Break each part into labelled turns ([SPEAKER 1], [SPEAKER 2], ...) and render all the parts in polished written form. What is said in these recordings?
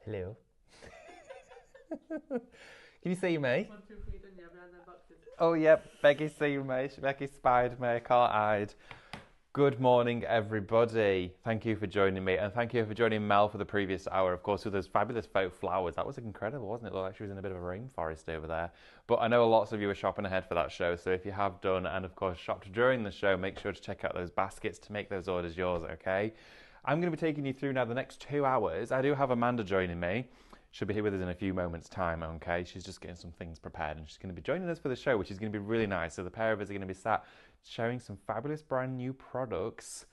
[SPEAKER 1] Hello. Can you see me?
[SPEAKER 2] 1, 2, 3, done, yeah, behind them boxes.
[SPEAKER 1] Oh, yep. Becky see me. Becky spied me. Can't-eyed. Good morning, everybody. Thank you for joining me, and thank you for joining Mel for the previous hour, of course, with those fabulous faux flowers. That was incredible, wasn't it? Looked like she was in a bit of a rainforest over there. But I know lots of you are shopping ahead for that show, so if you have done, and of course shopped during the show, make sure to check out those baskets to make those orders yours, okay? I'm going to be taking you through now the next 2 hours. I do have Amanda joining me. She'll be here with us in a few moments' time, okay? She's just getting some things prepared, and she's going to be joining us for the show, which is going to be really nice. So the pair of us are going to be sat sharing some fabulous brand new products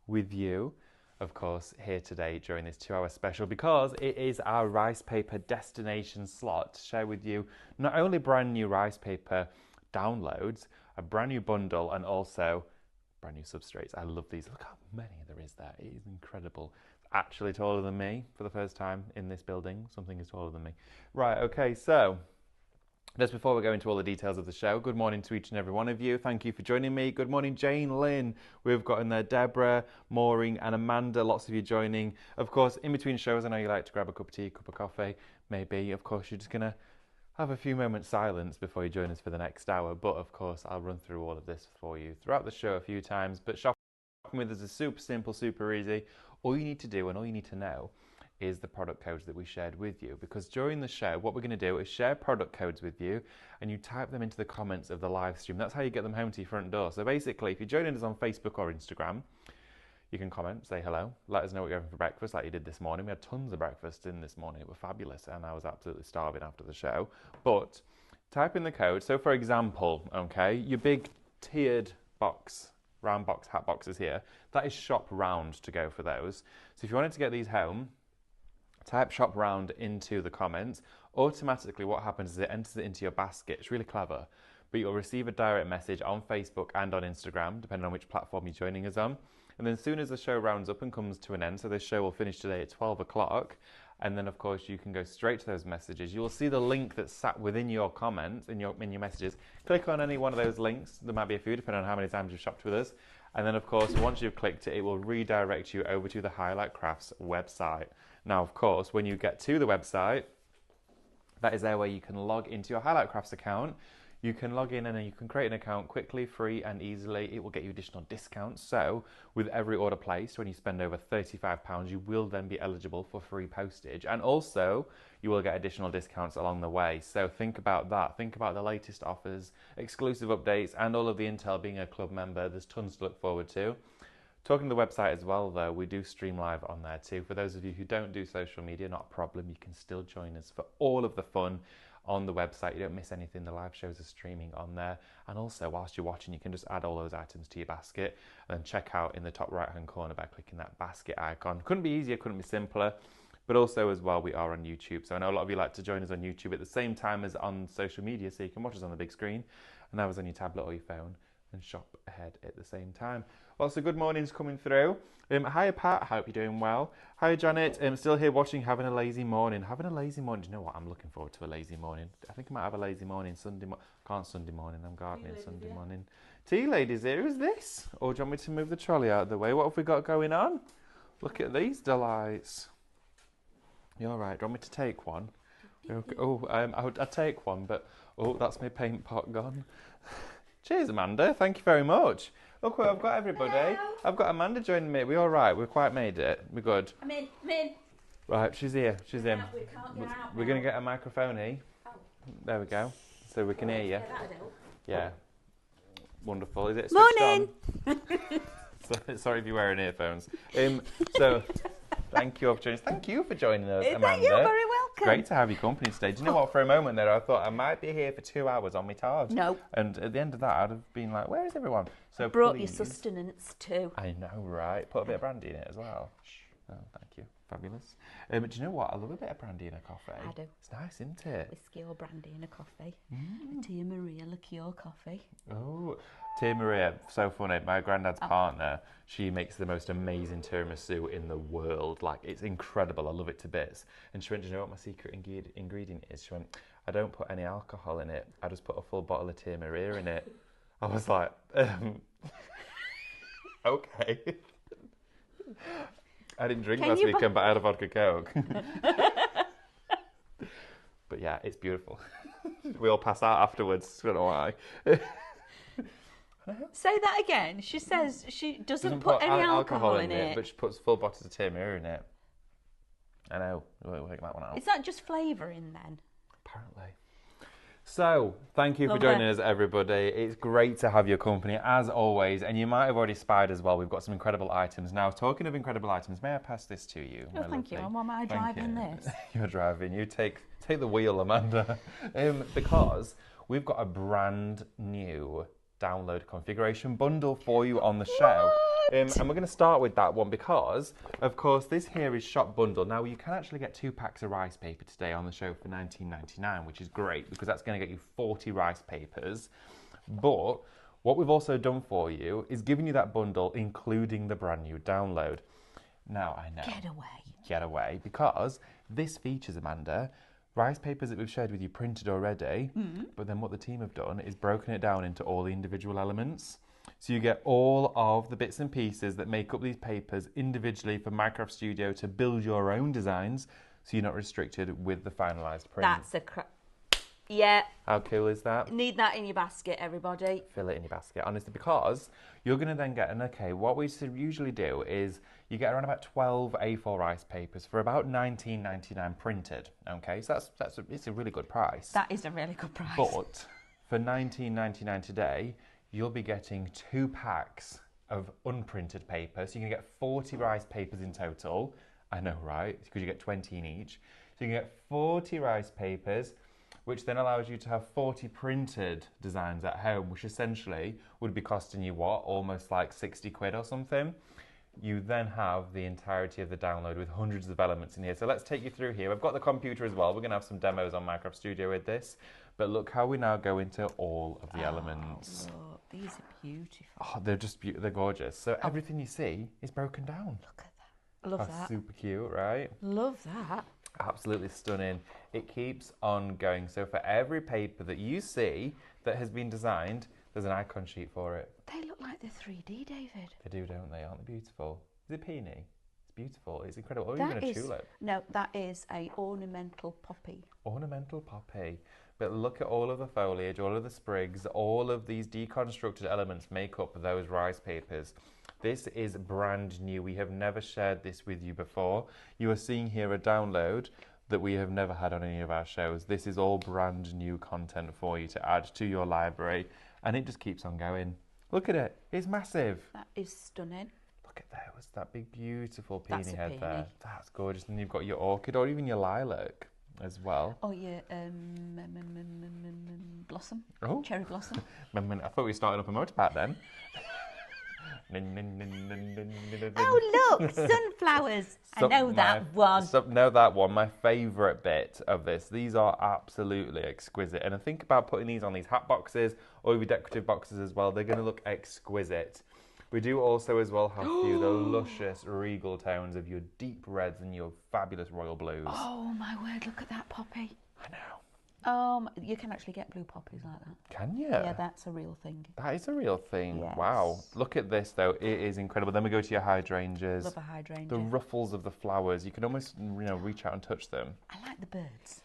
[SPEAKER 1] with you, of course, here today during this 2 hour special, because it is our rice paper destination slot to share with you not only brand new rice paper downloads, a brand new bundle, and also brand new substrates. I love these. Look how many there is there. It is incredible. Actually taller than me for the first time in this building. Something is taller than me. Right, okay, so just before we go into all the details of the show, good morning to each and every one of you. Thank you for joining me. Good morning, Jane Lynn. We've got in there Deborah, Maureen, and Amanda. Lots of you joining. Of course, in between shows, I know you like to grab a cup of tea, a cup of coffee. Maybe, of course, you're just going to have a few moments silence before you join us for the next hour. But, of course, I'll run through all of this for you throughout the show a few times. But shopping with us is super simple, super easy. All you need to do and all you need to know is the product codes that we shared with you, because during the show what we're going to do is share product codes with you and you type them into the comments of the live stream. That's how you get them home to your front door. So basically, if you're joining us on Facebook or Instagram, you can comment, say hello, let us know what you're having for breakfast, like you did this morning. We had tons of breakfast in this morning. It was fabulous, and I was absolutely starving after the show. But type in the code. So for example, okay, your big tiered box, round box, hat boxes here, that is shop round to go for those. So if you wanted to get these home, type shop round into the comments. Automatically what happens is it enters it into your basket. It's really clever. But you'll receive a direct message on Facebook and on Instagram, depending on which platform you're joining us on. And then as soon as the show rounds up and comes to an end, so this show will finish today at 12 o'clock, and then of course you can go straight to those messages. You'll see the link that's sat within your comments, in your messages. Click on any one of those links. There might be a few, depending on how many times you've shopped with us. And then of course, once you've clicked it, it will redirect you over to the Highlight Crafts website. Now, of course, when you get to the website, that is there where you can log into your Highlight Crafts account. You can log in and you can create an account quickly, free and easily. It will get you additional discounts. So with every order placed, when you spend over £35, you will then be eligible for free postage. And also you will get additional discounts along the way. So think about that. Think about the latest offers, exclusive updates, and all of the intel. Being a club member, there's tons to look forward to. Talking to the website as well, though, we do stream live on there too. For those of you who don't do social media, not a problem. You can still join us for all of the fun on the website. You don't miss anything. The live shows are streaming on there. And also, whilst you're watching, you can just add all those items to your basket and then check out in the top right-hand corner by clicking that basket icon. Couldn't be easier, couldn't be simpler. But also as well, we are on YouTube. So I know a lot of you like to join us on YouTube at the same time as on social media, so you can watch us on the big screen and have us on your tablet or your phone and shop ahead at the same time. Lots of good mornings coming through. Hiya Pat, hope you're doing well. Hiya Janet, still here watching, having a lazy morning. Having a lazy morning, do you know what? I'm looking forward to a lazy morning. I think I might have a lazy morning Sunday morning. Can't Sunday morning, I'm gardening Sunday morning. Tea ladies here, who's this? Or do you want me to move the trolley out of the way? What have we got going on? Look at these delights. You're right, do you want me to take one? Okay. Oh, I'd take one, but oh, that's my paint pot gone. Cheers, Amanda. Thank you very much. Look what I've got, everybody.
[SPEAKER 3] Hello.
[SPEAKER 1] I've got Amanda joining me. We all right? We've quite made it. We're good.
[SPEAKER 3] I'm in.
[SPEAKER 1] Right, she's here. She's in.
[SPEAKER 3] We can't get out.
[SPEAKER 1] We're going to get a microphone here.
[SPEAKER 3] Oh.
[SPEAKER 1] There we go. So we can hear you.
[SPEAKER 3] Yeah, that'd help.
[SPEAKER 1] Yeah. Wonderful. Is it switched
[SPEAKER 3] Morning.
[SPEAKER 1] on? Sorry if you're wearing earphones. So, thank you for joining us. Thank you for joining us, Amanda.
[SPEAKER 3] You're very welcome.
[SPEAKER 1] Great to have you company today. Do you know what? For a moment there, I thought I might be here for 2 hours on my tard.
[SPEAKER 3] No.
[SPEAKER 1] And at the end of that, I'd have been like, where is everyone? So
[SPEAKER 3] Brought
[SPEAKER 1] please,
[SPEAKER 3] your sustenance too.
[SPEAKER 1] I know, right? Put a bit of brandy in it as well. Oh, thank you. Fabulous. Do you know what? I love a bit of brandy in a coffee.
[SPEAKER 3] I do.
[SPEAKER 1] It's nice, isn't it?
[SPEAKER 3] Whiskey or brandy in a coffee. A Tia Maria liqueur coffee.
[SPEAKER 1] Oh, Tia Maria, so funny. My granddad's partner, she makes the most amazing tiramisu in the world. Like, it's incredible. I love it to bits. And she went, do you know what my secret ingredient is? She went, I don't put any alcohol in it. I just put a full bottle of Tia Maria in it. I was like, okay. I didn't drink last weekend, but I had a vodka Coke. But yeah, it's beautiful. We all pass out afterwards. I don't know why.
[SPEAKER 3] Say that again. She says she doesn't put any alcohol in it.
[SPEAKER 1] but she puts full bottles of Tia in it. I know. We'll take that one out.
[SPEAKER 3] Is that just flavouring then?
[SPEAKER 1] Apparently. So, thank you for
[SPEAKER 3] Love
[SPEAKER 1] joining
[SPEAKER 3] it.
[SPEAKER 1] us, everybody. It's great to have your company, as always. And you might have already spied as well. We've got some incredible items. Now, talking of incredible items, may I pass this to you?
[SPEAKER 3] Oh,
[SPEAKER 1] my
[SPEAKER 3] thank you.
[SPEAKER 1] lovely?
[SPEAKER 3] And why am I
[SPEAKER 1] Thank
[SPEAKER 3] driving
[SPEAKER 1] you.
[SPEAKER 3] this?
[SPEAKER 1] You're driving. You take the wheel, Amanda. Because we've got a brand new download configuration bundle for you on the show. And we're going to start with that one because, of course, this here is Shop Bundle. Now, you can actually get 2 packs of rice paper today on the show for $19.99, which is great because that's going to get you 40 rice papers. But what we've also done for you is giving you that bundle, including the brand new download. Now, I know. Get away. Because this features, Amanda, rice papers that we've shared with you printed already, but then what the team have done is broken it down into all the individual elements. So you get all of the bits and pieces that make up these papers individually for Minecraft Studio to build your own designs, so you're not restricted with the finalised print.
[SPEAKER 3] That's yeah.
[SPEAKER 1] How cool is that?
[SPEAKER 3] Need that in your basket, everybody.
[SPEAKER 1] Fill it in your basket, honestly, because you're going to then get, and okay, what we usually do is you get around about 12 A4 rice papers for about $19.99 printed, okay? So it's a really good price.
[SPEAKER 3] That is a really good price.
[SPEAKER 1] But for $19.99 today, you'll be getting 2 packs of unprinted paper. So you can get 40 rice papers in total. I know, right? Because you get 20 in each. So you can get 40 rice papers, which then allows you to have 40 printed designs at home, which essentially would be costing you what? Almost like 60 quid or something. You then have the entirety of the download with hundreds of elements in here. So let's take you through here. I've got the computer as well. We're going to have some demos on Minecraft Studio with this. But look how we now go into all of the elements.
[SPEAKER 3] Look, these are beautiful.
[SPEAKER 1] Oh, they're just they're gorgeous. So everything you see is broken down.
[SPEAKER 3] Look at that. I love
[SPEAKER 1] That's
[SPEAKER 3] that.
[SPEAKER 1] super cute, right?
[SPEAKER 3] Love that.
[SPEAKER 1] Absolutely stunning. It keeps on going. So for every paper that you see that has been designed, there's an icon sheet for it.
[SPEAKER 3] They look like they're 3D, David.
[SPEAKER 1] They do, don't they? Aren't they beautiful? Is it peony? It's beautiful. It's incredible. Or
[SPEAKER 3] That
[SPEAKER 1] even a
[SPEAKER 3] is-
[SPEAKER 1] tulip.
[SPEAKER 3] No, that is a ornamental poppy.
[SPEAKER 1] Ornamental poppy. But look at all of the foliage, all of the sprigs, all of these deconstructed elements make up those rice papers. This is brand new. We have never shared this with you before. You are seeing here a download that we have never had on any of our shows. This is all brand new content for you to add to your library, and it just keeps on going. Look at it. It's massive.
[SPEAKER 3] That is stunning.
[SPEAKER 1] Look at that. What's that big, beautiful peony
[SPEAKER 3] That's a
[SPEAKER 1] head
[SPEAKER 3] peony.
[SPEAKER 1] there? That's gorgeous. And you've got your orchid or even your lilac as well.
[SPEAKER 3] Oh, yeah, blossom.
[SPEAKER 1] Oh,
[SPEAKER 3] Cherry blossom.
[SPEAKER 1] I thought we were starting up a motorpad then.
[SPEAKER 3] Oh, look, sunflowers. I know that one.
[SPEAKER 1] Know that one. My favourite bit of this. These are absolutely exquisite. And I think about putting these on these hat boxes or even decorative boxes as well. They're going to look exquisite. We do also as well have for you the luscious regal tones of your deep reds and your fabulous royal blues.
[SPEAKER 3] Oh, my word, look at that poppy.
[SPEAKER 1] I know.
[SPEAKER 3] You can actually get blue poppies like that.
[SPEAKER 1] Can you?
[SPEAKER 3] Yeah, that's a real thing.
[SPEAKER 1] That is a real thing.
[SPEAKER 3] Yes.
[SPEAKER 1] Wow. Look at this though. It is incredible. Then we go to your hydrangeas.
[SPEAKER 3] Love a hydrangea.
[SPEAKER 1] The ruffles of the flowers. You can almost reach out and touch them.
[SPEAKER 3] I like the birds.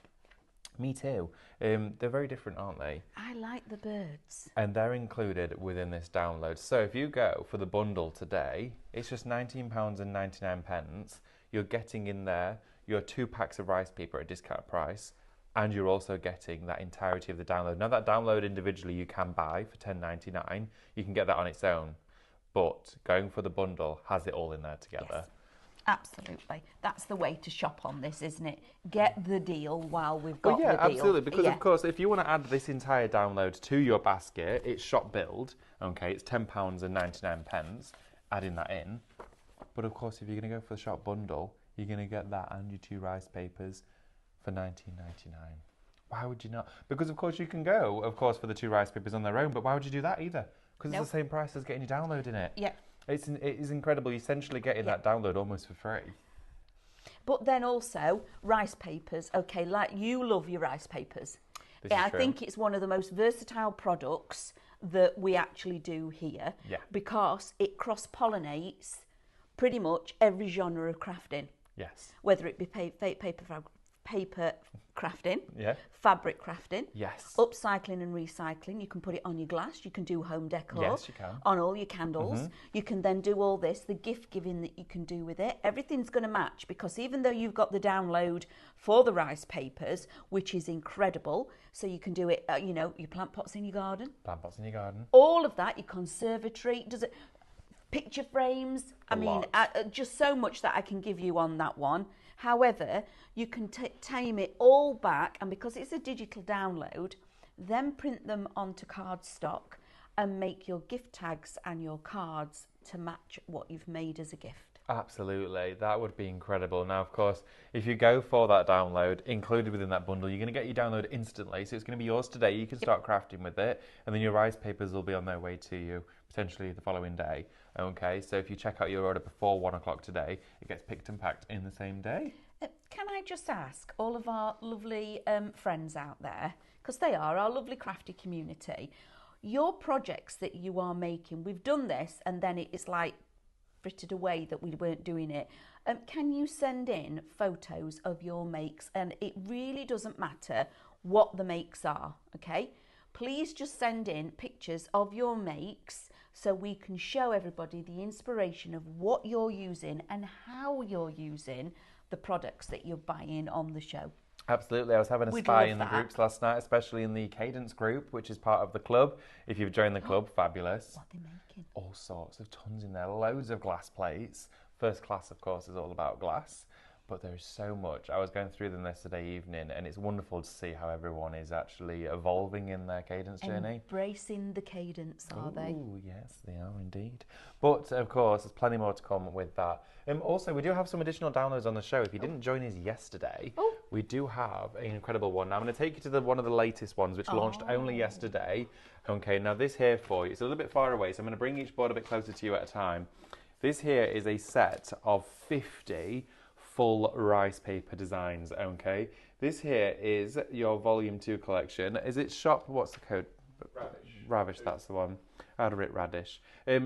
[SPEAKER 1] Me too. They're very different, aren't they?
[SPEAKER 3] I like the birds.
[SPEAKER 1] And they're included within this download. So if you go for the bundle today, it's just £19.99. You're getting in there your 2 packs of rice paper at a discount price, and you're also getting that entirety of the download. Now that download individually you can buy for $10.99. You can get that on its own. But going for the bundle has it all in there together.
[SPEAKER 3] Yes. Absolutely. That's the way to shop on this, isn't it? Get the deal while we've got
[SPEAKER 1] Well, yeah,
[SPEAKER 3] the deal.
[SPEAKER 1] absolutely. Because,
[SPEAKER 3] Yeah.
[SPEAKER 1] of course, if you want to add this entire download to your basket, it's shop build. Okay, it's £10.99. Adding that in. But, of course, if you're going to go for the shop bundle, you're going to get that and your 2 rice papers for $19.99. Why would you not? Because, of course, you can go, of course, for the 2 rice papers on their own, but why would you do that either? Because
[SPEAKER 3] Nope.
[SPEAKER 1] it's the same price as getting your download in it.
[SPEAKER 3] Yeah.
[SPEAKER 1] It is incredible. You're essentially getting that download almost for free.
[SPEAKER 3] But then also, rice papers. Okay, like you love your rice papers.
[SPEAKER 1] This
[SPEAKER 3] Yeah,
[SPEAKER 1] is
[SPEAKER 3] I
[SPEAKER 1] true.
[SPEAKER 3] think it's one of the most versatile products that we actually do here.
[SPEAKER 1] Yeah.
[SPEAKER 3] Because it cross-pollinates pretty much every genre of crafting.
[SPEAKER 1] Yes.
[SPEAKER 3] Whether it be paper paper crafting,
[SPEAKER 1] Yeah.
[SPEAKER 3] fabric crafting,
[SPEAKER 1] Yes.
[SPEAKER 3] upcycling and recycling. You can put it on your glass. You can do home decor.
[SPEAKER 1] Yes, you can.
[SPEAKER 3] On all your candles. You can then do all this, the gift giving that you can do with it. Everything's going to match, because even though you've got the download for the rice papers, which is incredible, so you can do it, your plant pots in your garden.
[SPEAKER 1] Plant pots in your garden.
[SPEAKER 3] All of that, your conservatory, does it? Picture frames. Just so much that I can give you on that one. However, you can tame it all back, and because it's a digital download, then print them onto cardstock and make your gift tags and your cards to match what you've made as a gift.
[SPEAKER 1] Absolutely, that would be incredible. Now, of course, if you go for that download, included within that bundle, you're going to get your download instantly. So it's going to be yours today. You can start crafting with it, and then your rice papers will be on their way to you potentially the following day. Okay, so if you check out your order before 1 o'clock today, it gets picked and packed in the same day.
[SPEAKER 3] Can I just ask all of our lovely friends out there, because they are our lovely crafty community, your projects that you are making, we've done this and then it's like frittered away that we weren't doing it. Can you send in photos of your makes? And it really doesn't matter what the makes are, okay? Please just send in pictures of your makes so we can show everybody the inspiration of what you're using and how you're using the products that you're buying on the show.
[SPEAKER 1] Absolutely. I was having a
[SPEAKER 3] We'd
[SPEAKER 1] spy
[SPEAKER 3] love
[SPEAKER 1] in the
[SPEAKER 3] that.
[SPEAKER 1] groups last night, especially in the Cadence group, which is part of the club. If you've joined the club, fabulous.
[SPEAKER 3] What they're making.
[SPEAKER 1] All sorts of tons in there, loads of glass plates. First class, of course, is all about glass, but there's so much. I was going through them yesterday evening, and it's wonderful to see how everyone is actually evolving in their cadence journey.
[SPEAKER 3] Embracing the cadence, are they?
[SPEAKER 1] Oh, yes, they are indeed. But, of course, there's plenty more to come with that. Also, we do have some additional downloads on the show. If you didn't join us yesterday, we do have an incredible one. Now, I'm going to take you to one of the latest ones, which launched only yesterday. Okay, now this here for you, it's a little bit far away, so I'm going to bring each board a bit closer to you at a time. This here is a set of 50 full rice paper designs, okay? This here is your Volume 2 collection. Is it Shop, what's the code?
[SPEAKER 4] Ravish.
[SPEAKER 1] Ravish, that's the one. I had it Radish.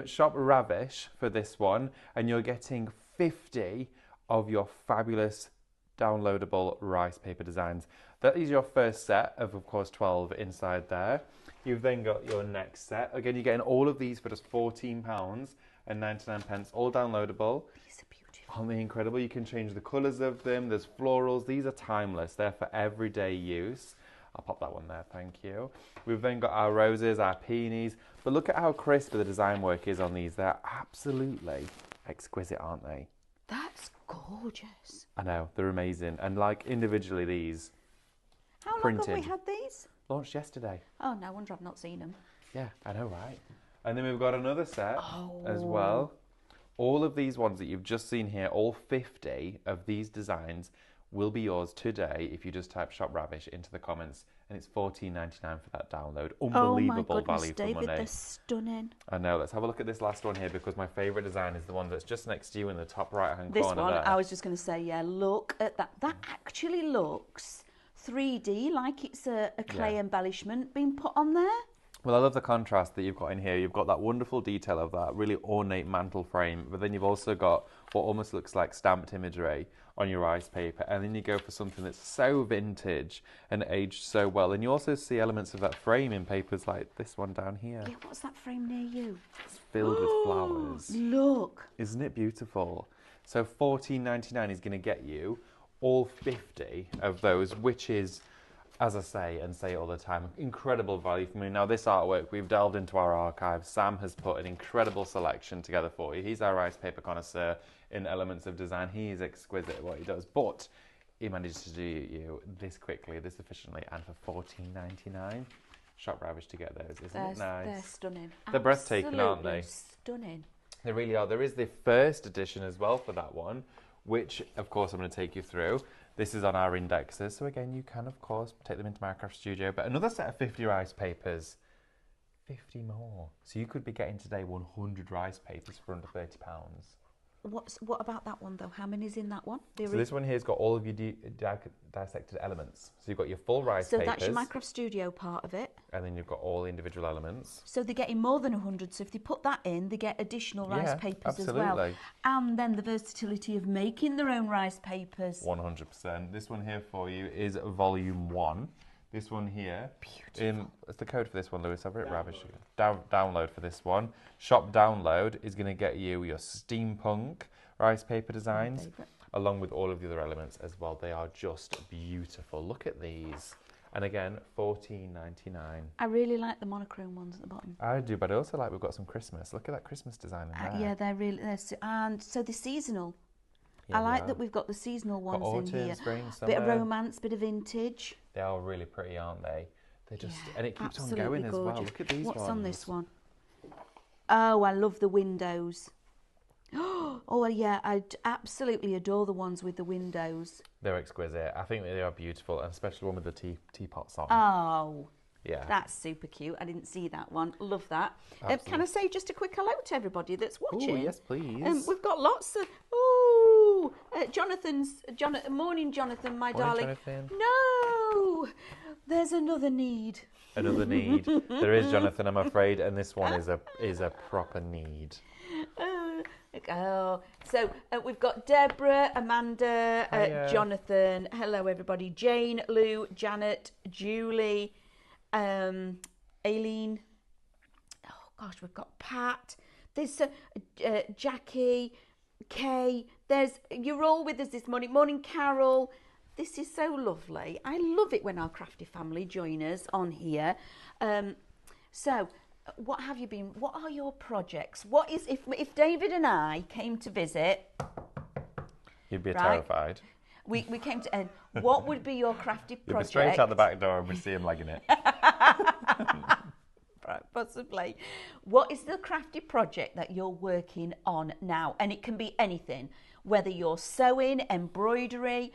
[SPEAKER 1] Shop Ravish for this one, and you're getting 50 of your fabulous downloadable rice paper designs. That is your first set of course, 12 inside there. You've then got your next set. Again, you're getting all of these for just £14.99, all downloadable.
[SPEAKER 3] These are beautiful.
[SPEAKER 1] Aren't they incredible? You can change the colours of them. There's florals. These are timeless. They're for everyday use. I'll pop that one there, thank you. We've then got our roses, our peonies. But look at how crisp the design work is on these. They're absolutely exquisite, aren't they?
[SPEAKER 3] That's gorgeous.
[SPEAKER 1] I know, they're amazing. And like individually these,
[SPEAKER 3] How long
[SPEAKER 1] printed.
[SPEAKER 3] have we had these?
[SPEAKER 1] Launched yesterday.
[SPEAKER 3] Oh, no wonder I've not seen them.
[SPEAKER 1] Yeah, I know, right? And then we've got another set as well. All of these ones that you've just seen here, all 50 of these designs will be yours today if you just type Shop Ravish into the comments, and it's £14.99 for that download. Unbelievable
[SPEAKER 3] oh my goodness,
[SPEAKER 1] value for
[SPEAKER 3] David,
[SPEAKER 1] money.
[SPEAKER 3] they're stunning.
[SPEAKER 1] I know. Let's have a look at this last one here, because my favourite design is the one that's just next to you in the top right-hand
[SPEAKER 3] This
[SPEAKER 1] corner
[SPEAKER 3] one,
[SPEAKER 1] there.
[SPEAKER 3] I was just going to say, yeah, look at that. That actually looks 3D, like it's a clay embellishment being put on there.
[SPEAKER 1] Well, I love the contrast that you've got in here. You've got that wonderful detail of that really ornate mantle frame, but then you've also got what almost looks like stamped imagery on your rice paper, and then you go for something that's so vintage and aged so well. And you also see elements of that frame in papers like this one down here.
[SPEAKER 3] Yeah, what's that frame near you?
[SPEAKER 1] It's filled with flowers.
[SPEAKER 3] Look.
[SPEAKER 1] Isn't it beautiful? So £14.99 is going to get you all 50 of those, which is, as I say and say it all the time, incredible value for me. Now, this artwork, we've delved into our archives. Sam has put an incredible selection together for you. He's our rice paper connoisseur in elements of design. He is exquisite at what he does, but he managed to do you this quickly, this efficiently, and for £14.99. Shop Ravish to get those, isn't it nice?
[SPEAKER 3] They're stunning.
[SPEAKER 1] They're breathtaking, aren't they?
[SPEAKER 3] Absolutely stunning.
[SPEAKER 1] They really are. There is the first edition as well for that one, which, of course, I'm going to take you through. This is on our indexes, so again, you can, of course, take them into Minecraft Studio. But another set of 50 rice papers, 50 more. So you could be getting today 100 rice papers for under £30.
[SPEAKER 3] What about that one, though? How many's in that one?
[SPEAKER 1] So this one here's got all of your dissected elements. So you've got your full rice
[SPEAKER 3] So
[SPEAKER 1] papers.
[SPEAKER 3] that's your Minecraft Studio part of it.
[SPEAKER 1] And then you've got all the individual elements.
[SPEAKER 3] So they're getting more than 100. So if they put that in, they get additional rice
[SPEAKER 1] Yeah,
[SPEAKER 3] papers as well.
[SPEAKER 1] absolutely.
[SPEAKER 3] And then the versatility of making their own rice papers.
[SPEAKER 1] 100%. This one here for you is volume 1. This one here, what's the code for this one, Lewis? I've written rubbish. Download for this one. Shop download is going to get you your steampunk rice paper designs, along with all of the other elements as well. They are just beautiful. Look at these. And again, $14.99.
[SPEAKER 3] I really like the monochrome ones at the bottom.
[SPEAKER 1] I do, but I also like we've got some Christmas. Look at that Christmas design in there.
[SPEAKER 3] Yeah, and so they're seasonal.
[SPEAKER 1] Yeah,
[SPEAKER 3] I like that we've got the seasonal ones
[SPEAKER 1] autumn,
[SPEAKER 3] in here.
[SPEAKER 1] spring,
[SPEAKER 3] Bit of
[SPEAKER 1] summer.
[SPEAKER 3] romance, bit of vintage.
[SPEAKER 1] They are really pretty, aren't they? They just and it keeps on
[SPEAKER 3] Absolutely
[SPEAKER 1] going as well.
[SPEAKER 3] gorgeous.
[SPEAKER 1] Look at these ones.
[SPEAKER 3] What's on this one? Oh, I love the windows. Oh, yeah, I absolutely adore the ones with the windows.
[SPEAKER 1] They're exquisite. I think they are beautiful, and especially the one with the teapots on.
[SPEAKER 3] Oh,
[SPEAKER 1] Yeah.
[SPEAKER 3] that's super cute. I didn't see that one. Love that. Can
[SPEAKER 1] Absolutely.
[SPEAKER 3] I say just a quick hello to everybody that's watching?
[SPEAKER 1] Oh, yes, please.
[SPEAKER 3] We've got lots of... Jonathan, morning, Jonathan, my
[SPEAKER 1] Morning,
[SPEAKER 3] darling.
[SPEAKER 1] Jonathan.
[SPEAKER 3] No, there's another need.
[SPEAKER 1] Another need. There is, Jonathan, I'm afraid, and this one is a proper need.
[SPEAKER 3] So we've got Deborah, Amanda,
[SPEAKER 1] Hiya.
[SPEAKER 3] Jonathan. Hello, everybody. Jane, Lou, Janet, Julie, Aileen. Oh gosh, we've got Pat. There's Jackie, Kay. You're all with us this morning. Morning, Carol. This is so lovely. I love it when our crafty family join us on here. So, what have you been? What are your projects? What is if David and I came to visit?
[SPEAKER 1] You'd be
[SPEAKER 3] Right.
[SPEAKER 1] terrified.
[SPEAKER 3] We came to. What would be your crafty
[SPEAKER 1] You'd be
[SPEAKER 3] project?
[SPEAKER 1] straight out the back door and we'd see him legging it.
[SPEAKER 3] Right, possibly. What is the crafty project that you're working on now? And it can be anything, whether you're sewing, embroidery,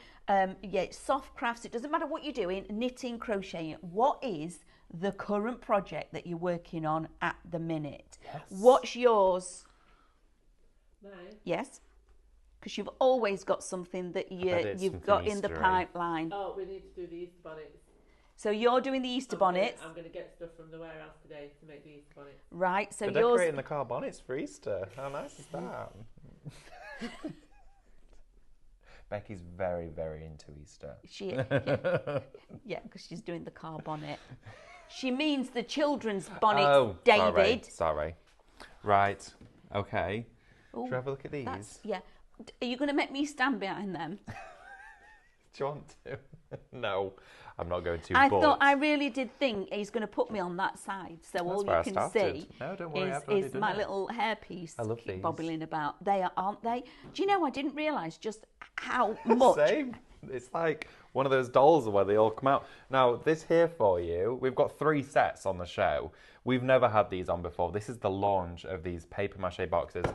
[SPEAKER 3] soft crafts. It doesn't matter what you're doing, knitting, crocheting. What is the current project that you're working on at the minute?
[SPEAKER 1] Yes.
[SPEAKER 3] What's yours?
[SPEAKER 2] Mine?
[SPEAKER 3] Yes, because you've always got something that
[SPEAKER 1] bet it's
[SPEAKER 3] you've
[SPEAKER 1] something
[SPEAKER 3] got in the
[SPEAKER 1] Eastery.
[SPEAKER 3] pipeline.
[SPEAKER 2] Oh, we need to do the Easter bonnets.
[SPEAKER 3] So you're doing the Easter bonnets,
[SPEAKER 2] I'm going to get stuff from the warehouse today to make the Easter bonnets.
[SPEAKER 3] right? So
[SPEAKER 1] They're
[SPEAKER 3] yours.
[SPEAKER 1] decorating the car bonnets for Easter. How nice is that? Becky's very, very into Easter.
[SPEAKER 3] She, yeah, because she's doing the car bonnet. She means the children's bonnets,
[SPEAKER 1] Oh,
[SPEAKER 3] David.
[SPEAKER 1] Sorry. Right. Okay.
[SPEAKER 3] Ooh,
[SPEAKER 1] Should we have a look at these?
[SPEAKER 3] Yeah. Are you going to make me stand behind them?
[SPEAKER 1] Do you want to? No, I'm not going to.
[SPEAKER 3] I
[SPEAKER 1] but
[SPEAKER 3] thought I really did think he's going to put me on that side, so all
[SPEAKER 1] where I
[SPEAKER 3] you can
[SPEAKER 1] started.
[SPEAKER 3] see
[SPEAKER 1] No, don't worry, I've already
[SPEAKER 3] is
[SPEAKER 1] done
[SPEAKER 3] my
[SPEAKER 1] it.
[SPEAKER 3] little hairpiece
[SPEAKER 1] I love
[SPEAKER 3] keep
[SPEAKER 1] these.
[SPEAKER 3] bobbling about. They are, aren't they? Do you know? I didn't realise just how much.
[SPEAKER 1] Same. It's like one of those dolls where they all come out. Now, this here for you, we've got 3 sets on the show. We've never had these on before. This is the launch of these paper mache boxes.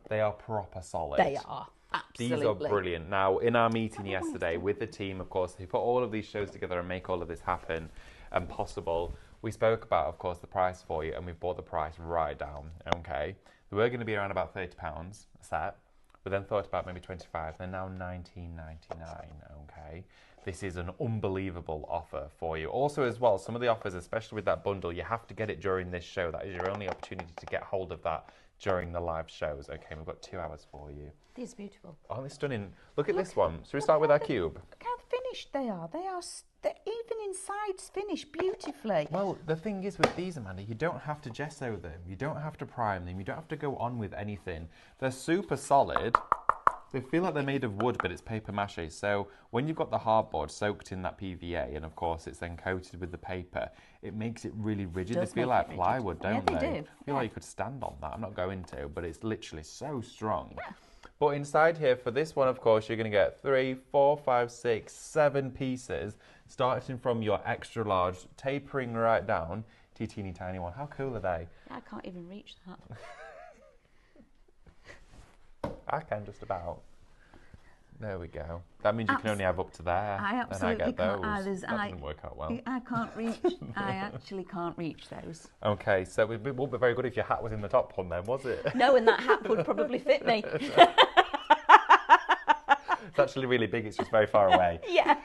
[SPEAKER 1] They are proper solid.
[SPEAKER 3] They are absolutely.
[SPEAKER 1] These are brilliant. Now, in our meeting yesterday with the team, of course, who put all of these shows together and make all of this happen and possible, we spoke about, of course, the price for you, and we've brought the price right down, okay? They were going to be around about £30 a set. We then thought about maybe 25. They're now $19.99, okay? This is an unbelievable offer for you. Also, as well, some of the offers, especially with that bundle, you have to get it during this show. That is your only opportunity to get hold of that during the live shows. Okay, we've got 2 hours for you.
[SPEAKER 3] These are beautiful.
[SPEAKER 1] Aren't they stunning? Look at this one. Should we start with our cube?
[SPEAKER 3] Look how finished they are. They're even inside finished beautifully.
[SPEAKER 1] Well, the thing is with these, Amanda, you don't have to gesso them. You don't have to prime them. You don't have to go on with anything. They're super solid. They feel like they're made of wood, but it's paper mache. So when you've got the hardboard soaked in that PVA, and of course it's then coated with the paper, it makes it really rigid.
[SPEAKER 3] Does
[SPEAKER 1] They feel
[SPEAKER 3] make
[SPEAKER 1] like
[SPEAKER 3] it rigid.
[SPEAKER 1] plywood,
[SPEAKER 3] Yeah,
[SPEAKER 1] don't
[SPEAKER 3] they
[SPEAKER 1] they?
[SPEAKER 3] do.
[SPEAKER 1] I feel
[SPEAKER 3] Yeah.
[SPEAKER 1] like you could stand on that. I'm not going to, but it's literally so strong. But inside here, for this one, of course, you're going to get 3, 4, 5, 6, 7 pieces, starting from your extra large, tapering right down to your teeny tiny one. How cool are they?
[SPEAKER 3] I can't even reach that.
[SPEAKER 1] I can just about. There we go. That means you can only have up to there.
[SPEAKER 3] I absolutely
[SPEAKER 1] and I get those.
[SPEAKER 3] can't.
[SPEAKER 1] That doesn't work out well.
[SPEAKER 3] I can't reach. I actually can't reach those.
[SPEAKER 1] Okay, so it wouldn't be very good if your hat was in the top one then, was it?
[SPEAKER 3] No, and that hat would probably fit me.
[SPEAKER 1] It's actually really big, it's just very far away.
[SPEAKER 3] Yeah.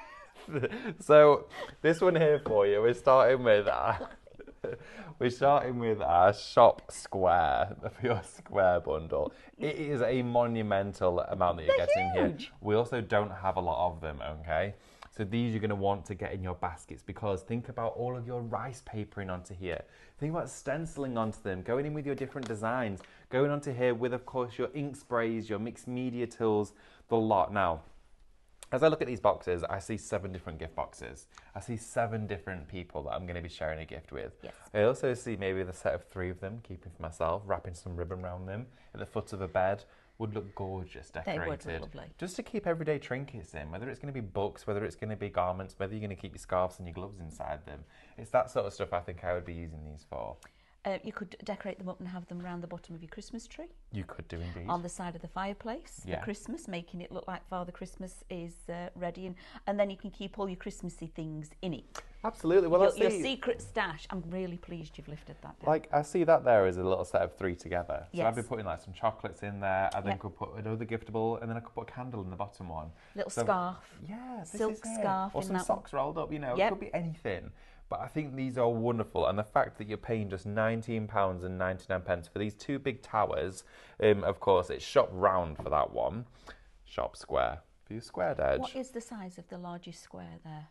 [SPEAKER 1] So this one here for you is starting with We're starting with our Shop Square, the Pure Square bundle. It is a monumental amount that you're getting here.
[SPEAKER 3] huge.
[SPEAKER 1] We also don't have a lot of them, okay? So these you're going to want to get in your baskets because think about all of your rice papering onto here. Think about stenciling onto them, going in with your different designs, going onto here with, of course, your ink sprays, your mixed media tools, the lot. Now, as I look at these boxes, I see 7 different gift boxes. I see 7 different people that I'm going to be sharing a gift with.
[SPEAKER 3] Yes.
[SPEAKER 1] I also see maybe the set of 3 of them, keeping for myself, wrapping some ribbon around them at the foot of a bed. Would look gorgeous decorated.
[SPEAKER 3] They would look lovely.
[SPEAKER 1] Just to keep everyday trinkets in, whether it's going to be books, whether it's going to be garments, whether you're going to keep your scarves and your gloves inside them. It's that sort of stuff I think I would be using these for.
[SPEAKER 3] You could decorate them up and have them around the bottom of your Christmas tree.
[SPEAKER 1] You could do indeed.
[SPEAKER 3] On the side of the fireplace
[SPEAKER 1] Yeah.
[SPEAKER 3] for Christmas, making it look like Father Christmas is ready. And then you can keep all your Christmassy things in it.
[SPEAKER 1] Absolutely. Well,
[SPEAKER 3] your
[SPEAKER 1] I see.
[SPEAKER 3] secret stash. I'm really pleased you've lifted that down.
[SPEAKER 1] Like, I see that there as a little set of 3 together. So
[SPEAKER 3] Yes.
[SPEAKER 1] I'd be putting like some chocolates in there. I then
[SPEAKER 3] Yep.
[SPEAKER 1] could put another giftable, and then I could put a candle in the bottom one.
[SPEAKER 3] Little
[SPEAKER 1] So-
[SPEAKER 3] scarf.
[SPEAKER 1] Yeah, this
[SPEAKER 3] Silk
[SPEAKER 1] is it.
[SPEAKER 3] scarf
[SPEAKER 1] Or
[SPEAKER 3] in
[SPEAKER 1] some
[SPEAKER 3] that
[SPEAKER 1] socks rolled up, you know,
[SPEAKER 3] Yep.
[SPEAKER 1] it could be anything. But I think these are wonderful, and the fact that you're paying just £19.99 for these 2 big towers, of course, it's shop round for that one. Shop square. For your squared edge.
[SPEAKER 3] What is the size of the largest square there?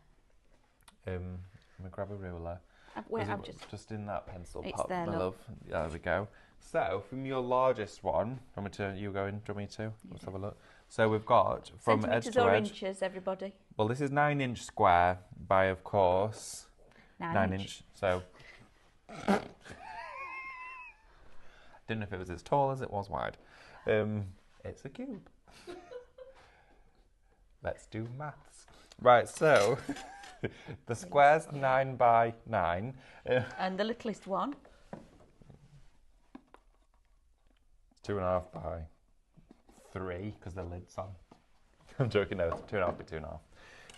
[SPEAKER 1] I'm going to grab a ruler.
[SPEAKER 3] Wait,
[SPEAKER 1] Was
[SPEAKER 3] I'm
[SPEAKER 1] it just in that pencil
[SPEAKER 3] It's
[SPEAKER 1] pot,
[SPEAKER 3] there,
[SPEAKER 1] my
[SPEAKER 3] look.
[SPEAKER 1] love. There we go. So, from your largest one, do you go in? Do you want me to? Let's have a look. So we've got from edge
[SPEAKER 3] centimetres
[SPEAKER 1] to
[SPEAKER 3] or
[SPEAKER 1] edge.
[SPEAKER 3] inches, everybody?
[SPEAKER 1] Well, this is 9-inch square by, of course,
[SPEAKER 3] 9
[SPEAKER 1] 9-inch. So, didn't know if it was as tall as it was wide. It's a cube. Let's do maths. Right, so the square's 9 by 9.
[SPEAKER 3] And the littlest one?
[SPEAKER 1] 2.5 by 3 because the lid's on. I'm joking, no, 2.5 by 2.5.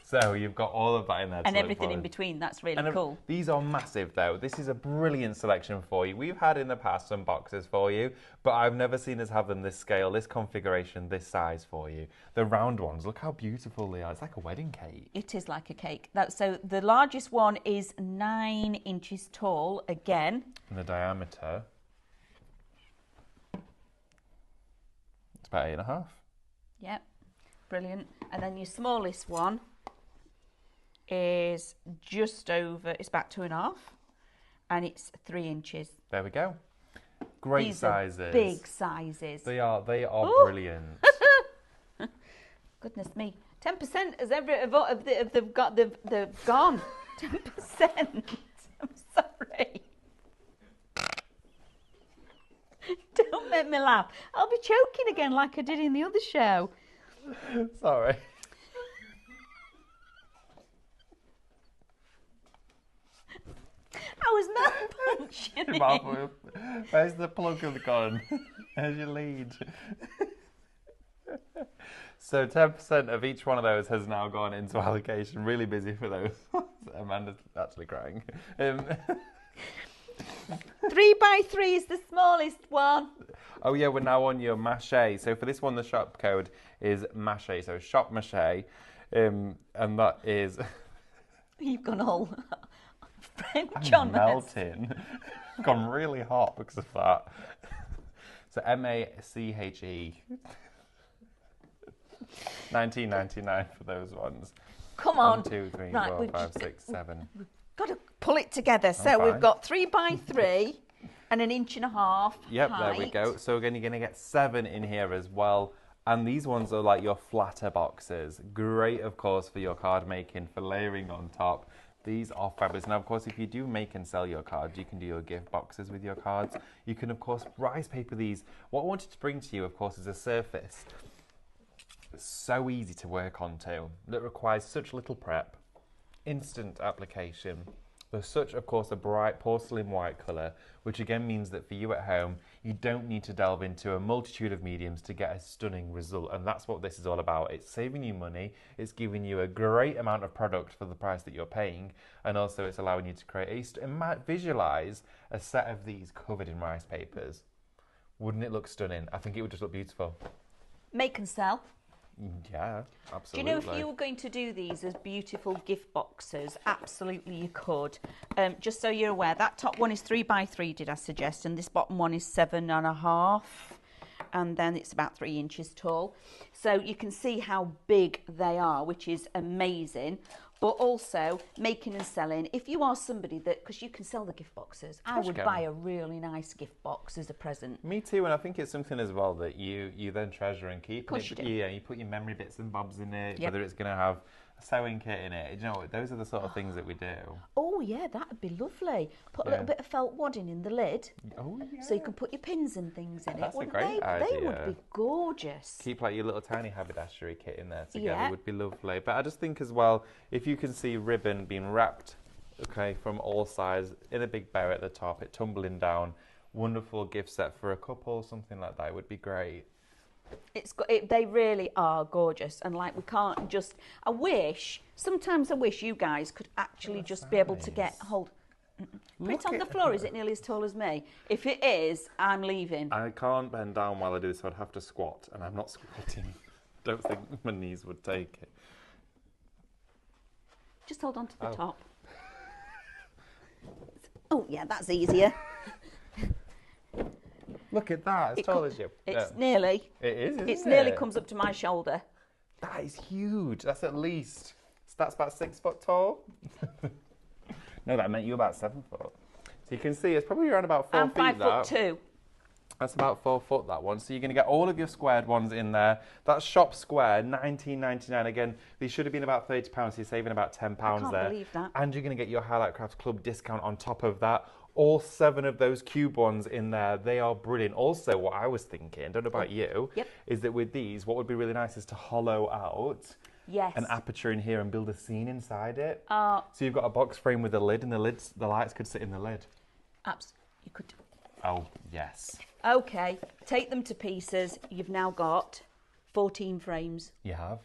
[SPEAKER 1] So you've got all of that in there.
[SPEAKER 3] And
[SPEAKER 1] to look
[SPEAKER 3] everything in
[SPEAKER 1] forward.
[SPEAKER 3] between. That's really
[SPEAKER 1] And
[SPEAKER 3] cool.
[SPEAKER 1] these are massive though. This is a brilliant selection for you. We've had in the past some boxes for you, but I've never seen us have them this scale, this configuration, this size for you. The round ones, look how beautiful they are. It's like a wedding cake.
[SPEAKER 3] It is like a cake. So the largest one is 9 inches tall again.
[SPEAKER 1] And the diameter, it's about 8.5.
[SPEAKER 3] Yep, brilliant. And then your smallest one is just over, it's about 2.5, and it's 3 inches.
[SPEAKER 1] There we go. Great
[SPEAKER 3] These
[SPEAKER 1] sizes.
[SPEAKER 3] are big sizes.
[SPEAKER 1] They are
[SPEAKER 3] Ooh.
[SPEAKER 1] brilliant.
[SPEAKER 3] Goodness me, 10% as they've gone. 10%. I'm sorry. Don't make me laugh. I'll be choking again like I did in the other show.
[SPEAKER 1] Sorry.
[SPEAKER 3] I was malfunctioning.
[SPEAKER 1] Mouth, where's the plug of the gun? There's your lead. So 10% of each one of those has now gone into allocation. Really busy for those. Amanda's actually crying.
[SPEAKER 3] 3 by 3 is the smallest one.
[SPEAKER 1] Oh yeah, we're now on your mache. So for this one, the shop code is mache. So shop mache, and that is.
[SPEAKER 3] You've gone all French
[SPEAKER 1] I'm
[SPEAKER 3] on us.
[SPEAKER 1] melting. Gone really hot because of that. So MACHE. 19.99 for those ones.
[SPEAKER 3] Come on.
[SPEAKER 1] 1, 2, 3,
[SPEAKER 3] Right,
[SPEAKER 1] 4,
[SPEAKER 3] we've
[SPEAKER 1] 5,
[SPEAKER 3] just-
[SPEAKER 1] 6, 7.
[SPEAKER 3] Got to pull it together. So
[SPEAKER 1] fine.
[SPEAKER 3] we've got 3 by 3 and 1.5 inches
[SPEAKER 1] Yep,
[SPEAKER 3] height.
[SPEAKER 1] there we go. So again, you're going to get 7 in here as well. And these ones are like your flatter boxes. Great, of course, for your card making, for layering on top. These are fabulous. Now, of course, if you do make and sell your cards, you can do your gift boxes with your cards. You can, of course, rice paper these. What I wanted to bring to you, of course, is a surface so easy to work onto, that requires such little prep, instant application. There's such, of course, a bright porcelain white colour, which again means that for you at home, you don't need to delve into a multitude of mediums to get a stunning result. And that's what this is all about. It's saving you money, it's giving you a great amount of product for the price that you're paying, and also it's allowing you to create visualise a set of these covered in rice papers. Wouldn't it look stunning? I think it would just look beautiful.
[SPEAKER 3] Make and sell.
[SPEAKER 1] Yeah,
[SPEAKER 3] Do
[SPEAKER 1] absolutely.
[SPEAKER 3] you know if you were going to do these as beautiful gift boxes, absolutely you could. Just so you're aware, that top one is 3x3, did I suggest, and this bottom one is 7.5, and then it's about 3 inches tall. So you can see how big they are, which is amazing. But also making and selling, if you are somebody that, because you can sell the gift boxes, I
[SPEAKER 1] course you
[SPEAKER 3] would
[SPEAKER 1] can.
[SPEAKER 3] buy a really nice gift box as a present.
[SPEAKER 1] Me too, and I think it's something as well that you then treasure and keep.
[SPEAKER 3] Of course
[SPEAKER 1] and
[SPEAKER 3] you do.
[SPEAKER 1] Yeah, you put your memory bits and bobs in it,
[SPEAKER 3] Yep.
[SPEAKER 1] whether it's going to have a sewing kit in it. You know, those are the sort of things that we do.
[SPEAKER 3] Oh yeah, that would be lovely. Put a
[SPEAKER 1] Yeah.
[SPEAKER 3] little bit of felt wadding in the lid.
[SPEAKER 1] Oh, yeah.
[SPEAKER 3] So you can put your pins and things in
[SPEAKER 1] That's
[SPEAKER 3] it.
[SPEAKER 1] a
[SPEAKER 3] Wouldn't
[SPEAKER 1] great
[SPEAKER 3] they would
[SPEAKER 1] idea.
[SPEAKER 3] be gorgeous.
[SPEAKER 1] Keep like your little tiny haberdashery kit in there together
[SPEAKER 3] Yeah.
[SPEAKER 1] would be lovely. But I just think as well, if you can see ribbon being wrapped, okay, from all sides in a big bow at the top, it tumbling down, wonderful gift set for a couple, something like that would be great.
[SPEAKER 3] They really are gorgeous, and like we can't just. Sometimes I wish you guys could actually just be able to get
[SPEAKER 1] size.
[SPEAKER 3] hold. Put
[SPEAKER 1] Look
[SPEAKER 3] it on the
[SPEAKER 1] at
[SPEAKER 3] floor.
[SPEAKER 1] her.
[SPEAKER 3] Is it nearly as tall as me? If it is, I'm leaving.
[SPEAKER 1] I can't bend down while I do this, so I'd have to squat, and I'm not squatting. Don't think my knees would take it.
[SPEAKER 3] Just hold on to the
[SPEAKER 1] Oh.
[SPEAKER 3] top. Oh yeah, that's easier.
[SPEAKER 1] Look at that, as
[SPEAKER 3] It
[SPEAKER 1] tall
[SPEAKER 3] co-
[SPEAKER 1] as you.
[SPEAKER 3] It's
[SPEAKER 1] Yeah.
[SPEAKER 3] nearly.
[SPEAKER 1] It is, isn't
[SPEAKER 3] It's nearly
[SPEAKER 1] it?
[SPEAKER 3] comes up to my shoulder.
[SPEAKER 1] That is huge. That's at least. So that's about 6 foot tall. No, that meant you about 7 foot. So you can see it's probably around about 4
[SPEAKER 3] I'm
[SPEAKER 1] feet.
[SPEAKER 3] 5'2".
[SPEAKER 1] That's about 4 foot, that one. So you're going to get all of your squared ones in there. That's shop square, $19.99. Again, these should have been about £30, so you're saving about £10
[SPEAKER 3] can't
[SPEAKER 1] there.
[SPEAKER 3] believe that.
[SPEAKER 1] And you're going to get your Highlight Crafts Club discount on top of that. All 7 of those cube ones in there, they are brilliant. Also, what I was thinking, don't know about you,
[SPEAKER 3] Yep.
[SPEAKER 1] is that with these, what would be really nice is to hollow out
[SPEAKER 3] Yes.
[SPEAKER 1] an aperture in here and build a scene inside it.
[SPEAKER 3] Uh,
[SPEAKER 1] So you've got a box frame with a lid, and the lights could sit in the lid.
[SPEAKER 3] You could.
[SPEAKER 1] Oh, yes.
[SPEAKER 3] Okay, take them to pieces. You've now got 14 frames.
[SPEAKER 1] You have.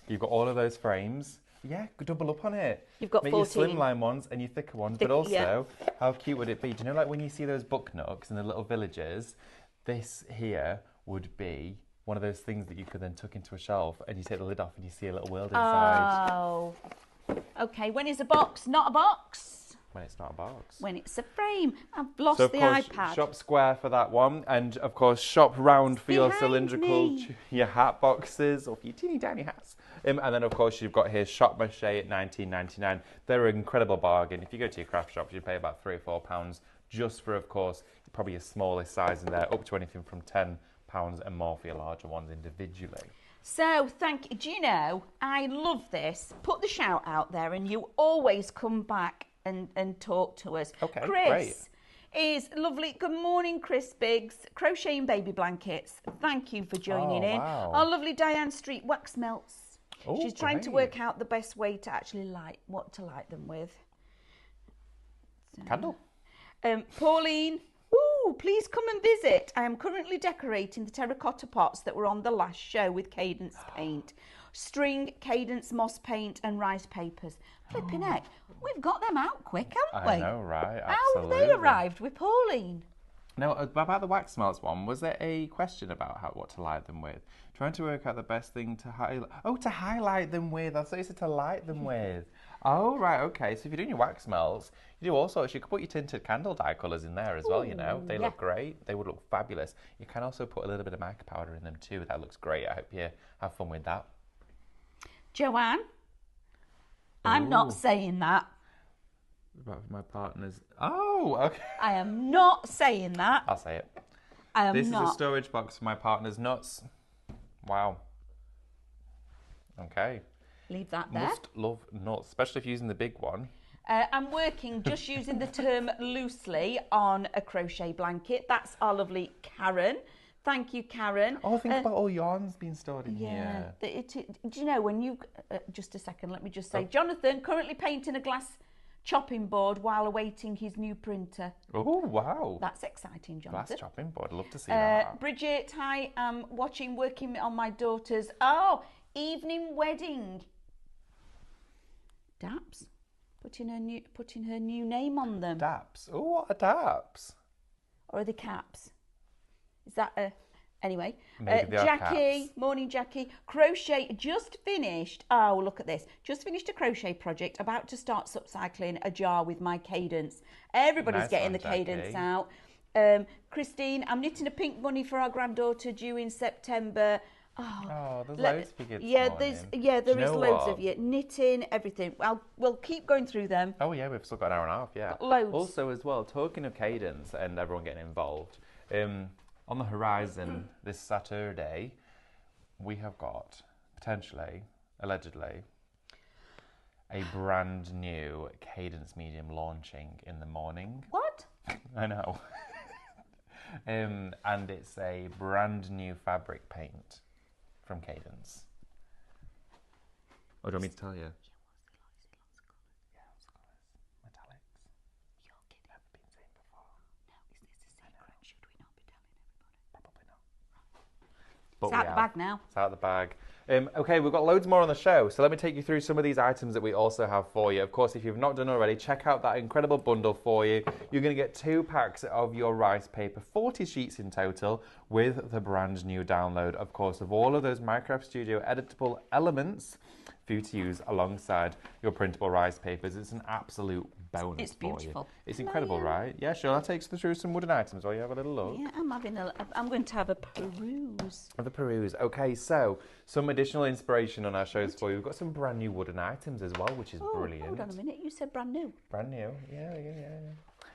[SPEAKER 1] You've got all of those frames. Yeah, double up on it.
[SPEAKER 3] You've got
[SPEAKER 1] Make
[SPEAKER 3] 14.
[SPEAKER 1] your slimline ones and your thicker ones,
[SPEAKER 3] Thick-
[SPEAKER 1] but also,
[SPEAKER 3] yeah.
[SPEAKER 1] how cute would it be? Do you know, like when you see those book nooks in the little villages, this here would be one of those things that you could then tuck into a shelf, and you take the lid off and you see a little world inside.
[SPEAKER 3] Oh. Okay, when is a box not a box?
[SPEAKER 1] When it's not a box.
[SPEAKER 3] When it's a frame. I've lost
[SPEAKER 1] So of
[SPEAKER 3] the
[SPEAKER 1] course,
[SPEAKER 3] iPad.
[SPEAKER 1] shop square for that one, and of course shop round for your
[SPEAKER 3] behind
[SPEAKER 1] cylindrical,
[SPEAKER 3] me.
[SPEAKER 1] your hat boxes or for your teeny tiny hats. And then of course you've got here shop mache at $19.99. They're an incredible bargain. If you go to your craft shops, you pay about £3 or £4 just for, of course, probably your smallest size in there, up to anything from £10 and more for your larger ones individually.
[SPEAKER 3] So, thank you. Do you know, I love this. Put the shout out there, and you always come back and talk to us.
[SPEAKER 1] Okay,
[SPEAKER 3] Chris is lovely. Good morning, Chris Biggs. Crocheting baby blankets. Thank you for joining
[SPEAKER 1] Oh,
[SPEAKER 3] in.
[SPEAKER 1] wow.
[SPEAKER 3] Our lovely Diane Street wax melts.
[SPEAKER 1] Oh,
[SPEAKER 3] She's trying to
[SPEAKER 1] great.
[SPEAKER 3] work out the best way to actually light them with.
[SPEAKER 1] Candle.
[SPEAKER 3] Pauline, ooh, please come and visit. I am currently decorating the terracotta pots that were on the last show with Cadence paint. String, Cadence, moss paint and rice papers. Flipping heck, we've got them out quick, haven't we?
[SPEAKER 1] I know, right?
[SPEAKER 3] How have
[SPEAKER 1] Absolutely.
[SPEAKER 3] they arrived with Pauline?
[SPEAKER 1] Now, about the wax melts one, was there a question about what to light them with? Trying to work out the best thing to highlight. Oh, to highlight them with. I thought you said to light them with. Oh, right, okay. So if you're doing your wax melts, you do all sorts. You could put your tinted candle dye colours in there as well, you know. They
[SPEAKER 3] yeah.
[SPEAKER 1] look great. They would look fabulous. You can also put a little bit of mica powder in them too. That looks great. I hope you have fun with that.
[SPEAKER 3] Joanne, I'm not
[SPEAKER 1] Ooh.
[SPEAKER 3] saying that.
[SPEAKER 1] About my partner's. Oh, okay.
[SPEAKER 3] I am not saying that.
[SPEAKER 1] I'll say it.
[SPEAKER 3] I am
[SPEAKER 1] This
[SPEAKER 3] not.
[SPEAKER 1] is a storage box for my partner's nuts. Wow. Okay.
[SPEAKER 3] Leave that there.
[SPEAKER 1] Must love nuts, especially if you're using the big one.
[SPEAKER 3] I'm working just using the term loosely on a crochet blanket. That's our lovely Karen. Thank you, Karen.
[SPEAKER 1] Oh, think about all yarns being stored in here.
[SPEAKER 3] Do you know when you... just a second, let me just say.
[SPEAKER 1] Oh.
[SPEAKER 3] Jonathan, currently painting a glass chopping board while awaiting his new printer.
[SPEAKER 1] Oh, wow.
[SPEAKER 3] That's exciting,
[SPEAKER 1] Glass
[SPEAKER 3] Jonathan.
[SPEAKER 1] chopping board. I'd love to see that.
[SPEAKER 3] Bridget, hi, I'm working on my daughter's... evening wedding. Daps. Putting her new name on them.
[SPEAKER 1] Daps. Oh, what are daps?
[SPEAKER 3] Or are they caps? Is that a Anyway,
[SPEAKER 1] Maybe they are
[SPEAKER 3] Jackie,
[SPEAKER 1] cats.
[SPEAKER 3] morning Jackie, crochet, just finished. Oh, look at this. Just finished a crochet project, about to start upcycling a jar with my Cadence. Everybody's
[SPEAKER 1] Nice
[SPEAKER 3] getting
[SPEAKER 1] one,
[SPEAKER 3] the Cadence
[SPEAKER 1] Jackie.
[SPEAKER 3] out. Christine, I'm knitting a pink bunny for our granddaughter due in September.
[SPEAKER 1] Oh, there's
[SPEAKER 3] Let-
[SPEAKER 1] loads for you this
[SPEAKER 3] yeah,
[SPEAKER 1] morning.
[SPEAKER 3] there
[SPEAKER 1] Do you
[SPEAKER 3] is
[SPEAKER 1] know
[SPEAKER 3] loads
[SPEAKER 1] what?
[SPEAKER 3] of you. Knitting, everything. Well, we'll keep going through them.
[SPEAKER 1] Oh yeah, we've still got an hour and a half, yeah.
[SPEAKER 3] Got loads.
[SPEAKER 1] Also as well, talking of Cadence and everyone getting involved, on the horizon this Saturday, we have got, potentially, allegedly, a brand new Cadence medium launching in the morning.
[SPEAKER 3] What?
[SPEAKER 1] I know. And it's a brand new fabric paint from Cadence. Oh, do you want me to tell you? Yeah, what's the colours? Metallics.
[SPEAKER 3] You're kidding.
[SPEAKER 1] Never been seen before.
[SPEAKER 3] No, is this a secret? Should we not be telling everybody?
[SPEAKER 1] Probably not. But
[SPEAKER 3] It's
[SPEAKER 1] we
[SPEAKER 3] out the
[SPEAKER 1] have.
[SPEAKER 3] bag now.
[SPEAKER 1] It's out of the bag. Okay, we've got loads more on the show, so let me take you through some of these items that we also have for you. Of course, if you've not done already, check out that incredible bundle for you. You're going to get 2 packs of your rice paper, 40 sheets in total, with the brand new download, of course, of all of those Minecraft Studio editable elements for you to use alongside your printable rice papers. It's an absolute bonus
[SPEAKER 3] It's
[SPEAKER 1] for you.
[SPEAKER 3] beautiful.
[SPEAKER 1] It's incredible, right? Yeah, sure. I'll take you through some wooden items while you have a little look.
[SPEAKER 3] Yeah, I'm going to have a peruse.
[SPEAKER 1] Of the peruse. Okay, so some additional inspiration on our shows for you. We've got some brand new wooden items as well, which is brilliant.
[SPEAKER 3] Hold on a minute. You said brand new.
[SPEAKER 1] Brand new. Yeah.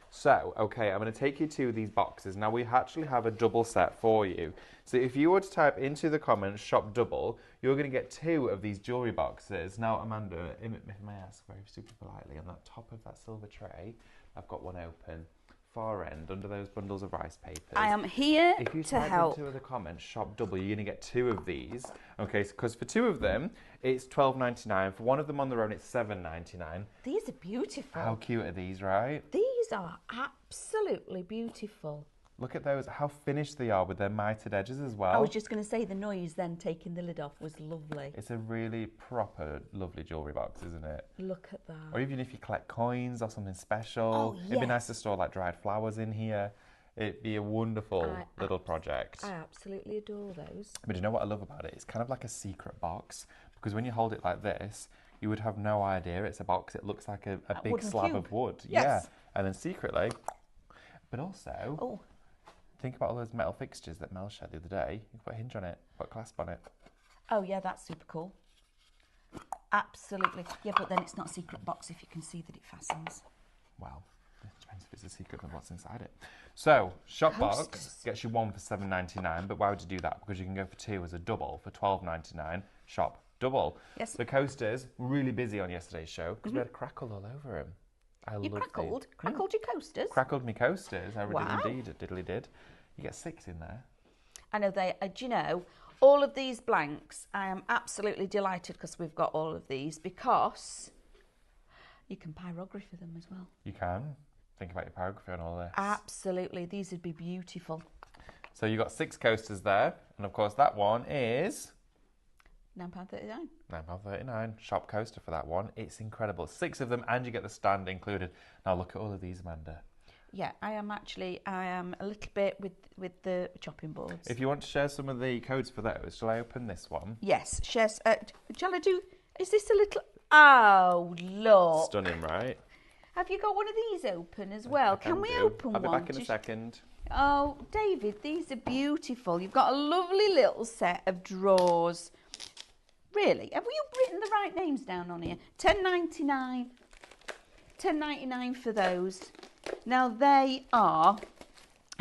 [SPEAKER 1] So, okay, I'm going to take you to these boxes. Now, we actually have a double set for you. So if you were to type into the comments shop double, you're going to get 2 of these jewellery boxes. Now, Amanda, if I may ask very super politely, on that top of that silver tray, I've got one open. Far end, under those bundles of rice papers.
[SPEAKER 3] I am here
[SPEAKER 1] If you
[SPEAKER 3] to
[SPEAKER 1] type
[SPEAKER 3] help.
[SPEAKER 1] into the comments shop double, you're going to get 2 of these. Okay, because for 2 of them, it's $12.99. For one of them on their own, it's $7.99.
[SPEAKER 3] These are beautiful.
[SPEAKER 1] How cute are these, right?
[SPEAKER 3] These are absolutely beautiful.
[SPEAKER 1] Look at those, how finished they are with their mitered edges as
[SPEAKER 3] I
[SPEAKER 1] well.
[SPEAKER 3] was just going to say the noise then taking the lid off was lovely.
[SPEAKER 1] It's a really proper, lovely jewellery box, isn't it?
[SPEAKER 3] Look at that.
[SPEAKER 1] Or even if you collect coins or something special,
[SPEAKER 3] Oh,
[SPEAKER 1] it'd be nice
[SPEAKER 3] yes.
[SPEAKER 1] to store like dried flowers in here. It'd be a wonderful little project.
[SPEAKER 3] I absolutely adore those.
[SPEAKER 1] But you know what I love about it? It's kind of like a secret box, because when you hold it like this, you would have no idea it's a box. It looks like a big
[SPEAKER 3] wooden
[SPEAKER 1] slab
[SPEAKER 3] cube.
[SPEAKER 1] of wood.
[SPEAKER 3] Yes.
[SPEAKER 1] Yeah. And then secretly, but also,
[SPEAKER 3] Oh,
[SPEAKER 1] think about all those metal fixtures that Mel showed the other day. You put a hinge on it, put a clasp on it.
[SPEAKER 3] oh yeah, that's super cool. Absolutely. Yeah, but then it's not a secret box if you can see that it fastens.
[SPEAKER 1] Well, it depends if it's a secret of what's inside it. So, shop box
[SPEAKER 3] Coasters.
[SPEAKER 1] gets you 1 for $7.99, but why would you do that? Because you can go for 2 as a double for $12.99. Shop double.
[SPEAKER 3] Yes.
[SPEAKER 1] The coasters, really busy on yesterday's show because we had crackle all over them.
[SPEAKER 3] You crackled? Crackled your coasters?
[SPEAKER 1] Crackled me coasters. I
[SPEAKER 3] Wow.
[SPEAKER 1] did indeed. Diddly did. You get 6 in there.
[SPEAKER 3] I know they, do you know, all of these blanks, I am absolutely delighted because we've got all of these because you can pyrography them as well.
[SPEAKER 1] You can. Think about your pyrography on all this.
[SPEAKER 3] Absolutely. These would be beautiful.
[SPEAKER 1] So you got 6 coasters there. And of course that one is
[SPEAKER 3] £9.39.
[SPEAKER 1] £9.39. Shop coaster for that one. It's incredible. 6 of them and you get the stand included. Now look at all of these, Amanda.
[SPEAKER 3] Yeah, I am a little bit with the chopping boards.
[SPEAKER 1] If you want to share some of the codes for those, shall I open this one?
[SPEAKER 3] Yes, shares. Shall I do? Is this a little? Oh, look!
[SPEAKER 1] Stunning, right?
[SPEAKER 3] Have you got one of these open as well?
[SPEAKER 1] I
[SPEAKER 3] Can we
[SPEAKER 1] do.
[SPEAKER 3] open
[SPEAKER 1] I'll
[SPEAKER 3] one?
[SPEAKER 1] be back in a
[SPEAKER 3] Just-
[SPEAKER 1] second.
[SPEAKER 3] Oh, David, these are beautiful. You've got a lovely little set of drawers. Really? Have you written the right names down on here? $10.99. $10.99 for those. Now they are.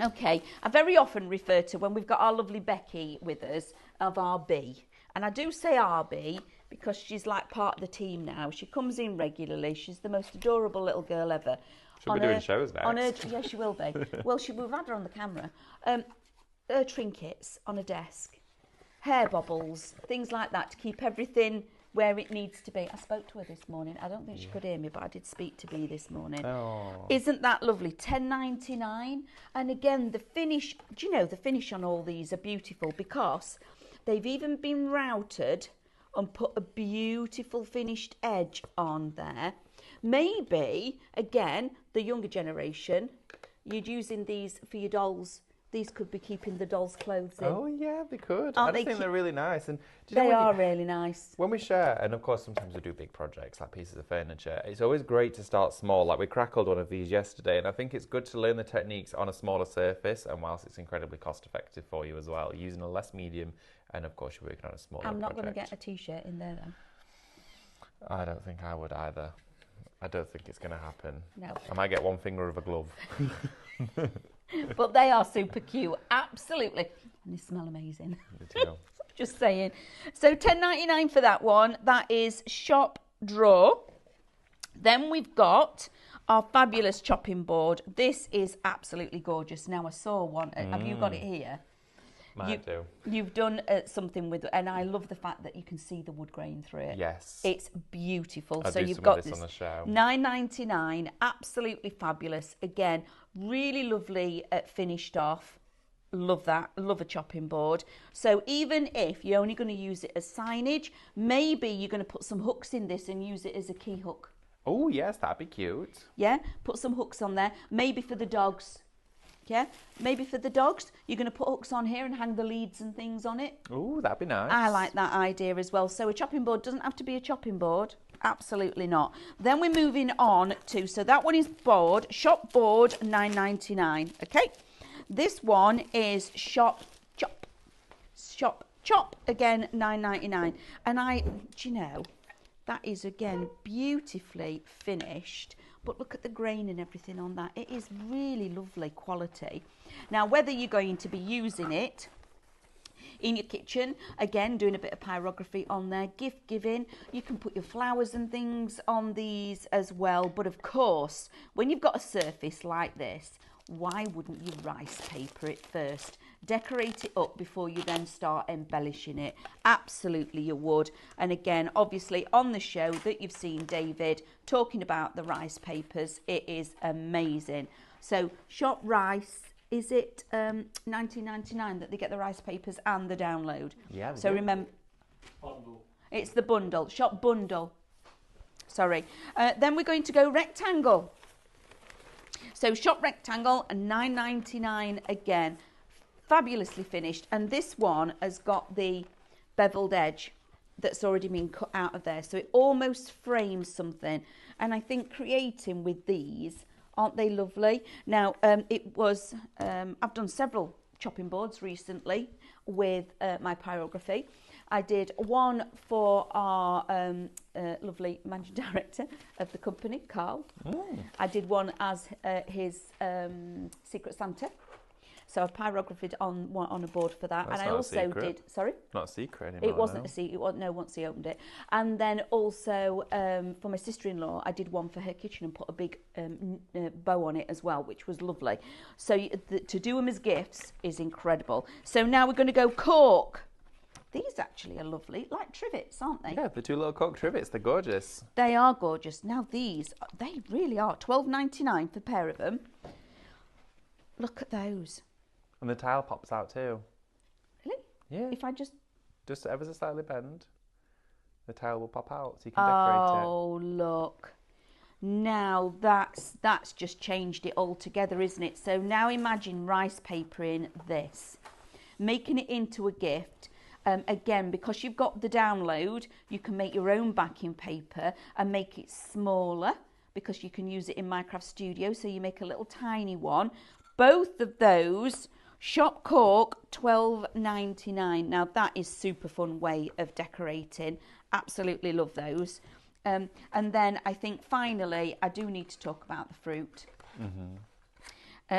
[SPEAKER 3] Okay, I very often refer to when we've got our lovely Becky with us of RB. And I do say RB because she's like part of the team now. She comes in regularly. She's the most adorable little girl ever.
[SPEAKER 1] She'll be doing shows next.
[SPEAKER 3] Yeah, she will be. Well, we've had her on the camera. Her trinkets on a desk, hair bobbles, things like that to keep everything where it needs to be. I spoke to her this morning. I don't think she could hear me, but I did speak to Bea this morning.
[SPEAKER 1] Oh.
[SPEAKER 3] Isn't that lovely? $10.99. And again, the finish, do you know, the finish on all these are beautiful because they've even been routed and put a beautiful finished edge on there. Maybe, again, the younger generation, you're using these for your dolls. These could be keeping the dolls' clothes in.
[SPEAKER 1] Oh yeah, they could.
[SPEAKER 3] Aren't
[SPEAKER 1] I
[SPEAKER 3] they
[SPEAKER 1] just think they're really nice. And do you
[SPEAKER 3] They
[SPEAKER 1] know
[SPEAKER 3] are really nice.
[SPEAKER 1] when we share, and of course sometimes we do big projects like pieces of furniture, it's always great to start small. Like we crackled one of these yesterday, and I think it's good to learn the techniques on a smaller surface, and whilst it's incredibly cost effective for you as well, using a less medium, and of course you're working on a smaller
[SPEAKER 3] I'm not going to
[SPEAKER 1] project.
[SPEAKER 3] get a T-shirt in there though.
[SPEAKER 1] I don't think I would either. I don't think it's going to happen.
[SPEAKER 3] No.
[SPEAKER 1] I might get one finger of a glove.
[SPEAKER 3] But they are super cute, absolutely. And they smell amazing.
[SPEAKER 1] They do.
[SPEAKER 3] Just saying. So $10.99 for that one. That is Shop Drawer. Then we've got our fabulous chopping board. This is absolutely gorgeous. Now I saw one. Have you got it here?
[SPEAKER 1] Might do.
[SPEAKER 3] You've done something with, and I love the fact that you can see the wood grain through it.
[SPEAKER 1] Yes.
[SPEAKER 3] It's beautiful.
[SPEAKER 1] I'll
[SPEAKER 3] So
[SPEAKER 1] do
[SPEAKER 3] you've
[SPEAKER 1] some
[SPEAKER 3] got
[SPEAKER 1] of this on the show.
[SPEAKER 3] $9.99, absolutely fabulous. Again, really lovely finished off. Love that. Love a chopping board. So even if you're only going to use it as signage, maybe you're going to put some hooks in this and use it as a key hook.
[SPEAKER 1] Oh yes, that'd be cute.
[SPEAKER 3] Yeah, put some hooks on there. Maybe for the dogs. Yeah, maybe for the dogs, you're going to put hooks on here and hang the leads and things on it.
[SPEAKER 1] Oh, that'd be nice.
[SPEAKER 3] I like that idea as well. So a chopping board doesn't have to be a chopping board. Absolutely not. Then we're moving on to, so that one is board, shop board, $9.99. Okay. This one is shop chop, again, $9.99. And do you know, that is again beautifully finished. But look at the grain and everything on that. It is really lovely quality. Now, whether you're going to be using it in your kitchen, again, doing a bit of pyrography on there, gift giving, you can put your flowers and things on these as well. But of course, when you've got a surface like this, why wouldn't you rice paper it first? Decorate it up before you then start embellishing it. Absolutely you would. And again, obviously on the show that you've seen David talking about the rice papers, it is amazing. So Shop Rice, is it $19.99 that they get the rice papers and the download?
[SPEAKER 1] Yeah.
[SPEAKER 3] So remember, it's the bundle, Shop Bundle. Sorry. Then we're going to go rectangle. So Shop Rectangle, $9.99 again. Fabulously finished. And this one has got the beveled edge that's already been cut out of there. So it almost frames something. And I think creating with these, aren't they lovely? Now, I've done several chopping boards recently with my pyrography. I did one for our lovely managing director of the company, Carl. I did one as his Secret Santa. So I pyrographed on a board for that.
[SPEAKER 1] That's
[SPEAKER 3] and I
[SPEAKER 1] not a
[SPEAKER 3] also
[SPEAKER 1] secret.
[SPEAKER 3] did, sorry?
[SPEAKER 1] Not a secret anymore.
[SPEAKER 3] It wasn't
[SPEAKER 1] no.
[SPEAKER 3] a secret. It was, no, once he opened it. And then also for my sister-in-law, I did one for her kitchen and put a big bow on it as well, which was lovely. So to do them as gifts is incredible. So now we're going to go cork. These actually are lovely, like trivets, aren't they?
[SPEAKER 1] Yeah, the two little cork trivets, they're gorgeous.
[SPEAKER 3] They are gorgeous. Now these, they really are. $12.99 for a pair of them. Look at those.
[SPEAKER 1] And the tile pops out too.
[SPEAKER 3] Really?
[SPEAKER 1] Yeah.
[SPEAKER 3] If I just...
[SPEAKER 1] Just ever so slightly bend, the tile will pop out so you can decorate it.
[SPEAKER 3] Oh, look. Now that's just changed it altogether, isn't it? So now imagine rice papering this, making it into a gift. Again, because you've got the download, you can make your own backing paper and make it smaller because you can use it in Minecraft Studio. So you make a little tiny one. Both of those, Shop Cork, $12.99. Now that is super fun way of decorating. Absolutely love those. And then I think finally, I do need to talk about the fruit.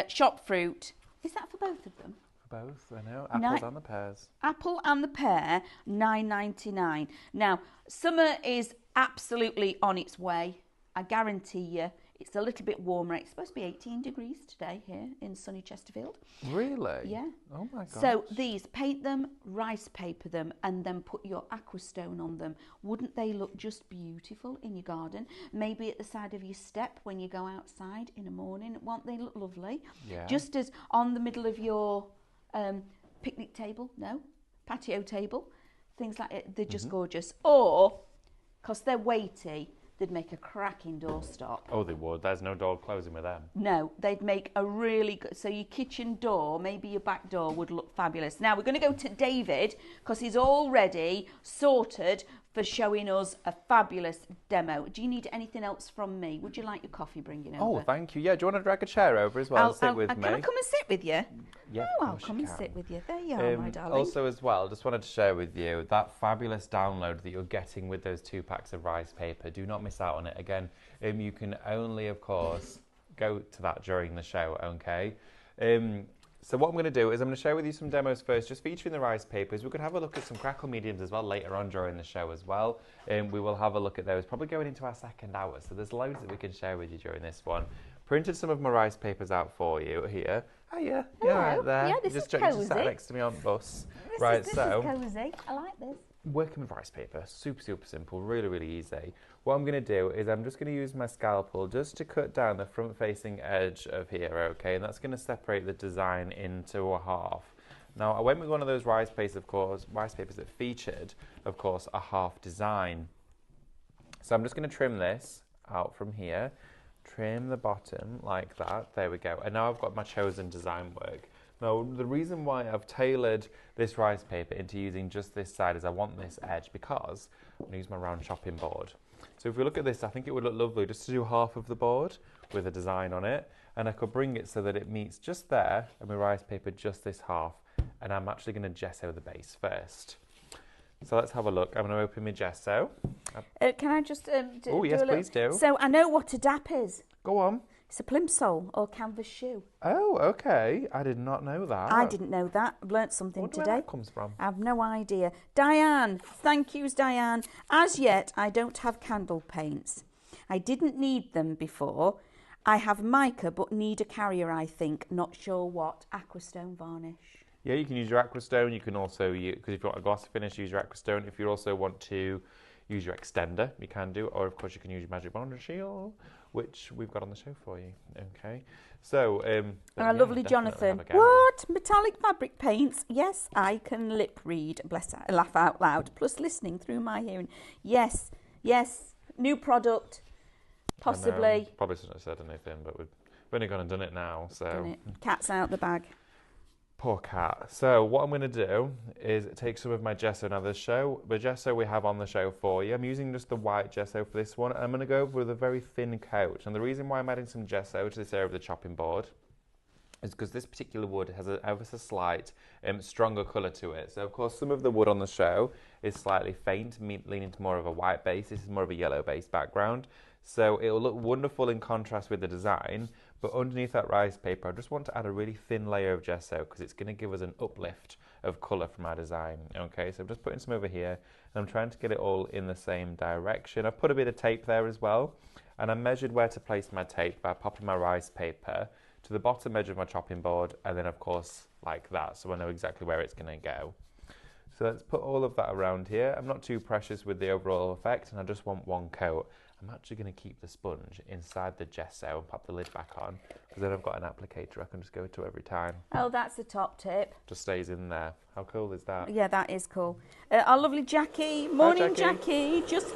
[SPEAKER 3] Shop Fruit. Is that for both of them?
[SPEAKER 1] Both, I know. Apples and the pears.
[SPEAKER 3] Apple and the pear, $9.99. Now, summer is absolutely on its way. I guarantee you, it's a little bit warmer. It's supposed to be 18 degrees today here in sunny Chesterfield.
[SPEAKER 1] Really?
[SPEAKER 3] Yeah.
[SPEAKER 1] Oh my gosh.
[SPEAKER 3] So these, paint them, rice paper them, and then put your aquastone on them. Wouldn't they look just beautiful in your garden? Maybe at the side of your step when you go outside in the morning. Won't they look lovely?
[SPEAKER 1] Yeah.
[SPEAKER 3] Just as on the middle of your picnic table, patio table, things like it. They're just gorgeous. Or, because they're weighty, they'd make a cracking doorstop.
[SPEAKER 1] Oh, they would. There's no door closing with them.
[SPEAKER 3] No, they'd make a really good, so your kitchen door, maybe your back door would look fabulous. Now we're going to go to David because he's all ready, sorted for showing us a fabulous demo. Do you need anything else from me? Would you like your coffee bringing over?
[SPEAKER 1] Oh, thank you. Yeah, do you want to drag a chair over as well and sit with me?
[SPEAKER 3] Can I come and sit with you?
[SPEAKER 1] Yeah,
[SPEAKER 3] Oh,
[SPEAKER 1] of
[SPEAKER 3] I'll
[SPEAKER 1] course
[SPEAKER 3] come
[SPEAKER 1] you
[SPEAKER 3] and
[SPEAKER 1] can.
[SPEAKER 3] sit with you. There you are, my darling.
[SPEAKER 1] Also, as well, just wanted to share with you that fabulous download that you're getting with those 2 packs of rice paper. Do not miss out on it. Again, you can only, of course, go to that during the show, okay? So what I'm going to do is I'm going to share with you some demos first, just featuring the rice papers. We're going to have a look at some crackle mediums as well later on during the show as well. We will have a look at those, probably going into our second hour. So there's loads that we can share with you during this one. Printed some of my rice papers out for you here. Oh yeah, you're right there.
[SPEAKER 3] Yeah, this
[SPEAKER 1] just
[SPEAKER 3] is
[SPEAKER 1] just sat
[SPEAKER 3] cosy.
[SPEAKER 1] next to me on the bus.
[SPEAKER 3] This is cosy. I like this.
[SPEAKER 1] Working with rice paper, super simple, really easy. What I'm going to do is I'm just going to use my scalpel just to cut down the front facing edge of here, okay, and that's going to separate the design into a half. Now I went with one of those rice papers that featured, of course, a half design. So I'm just going to trim this out from here, trim the bottom like that, there we go, and now I've got my chosen design work. Now, the reason why I've tailored this rice paper into using just this side is I want this edge because I'm going to use my round chopping board. So if we look at this, I think it would look lovely just to do half of the board with a design on it, and I could bring it so that it meets just there and my rice paper just this half, and I'm actually going to gesso the base first. So let's have a look. I'm going to open my gesso.
[SPEAKER 3] Can I just
[SPEAKER 1] Oh yes, please do.
[SPEAKER 3] So I know what a DAP is.
[SPEAKER 1] Go on.
[SPEAKER 3] It's a plimsoll or canvas shoe.
[SPEAKER 1] Oh, okay. I did not know that.
[SPEAKER 3] I didn't know that. I've learnt something
[SPEAKER 1] Wonder
[SPEAKER 3] today.
[SPEAKER 1] where that comes from.
[SPEAKER 3] I have no idea. Diane, thank yous, Diane. As yet, I don't have candle paints. I didn't need them before. I have mica, but need a carrier, I think. Not sure what. Aquastone varnish.
[SPEAKER 1] Yeah, you can use your Aquastone. You can also use, because if you want a glossy finish, use your Aquastone. If you also want to use your extender, you can do. Or, of course, you can use your Magic Bonder Shield, which we've got on the show for you. Okay. So,
[SPEAKER 3] Our lovely Jonathan. What? Metallic fabric paints? Yes, I can lip read. Bless her. Laugh out loud. Plus listening through my hearing. Yes. New product. Possibly.
[SPEAKER 1] Probably shouldn't have said anything, but we've only gone and done it now. So,
[SPEAKER 3] Cat's out the bag.
[SPEAKER 1] poor cat. So what I'm going to do is take some of my gesso. Now the gesso we have on the show for you, I'm using just the white gesso for this one. I'm going to go over with a very thin coat. And the reason why I'm adding some gesso to this area of the chopping board is because this particular wood has an ever so slight stronger colour to it. So of course some of the wood on the show is slightly faint, leaning to more of a white base. This is more of a yellow base background. So it will look wonderful in contrast with the design, but underneath that rice paper I just want to add a really thin layer of gesso because it's going to give us an uplift of colour from our design. Okay, so I'm just putting some over here and I'm trying to get it all in the same direction. I've put a bit of tape there as well, and I measured where to place my tape by popping my rice paper to the bottom edge of my chopping board, and then of course like that, so I know exactly where it's going to go. So let's put all of that around here. I'm not too precious with the overall effect and I just want one coat. I'm actually going to keep the sponge inside the gesso and pop the lid back on, because then I've got an applicator I can just go to every time.
[SPEAKER 3] Oh, that's the top tip.
[SPEAKER 1] Just stays in there. How cool is that?
[SPEAKER 3] Yeah, that is cool. Our lovely Jackie. Morning,
[SPEAKER 1] Jackie.
[SPEAKER 3] Just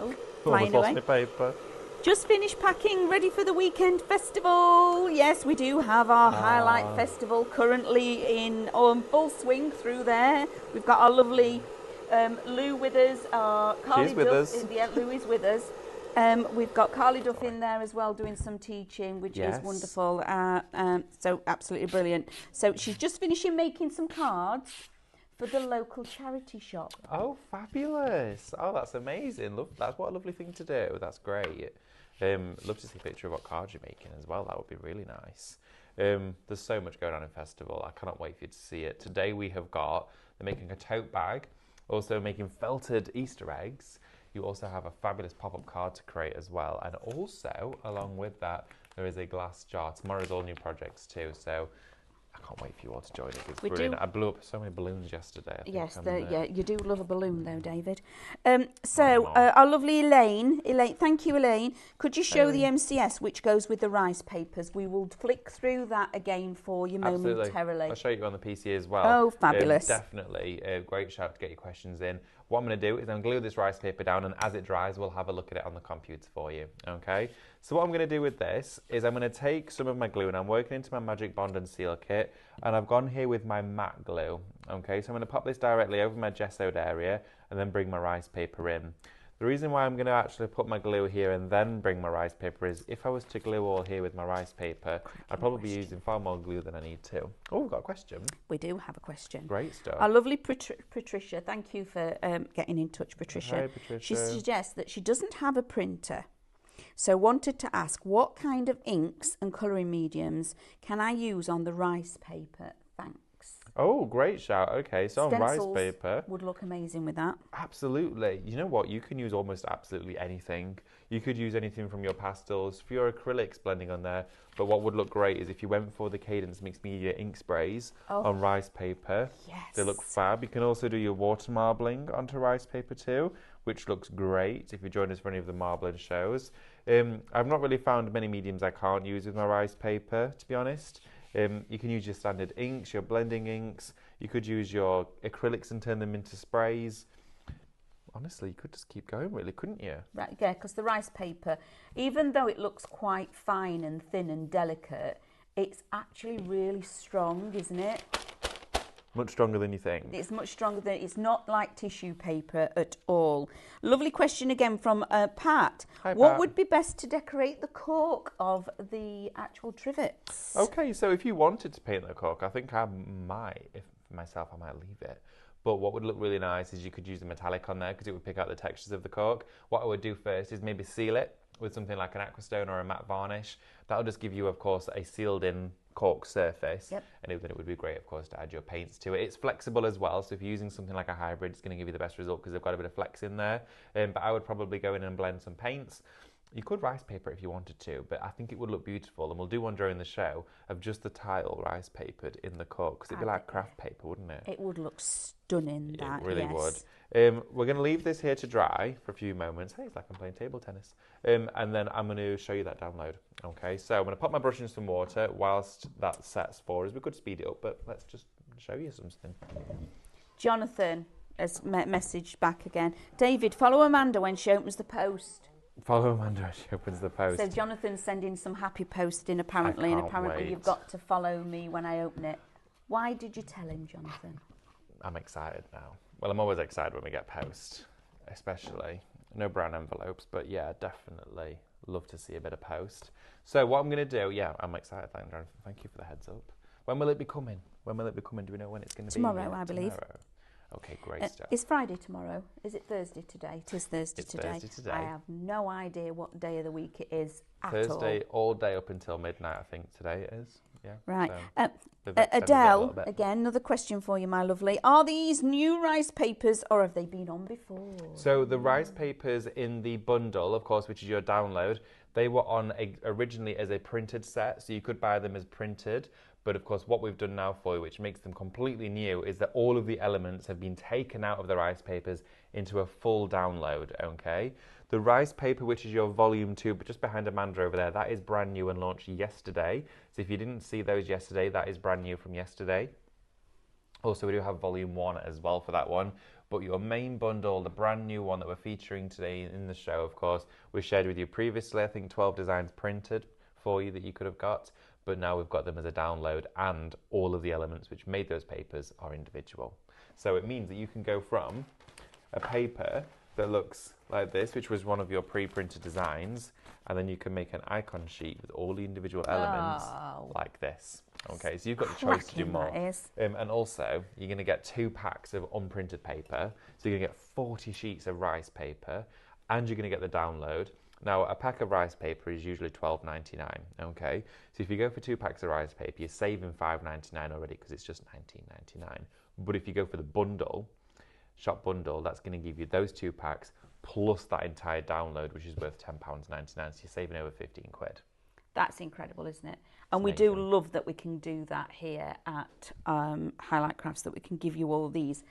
[SPEAKER 1] Almost
[SPEAKER 3] flying
[SPEAKER 1] lost
[SPEAKER 3] away.
[SPEAKER 1] my paper.
[SPEAKER 3] Just finished packing, ready for the weekend festival. Yes, we do have our Highlight Festival currently in full swing through there. We've got our lovely Lou with us. Carly
[SPEAKER 1] She's with
[SPEAKER 3] Duff
[SPEAKER 1] us.
[SPEAKER 3] Yeah, Lou is with us. We've got Carly Duff in there as well doing some teaching, which is wonderful. So absolutely brilliant. So she's just finishing making some cards for the local charity shop.
[SPEAKER 1] Oh, fabulous. Oh, that's amazing. That's what a lovely thing to do. That's great. Love to see a picture of what cards you're making as well. That would be really nice. There's so much going on in festival. I cannot wait for you to see it. Today we have got, they're making a tote bag, also making felted Easter eggs. You also have a fabulous pop-up card to create as well. And also, along with that, there is a glass jar. Tomorrow's all new projects too. So I can't wait for you all to join it. It's brilliant. I blew up so many balloons yesterday.
[SPEAKER 3] Yes, yeah, you do love a balloon though, David. Our lovely Elaine, thank you, Elaine. Could you show the MCS which goes with the rice papers? We will flick through that again for you momentarily.
[SPEAKER 1] I'll show you on the PC as well.
[SPEAKER 3] Oh, fabulous.
[SPEAKER 1] Definitely a great shout to get your questions in. What I'm going to do is I'm glue this rice paper down, and as it dries, we'll have a look at it on the computer for you, okay? So what I'm going to do with this is I'm going to take some of my glue, and I'm working into my Magic Bond and Seal kit, and I've gone here with my matte glue, okay? So I'm going to pop this directly over my gessoed area and then bring my rice paper in. The reason why I'm going to actually put my glue here and then bring my rice paper is if I was to glue all here with my rice paper, I'd probably be using far more glue than I need to. Oh, we've got a question.
[SPEAKER 3] We do have a question.
[SPEAKER 1] Great stuff.
[SPEAKER 3] Our lovely Patricia, thank you for getting in touch, Patricia.
[SPEAKER 1] Hi, Patricia.
[SPEAKER 3] She suggests that she doesn't have a printer, so wanted to ask what kind of inks and colouring mediums can I use on the rice paper? Thanks.
[SPEAKER 1] Oh, great shout. Okay, so on rice
[SPEAKER 3] Stencils
[SPEAKER 1] paper.
[SPEAKER 3] would look amazing with that.
[SPEAKER 1] Absolutely. You know what? You can use almost absolutely anything. You could use anything from your pastels for your acrylics blending on there. But what would look great is if you went for the Cadence Mixed Media ink sprays on rice paper.
[SPEAKER 3] Yes.
[SPEAKER 1] They look fab. You can also do your water marbling onto rice paper too, which looks great if you join us for any of the marbling shows. I've not really found many mediums I can't use with my rice paper, to be honest. You can use your standard inks, your blending inks. You could use your acrylics and turn them into sprays. Honestly, you could just keep going, really, couldn't you?
[SPEAKER 3] Right, yeah, because the rice paper, even though it looks quite fine and thin and delicate, it's actually really strong, isn't it?
[SPEAKER 1] Much stronger than you think.
[SPEAKER 3] It's much stronger than, it's not like tissue paper at all. Lovely question again from Pat.
[SPEAKER 1] Hi,
[SPEAKER 3] what
[SPEAKER 1] Pat.
[SPEAKER 3] would be best to decorate the cork of the actual trivets?
[SPEAKER 1] Okay, so if you wanted to paint the cork, I think I might, if myself, I might leave it. But what would look really nice is you could use the metallic on there because it would pick out the textures of the cork. What I would do first is maybe seal it with something like an aquastone or a matte varnish. That'll just give you, of course, a sealed in cork surface.
[SPEAKER 3] Yep.
[SPEAKER 1] And then it would be great, of course, to add your paints to it. It's flexible as well, so if you're using something like a hybrid, it's going to give you the best result because they've got a bit of flex in there. But I would probably go in and blend some paints. You could rice paper if you wanted to, but I think it would look beautiful, and we'll do one during the show of just the tile rice papered in the cork, because it'd be like craft paper, wouldn't it?
[SPEAKER 3] It would look stunning, that,
[SPEAKER 1] It really
[SPEAKER 3] yes.
[SPEAKER 1] would. We're going to leave this here to dry for a few moments. Hey, it's like I'm playing table tennis. And then I'm going to show you that download. Okay, so I'm going to pop my brush in some water whilst that sets for us. We could speed it up, but let's just show you something.
[SPEAKER 3] Jonathan has messaged back again. David, follow Amanda when she opens the post.
[SPEAKER 1] Follow Amanda as she opens the post.
[SPEAKER 3] So Jonathan's sending some happy posting apparently, and
[SPEAKER 1] can't
[SPEAKER 3] apparently
[SPEAKER 1] wait.
[SPEAKER 3] you've got to follow me when I open it. Why did you tell him, Jonathan?
[SPEAKER 1] I'm excited now. Well, I'm always excited when we get post, especially. No brown envelopes, but yeah, definitely love to see a bit of post. So what I'm going to do, yeah, I'm excited. Thank you for the heads up. When will it be coming? When will it be coming? Do we know when it's going to be?
[SPEAKER 3] Tomorrow, I believe.
[SPEAKER 1] Tomorrow. Okay, great stuff.
[SPEAKER 3] It's Friday tomorrow. Is it Thursday today? It is Thursday
[SPEAKER 1] It's
[SPEAKER 3] today.
[SPEAKER 1] Thursday today.
[SPEAKER 3] I have no idea what day of the week it is at
[SPEAKER 1] Thursday,
[SPEAKER 3] all.
[SPEAKER 1] all day up until midnight, I think today it is. Yeah.
[SPEAKER 3] Right.
[SPEAKER 1] So they've extended it a
[SPEAKER 3] Adele,
[SPEAKER 1] little bit.
[SPEAKER 3] again, another question for you, my lovely. Are these new rice papers or have they been on before?
[SPEAKER 1] So the rice papers in the bundle, of course, which is your download, they were on originally as a printed set, so you could buy them as printed. But of course, what we've done now for you, which makes them completely new, is that all of the elements have been taken out of the rice papers into a full download, okay? The rice paper, which is your volume 2, but just behind Amanda over there, that is brand new and launched yesterday. So if you didn't see those yesterday, that is brand new from yesterday. Also, we do have volume 1 as well for that one. But your main bundle, the brand new one that we're featuring today in the show, of course, we shared with you previously, I think 12 designs printed for you that you could have got. But now we've got them as a download, and all of the elements which made those papers are individual. So it means that you can go from a paper that looks like this, which was one of your pre-printed designs, and then you can make an icon sheet with all the individual elements like this. Okay, so you've got the choice to do more. And also, you're going to get 2 packs of unprinted paper, so you're going to get 40 sheets of rice paper, and you're going to get the download. Now, a pack of rice paper is usually $12.99, okay? So if you go for 2 packs of rice paper, you're saving $5.99 already because it's just $19.99. But if you go for the bundle, shop bundle, that's going to give you those 2 packs plus that entire download, which is worth £10.99, so you're saving over 15 quid.
[SPEAKER 3] That's incredible, isn't it? And we do love that we can do that here at Highlight Crafts, that we can give you all these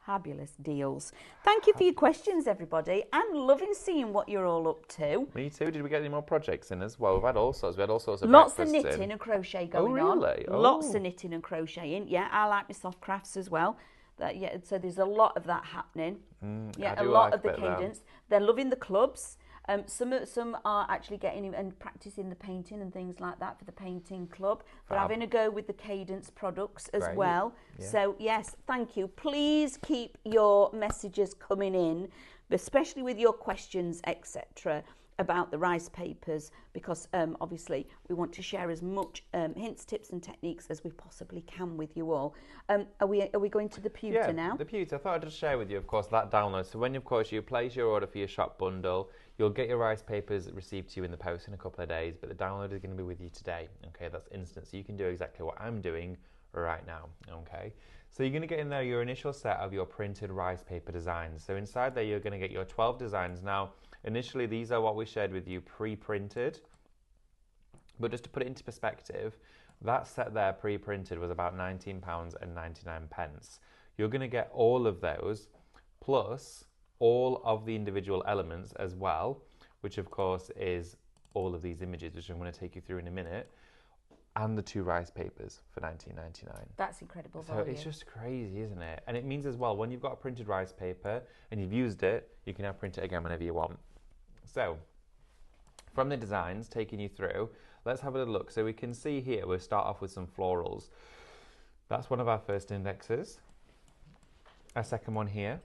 [SPEAKER 3] fabulous deals. Thank you for your questions, everybody. I'm loving seeing what you're all up to.
[SPEAKER 1] Me too. Did we get any more projects in as well? We've had all sorts. We had all sorts of
[SPEAKER 3] Lots of
[SPEAKER 1] breakfasts
[SPEAKER 3] knitting
[SPEAKER 1] in.
[SPEAKER 3] and crochet going
[SPEAKER 1] really?
[SPEAKER 3] on. Lots of knitting and crocheting. Yeah, I like my soft crafts as well. Yeah, so there's a lot of that happening. Yeah,
[SPEAKER 1] I
[SPEAKER 3] a
[SPEAKER 1] do
[SPEAKER 3] lot
[SPEAKER 1] like
[SPEAKER 3] of the
[SPEAKER 1] a bit of that.
[SPEAKER 3] cadence. They're loving the clubs. Some are actually getting in and practicing the painting and things like that for the painting club. They're
[SPEAKER 1] Fab.
[SPEAKER 3] having a go with the cadence products as
[SPEAKER 1] Great.
[SPEAKER 3] well.
[SPEAKER 1] Yeah.
[SPEAKER 3] So yes, thank you. Please keep your messages coming in, especially with your questions, etc., about the rice papers, because obviously we want to share as much hints, tips, and techniques as we possibly can with you all. Are we going to the pewter now?
[SPEAKER 1] The pewter. I thought I'd just share with you, of course, that download. So when, of course, you place your order for your shop bundle, you'll get your rice papers received to you in the post in a couple of days, but the download is going to be with you today. Okay, that's instant. So you can do exactly what I'm doing right now. Okay, so you're going to get in there your initial set of your printed rice paper designs. So inside there, you're going to get your 12 designs. Now, initially, these are what we shared with you pre-printed, but just to put it into perspective, that set there pre-printed was about £19.99. You're going to get all of those, plus all of the individual elements as well, which of course is all of these images, which I'm going to take you through in a minute, and the 2 rice papers for £19.99.
[SPEAKER 3] That's incredible
[SPEAKER 1] So
[SPEAKER 3] value.
[SPEAKER 1] it's just crazy, isn't it? And it means as well, when you've got a printed rice paper and you've used it, you can now print it again whenever you want. So, from the designs, taking you through, let's have a little look. So we can see here, we'll start off with some florals. That's one of our first indexes. Our second one here,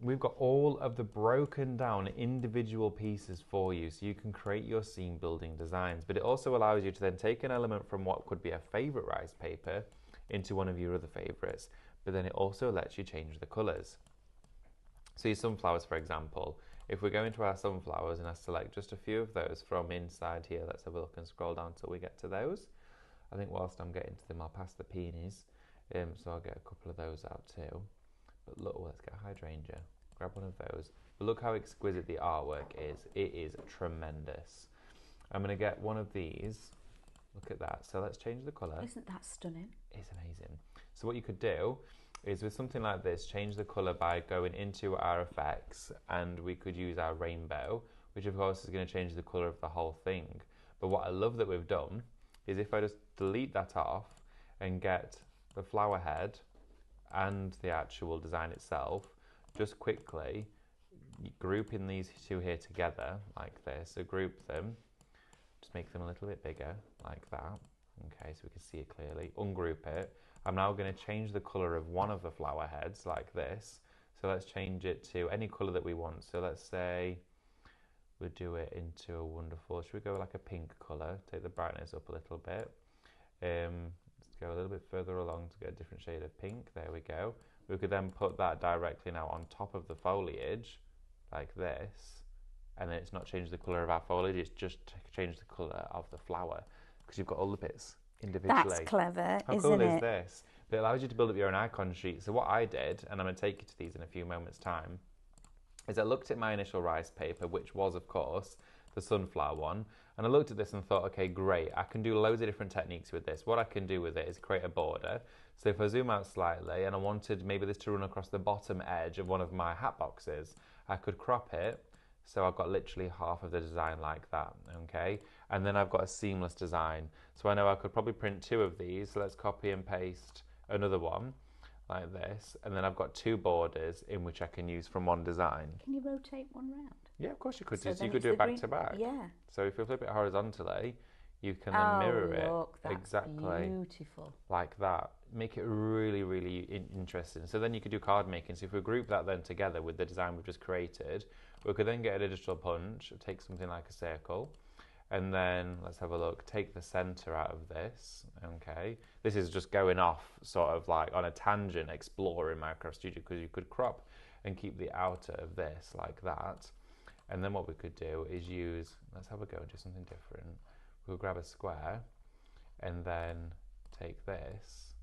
[SPEAKER 1] we've got all of the broken down individual pieces for you, so you can create your scene building designs. But it also allows you to then take an element from what could be a favorite rice paper into one of your other favorites. But then it also lets you change the colors. So your sunflowers, for example, if we go into our sunflowers and I select just a few of those from inside here, let's have a look and scroll down till we get to those. I think whilst I'm getting to them, I'll pass the peonies, so I'll get a couple of those out too. But look, let's get a hydrangea. Grab one of those. But look how exquisite the artwork is. It is tremendous. I'm going to get one of these. Look at that. So let's change the colour.
[SPEAKER 3] Isn't that stunning?
[SPEAKER 1] It's amazing. So what you could do is with something like this, change the colour by going into our effects, and we could use our rainbow, which of course is going to change the colour of the whole thing. But what I love that we've done is if I just delete that off and get the flower head and the actual design itself, just quickly grouping these two here together like this. So group them, just make them a little bit bigger like that. Okay, so we can see it clearly. Ungroup it. I'm now going to change the colour of one of the flower heads like this. So let's change it to any colour that we want. So let's say we'll do it into a wonderful, should we go like a pink colour? Take the brightness up a little bit. Let's go a little bit further along to get a different shade of pink. There we go. We could then put that directly now on top of the foliage like this. And then it's not changed the colour of our foliage, it's just changed the colour of the flower, because you've got all the bits individually.
[SPEAKER 3] That's clever,
[SPEAKER 1] How
[SPEAKER 3] isn't
[SPEAKER 1] cool
[SPEAKER 3] it?
[SPEAKER 1] is this? But it allows you to build up your own icon sheet. So what I did, and I'm going to take you to these in a few moments' time, is I looked at my initial rice paper, which was, of course, the sunflower one, and I looked at this and thought, okay, great, I can do loads of different techniques with this. What I can do with it is create a border. So if I zoom out slightly, and I wanted maybe this to run across the bottom edge of one of my hat boxes, I could crop it, so I've got literally half of the design like that, okay? And then I've got a seamless design. So I know I could probably print 2 of these, so let's copy and paste another one like this, and then I've got 2 borders in which I can use from one design.
[SPEAKER 3] Can you rotate one round?
[SPEAKER 1] Yeah, of course you could
[SPEAKER 3] So
[SPEAKER 1] do. So
[SPEAKER 3] then
[SPEAKER 1] you could
[SPEAKER 3] it's
[SPEAKER 1] do
[SPEAKER 3] the
[SPEAKER 1] it back
[SPEAKER 3] green-
[SPEAKER 1] to back.
[SPEAKER 3] Yeah.
[SPEAKER 1] So if you flip it horizontally, you can then mirror it
[SPEAKER 3] Look, that's
[SPEAKER 1] exactly
[SPEAKER 3] beautiful.
[SPEAKER 1] like that. Make it really, really interesting. So then you could do card making. So if we group that then together with the design we've just created, we could then get a digital punch, take something like a circle, and then let's have a look, take the center out of this, okay? This is just going off sort of like on a tangent, exploring Minecraft Studio, because you could crop and keep the outer of this like that. And then what we could do is use, let's have a go and do something different. We'll grab a square and then take this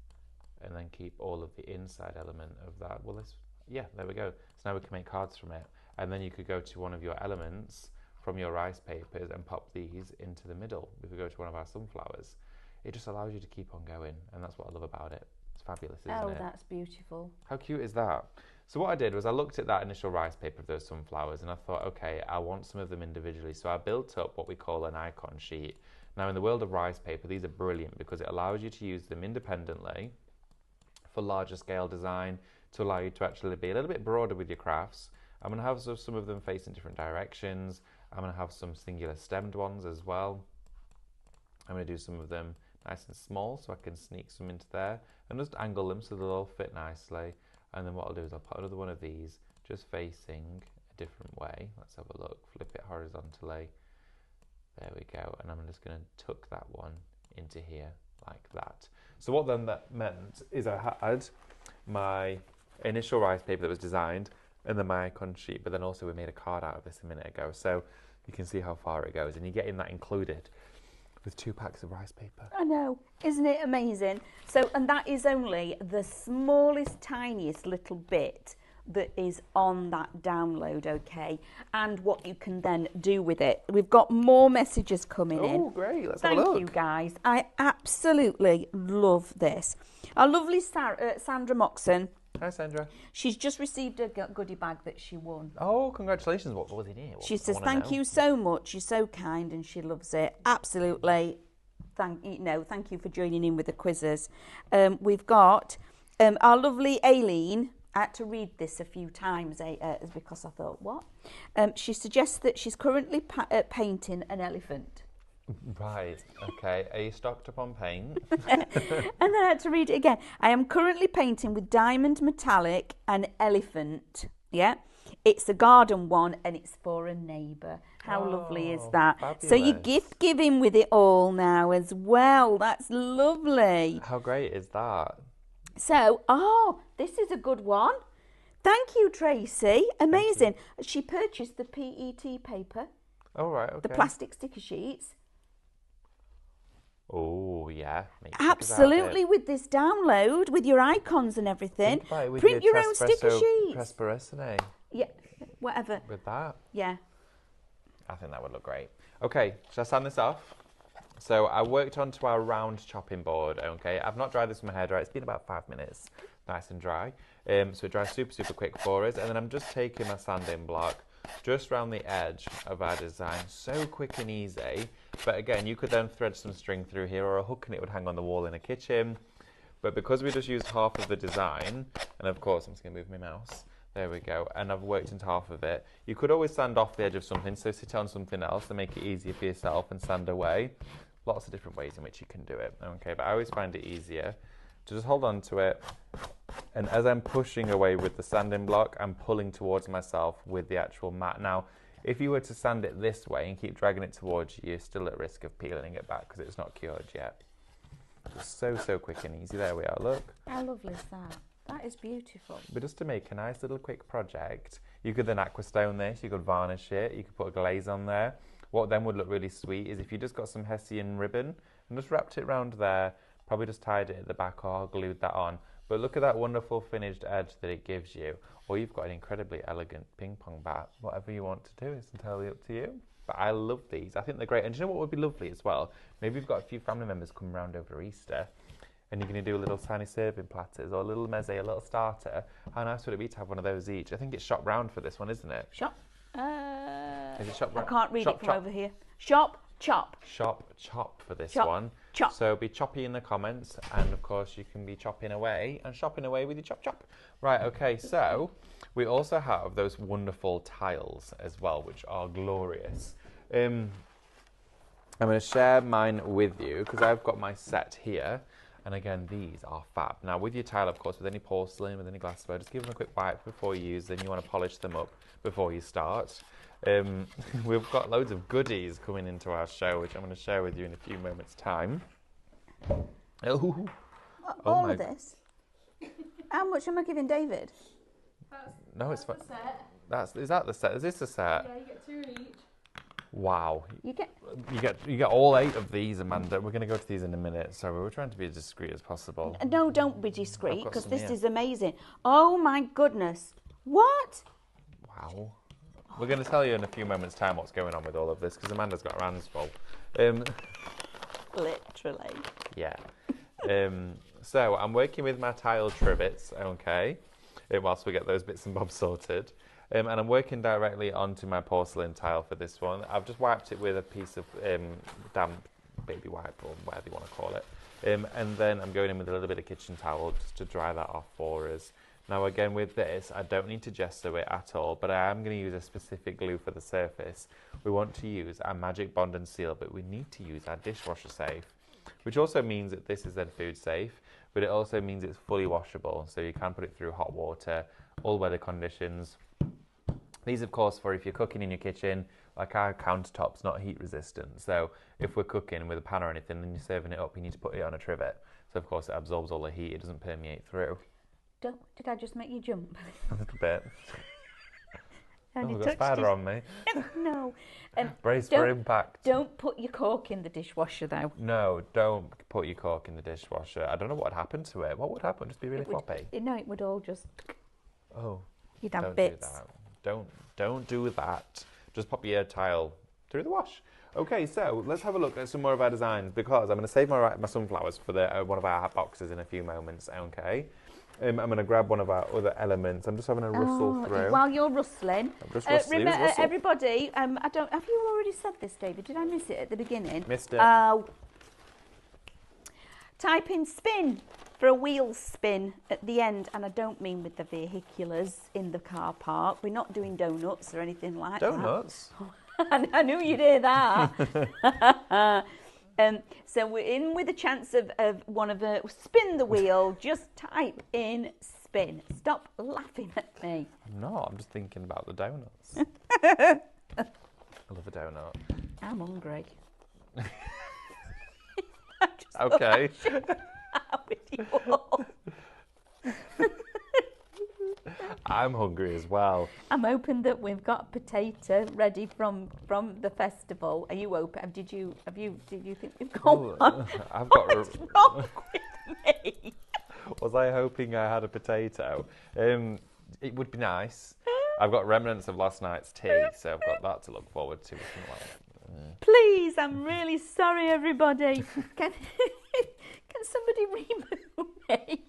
[SPEAKER 1] and then keep all of the inside element of that. Well, yeah, there we go. So now we can make cards from it. And then you could go to one of your elements from your rice papers and pop these into the middle. We could go to one of our sunflowers. It just allows you to keep on going, and that's what I love about it. It's fabulous, isn't it?
[SPEAKER 3] Oh, that's beautiful.
[SPEAKER 1] How cute is that? So what I did was I looked at that initial rice paper of those sunflowers and I thought, okay, I want some of them individually. So I built up what we call an icon sheet. Now in the world of rice paper, these are brilliant because it allows you to use them independently for larger scale design to allow you to actually be a little bit broader with your crafts. I'm going to have some of them facing different directions. I'm going to have some singular stemmed ones as well. I'm going to do some of them nice and small so I can sneak some into there and just angle them so they'll all fit nicely. And then what I'll do is I'll put another one of these just facing a different way. Let's have a look, flip it horizontally. There we go. And I'm just going to tuck that one into here like that. So what then that meant is I had my initial rice paper that was designed and then my icon sheet, but then also we made a card out of this a minute ago. So you can see how far it goes and you're getting that included with 2 packs of rice paper.
[SPEAKER 3] I know, isn't it amazing? So, and that is only the smallest, tiniest little bit that is on that download, okay? And what you can then do with it. We've got more messages coming in.
[SPEAKER 1] Oh, great. Let's have a
[SPEAKER 3] Thank
[SPEAKER 1] look.
[SPEAKER 3] you, guys. I absolutely love this. Our lovely Sandra Moxon,
[SPEAKER 1] Hi, Sandra.
[SPEAKER 3] she's just received a goodie bag that she won.
[SPEAKER 1] Oh, congratulations. What was in here?
[SPEAKER 3] She says, thank you so much. You're so kind, and she loves it. Absolutely. Thank you for joining in with the quizzes. We've got our lovely Aileen. I had to read this a few times because I thought, what? She suggests that she's currently painting an elephant.
[SPEAKER 1] Right, okay. Are you stocked up on paint?
[SPEAKER 3] And then I had to read it again. I am currently painting with diamond metallic an elephant. Yeah. It's a garden one and it's for a neighbour. How lovely is that?
[SPEAKER 1] Fabulous.
[SPEAKER 3] So you're gift giving with it all now as well. That's lovely.
[SPEAKER 1] How great is that?
[SPEAKER 3] So, this is a good one. Thank you, Tracy. Amazing. She purchased the PET paper,
[SPEAKER 1] Oh, right, okay.
[SPEAKER 3] the plastic sticker sheets.
[SPEAKER 1] Oh, yeah. Make stickers out of it.
[SPEAKER 3] Absolutely, with this download, with your icons and everything.
[SPEAKER 1] Think about it with
[SPEAKER 3] Print your own
[SPEAKER 1] Traspresso
[SPEAKER 3] sticker sheets.
[SPEAKER 1] Presperissene
[SPEAKER 3] Yeah, whatever.
[SPEAKER 1] with that.
[SPEAKER 3] Yeah.
[SPEAKER 1] I think that would look great. Okay, shall I sand this off? So I worked onto our round chopping board, okay? I've not dried this with my hairdryer. It's been about 5 minutes, nice and dry. So it dries super, super quick for us. And then I'm just taking my sanding block just around the edge of our design. So quick and easy. But again, you could then thread some string through here or a hook and it would hang on the wall in a kitchen. But because we just used half of the design, and of course I'm just going to move my mouse. There we go. And I've worked into half of it. You could always sand off the edge of something, so sit on something else and make it easier for yourself and sand away. Lots of different ways in which you can do it. Okay, but I always find it easier to just hold on to it. And as I'm pushing away with the sanding block, I'm pulling towards myself with the actual mat. Now, if you were to sand it this way and keep dragging it towards you, you're still at risk of peeling it back because it's not cured yet. Just so quick and easy. There we are, look.
[SPEAKER 3] How lovely is that? That is beautiful.
[SPEAKER 1] But just to make a nice little quick project, you could then aquastone this, you could varnish it, you could put a glaze on there. What then would look really sweet is if you just got some Hessian ribbon and just wrapped it around there, probably just tied it at the back or glued that on. But look at that wonderful finished edge that it gives you. Or you've got an incredibly elegant ping pong bat. Whatever you want to do is entirely up to you. But I love these. I think they're great. And do you know what would be lovely as well? Maybe you've got a few family members coming around over Easter and you're going to do a little tiny serving platters or a little meze, a little starter. How nice would it be to have one of those each? I think it's shop round for this one, isn't it?
[SPEAKER 3] Shop.
[SPEAKER 1] Is it shop
[SPEAKER 3] I
[SPEAKER 1] round?
[SPEAKER 3] can't read
[SPEAKER 1] Shop
[SPEAKER 3] it from
[SPEAKER 1] chop.
[SPEAKER 3] over here. Shop, chop.
[SPEAKER 1] Shop chop for this
[SPEAKER 3] Chop,
[SPEAKER 1] one.
[SPEAKER 3] chop.
[SPEAKER 1] So be choppy in the comments, and of course you can be chopping away and shopping away with your chop chop. Right, okay, so we also have those wonderful tiles as well, which are glorious. I'm going to share mine with you because I've got my set here. And again, these are fab. Now, with your tile, of course, with any porcelain, with any glassware, just give them a quick wipe before you use them. You want to polish them up before you start. We've got loads of goodies coming into our show, which I'm going to share with you in a few moments' time. Oh,
[SPEAKER 3] All
[SPEAKER 1] my-
[SPEAKER 3] of this. How much am I giving David?
[SPEAKER 1] no, it's fine.
[SPEAKER 2] That's the set.
[SPEAKER 1] Is that the set? Is this the set?
[SPEAKER 2] Yeah, you get 2 in each.
[SPEAKER 1] Wow.
[SPEAKER 3] You get.
[SPEAKER 1] You get all 8 of these, Amanda. We're going to go to these in a minute. So we're trying to be as discreet as possible.
[SPEAKER 3] No, don't be discreet
[SPEAKER 1] I've got
[SPEAKER 3] because
[SPEAKER 1] some
[SPEAKER 3] this
[SPEAKER 1] here.
[SPEAKER 3] is amazing. Oh my goodness. What?
[SPEAKER 1] Wow. We're going to tell you in a few moments' time what's going on with all of this because Amanda's got her hands full.
[SPEAKER 3] Literally.
[SPEAKER 1] Yeah. So I'm working with my tile trivets, okay, whilst we get those bits and bobs sorted. And I'm working directly onto my porcelain tile for this one. I've just wiped it with a piece of damp baby wipe or whatever you want to call it. And then I'm going in with a little bit of kitchen towel just to dry that off for us. Now again with this, I don't need to gesso it at all, but I am going to use a specific glue for the surface. We want to use our Magic Bond and Seal, but we need to use our dishwasher safe, which also means that this is then food safe, but it also means it's fully washable, so you can put it through hot water, all weather conditions. These, of course, for if you're cooking in your kitchen, like our countertop's not heat resistant, so if we're cooking with a pan or anything and you're serving it up, you need to put it on a trivet. So, of course, it absorbs all the heat, it doesn't permeate through.
[SPEAKER 3] Did I just make you jump?
[SPEAKER 1] A little bit.
[SPEAKER 3] And
[SPEAKER 1] Oh,
[SPEAKER 3] you
[SPEAKER 1] I've got a
[SPEAKER 3] touched
[SPEAKER 1] spider
[SPEAKER 3] his-
[SPEAKER 1] on me.
[SPEAKER 3] No.
[SPEAKER 1] Brace for impact.
[SPEAKER 3] Don't put your cork in the dishwasher, though.
[SPEAKER 1] No, don't put your cork in the dishwasher. I don't know what would happen to it. What would happen? Just be really floppy?
[SPEAKER 3] No, it would all just...
[SPEAKER 1] Oh,
[SPEAKER 3] You'd have
[SPEAKER 1] don't
[SPEAKER 3] bits.
[SPEAKER 1] do that. Don't do that. Just pop your tile through the wash. Okay, so let's have a look at some more of our designs, because I'm going to save my sunflowers for one of our boxes in a few moments, okay? I'm going to grab one of our other elements. I'm just having a rustle through.
[SPEAKER 3] While you're rustling,
[SPEAKER 1] I'm just rustling. Rustle.
[SPEAKER 3] everybody, have you already said this, David? Did I miss it at the beginning?
[SPEAKER 1] Missed it.
[SPEAKER 3] Type in spin for a wheel spin at the end, and I don't mean with the vehiculars in the car park. We're not doing donuts or anything like
[SPEAKER 1] Donuts?
[SPEAKER 3] that. I knew you'd hear that. So we're in with a chance of one of the spin the wheel. Just type in spin. Stop laughing at me.
[SPEAKER 1] I'm not. I'm just thinking about the donuts. I love a donut.
[SPEAKER 3] I'm hungry.
[SPEAKER 1] Okay.
[SPEAKER 3] With you all.
[SPEAKER 1] I'm hungry as well.
[SPEAKER 3] I'm hoping that we've got potato ready from the festival. Are you open? Did you think we've got one?
[SPEAKER 1] I've got.
[SPEAKER 3] What's wrong with me?
[SPEAKER 1] Was I hoping I had a potato? It would be nice. I've got remnants of last night's tea, so I've got that to look forward to.
[SPEAKER 3] Please, I'm really sorry, everybody. Can somebody remove me?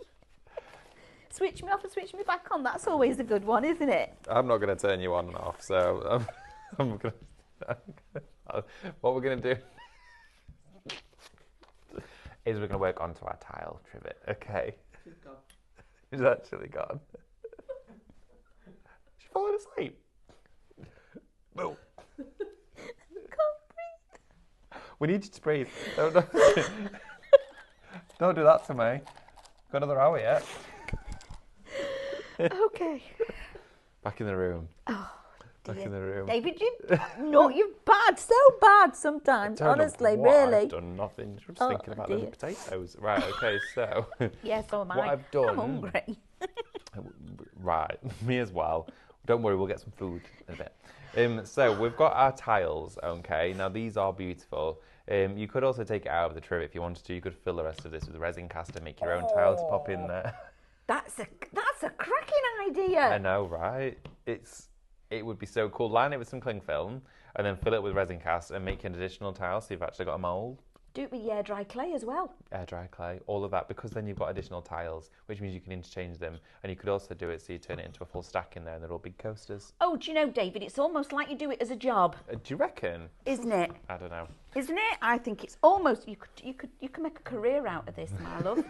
[SPEAKER 3] Switch me off and switch me back on. That's always a good one, isn't it?
[SPEAKER 1] I'm not going to turn you on and off, so I'm going to. What we're going to do is we're going to work onto our tile trivet. Okay.
[SPEAKER 2] She's gone.
[SPEAKER 1] She's actually gone. She's fallen asleep. Boom. We need you to breathe. Don't do that to me. Got another hour yet.
[SPEAKER 3] Okay.
[SPEAKER 1] Back in the room.
[SPEAKER 3] Oh,
[SPEAKER 1] Back in the room.
[SPEAKER 3] David, you're bad, so bad sometimes.
[SPEAKER 1] Don't know
[SPEAKER 3] Honestly,
[SPEAKER 1] what,
[SPEAKER 3] really.
[SPEAKER 1] I've done nothing. I'm just thinking about the
[SPEAKER 3] dear.
[SPEAKER 1] potatoes. Right, okay, so.
[SPEAKER 3] Yeah, so am
[SPEAKER 1] what
[SPEAKER 3] I.
[SPEAKER 1] I've done.
[SPEAKER 3] I'm hungry.
[SPEAKER 1] Right, me as well. Don't worry, we'll get some food in a bit. So we've got our tiles, okay. Now these are beautiful. You could also take it out of the trivet if you wanted to. You could fill the rest of this with resin cast and make your own tile to pop in there.
[SPEAKER 3] That's a cracking idea.
[SPEAKER 1] I know, right? It would be so cool. Line it with some cling film and then fill it with resin cast and make an additional tile so you've actually got a mould.
[SPEAKER 3] Do it with air dry clay as well.
[SPEAKER 1] Air dry clay, all of that, because then you've got additional tiles, which means you can interchange them. And you could also do it so you turn it into a full stack in there and they're all big coasters.
[SPEAKER 3] Oh, do you know, David, it's almost like you do it as a job,
[SPEAKER 1] Do you reckon?
[SPEAKER 3] isn't it?
[SPEAKER 1] I don't know.
[SPEAKER 3] Isn't it? I think it's almost you can make a career out of this, my love.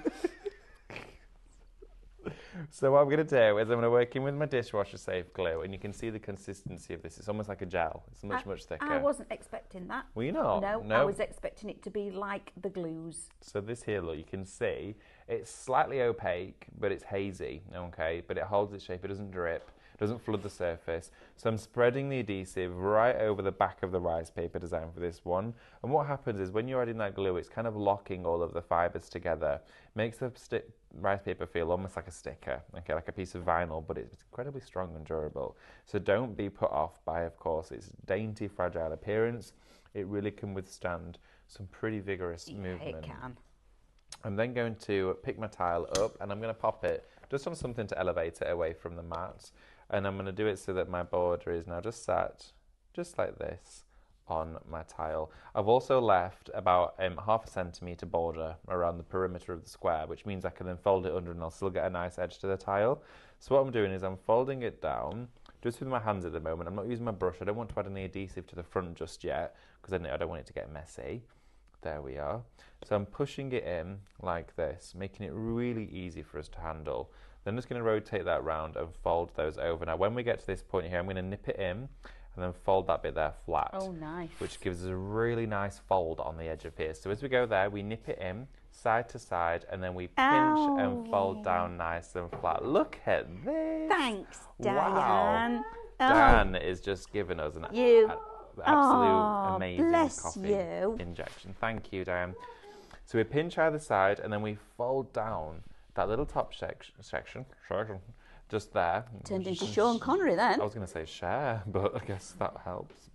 [SPEAKER 1] So what I'm going to do is I'm going to work in with my dishwasher safe glue, and you can see the consistency of this. It's almost like a gel. It's much thicker.
[SPEAKER 3] I wasn't expecting that.
[SPEAKER 1] Were you not?
[SPEAKER 3] No,
[SPEAKER 1] No.
[SPEAKER 3] I was expecting it to be like the glues.
[SPEAKER 1] So this here, look, you can see it's slightly opaque, but it's hazy, okay? But it holds its shape. It doesn't drip. Doesn't flood the surface. So I'm spreading the adhesive right over the back of the rice paper design for this one. And what happens is when you're adding that glue, it's kind of locking all of the fibres together. Makes the rice paper feel almost like a sticker, okay, like a piece of vinyl, but it's incredibly strong and durable. So don't be put off by, of course, its dainty, fragile appearance. It really can withstand some pretty vigorous movement.
[SPEAKER 3] It can.
[SPEAKER 1] I'm then going to pick my tile up and I'm going to pop it just on something to elevate it away from the mat. And I'm going to do it so that my border is now just sat just like this on my tile. I've also left about half a centimetre border around the perimeter of the square, which means I can then fold it under and I'll still get a nice edge to the tile. So what I'm doing is I'm folding it down just with my hands at the moment. I'm not using my brush. I don't want to add any adhesive to the front just yet because I don't want it to get messy. There we are. So I'm pushing it in like this, making it really easy for us to handle. Then I'm just going to rotate that round and fold those over. Now when we get to this point here, I'm going to nip it in and then fold that bit there flat.
[SPEAKER 3] Oh, nice.
[SPEAKER 1] Which gives us a really nice fold on the edge of here. So as we go there, we nip it in side to side and then we pinch and fold down nice and flat. Look at this.
[SPEAKER 3] Thanks, Diane.
[SPEAKER 1] Wow. Dan is just giving us an absolute amazing coffee injection. Thank you, Diane. So we pinch either side and then we fold down that little top section, just there.
[SPEAKER 3] Turned into Sean Connery then.
[SPEAKER 1] I was going to say share, but I guess that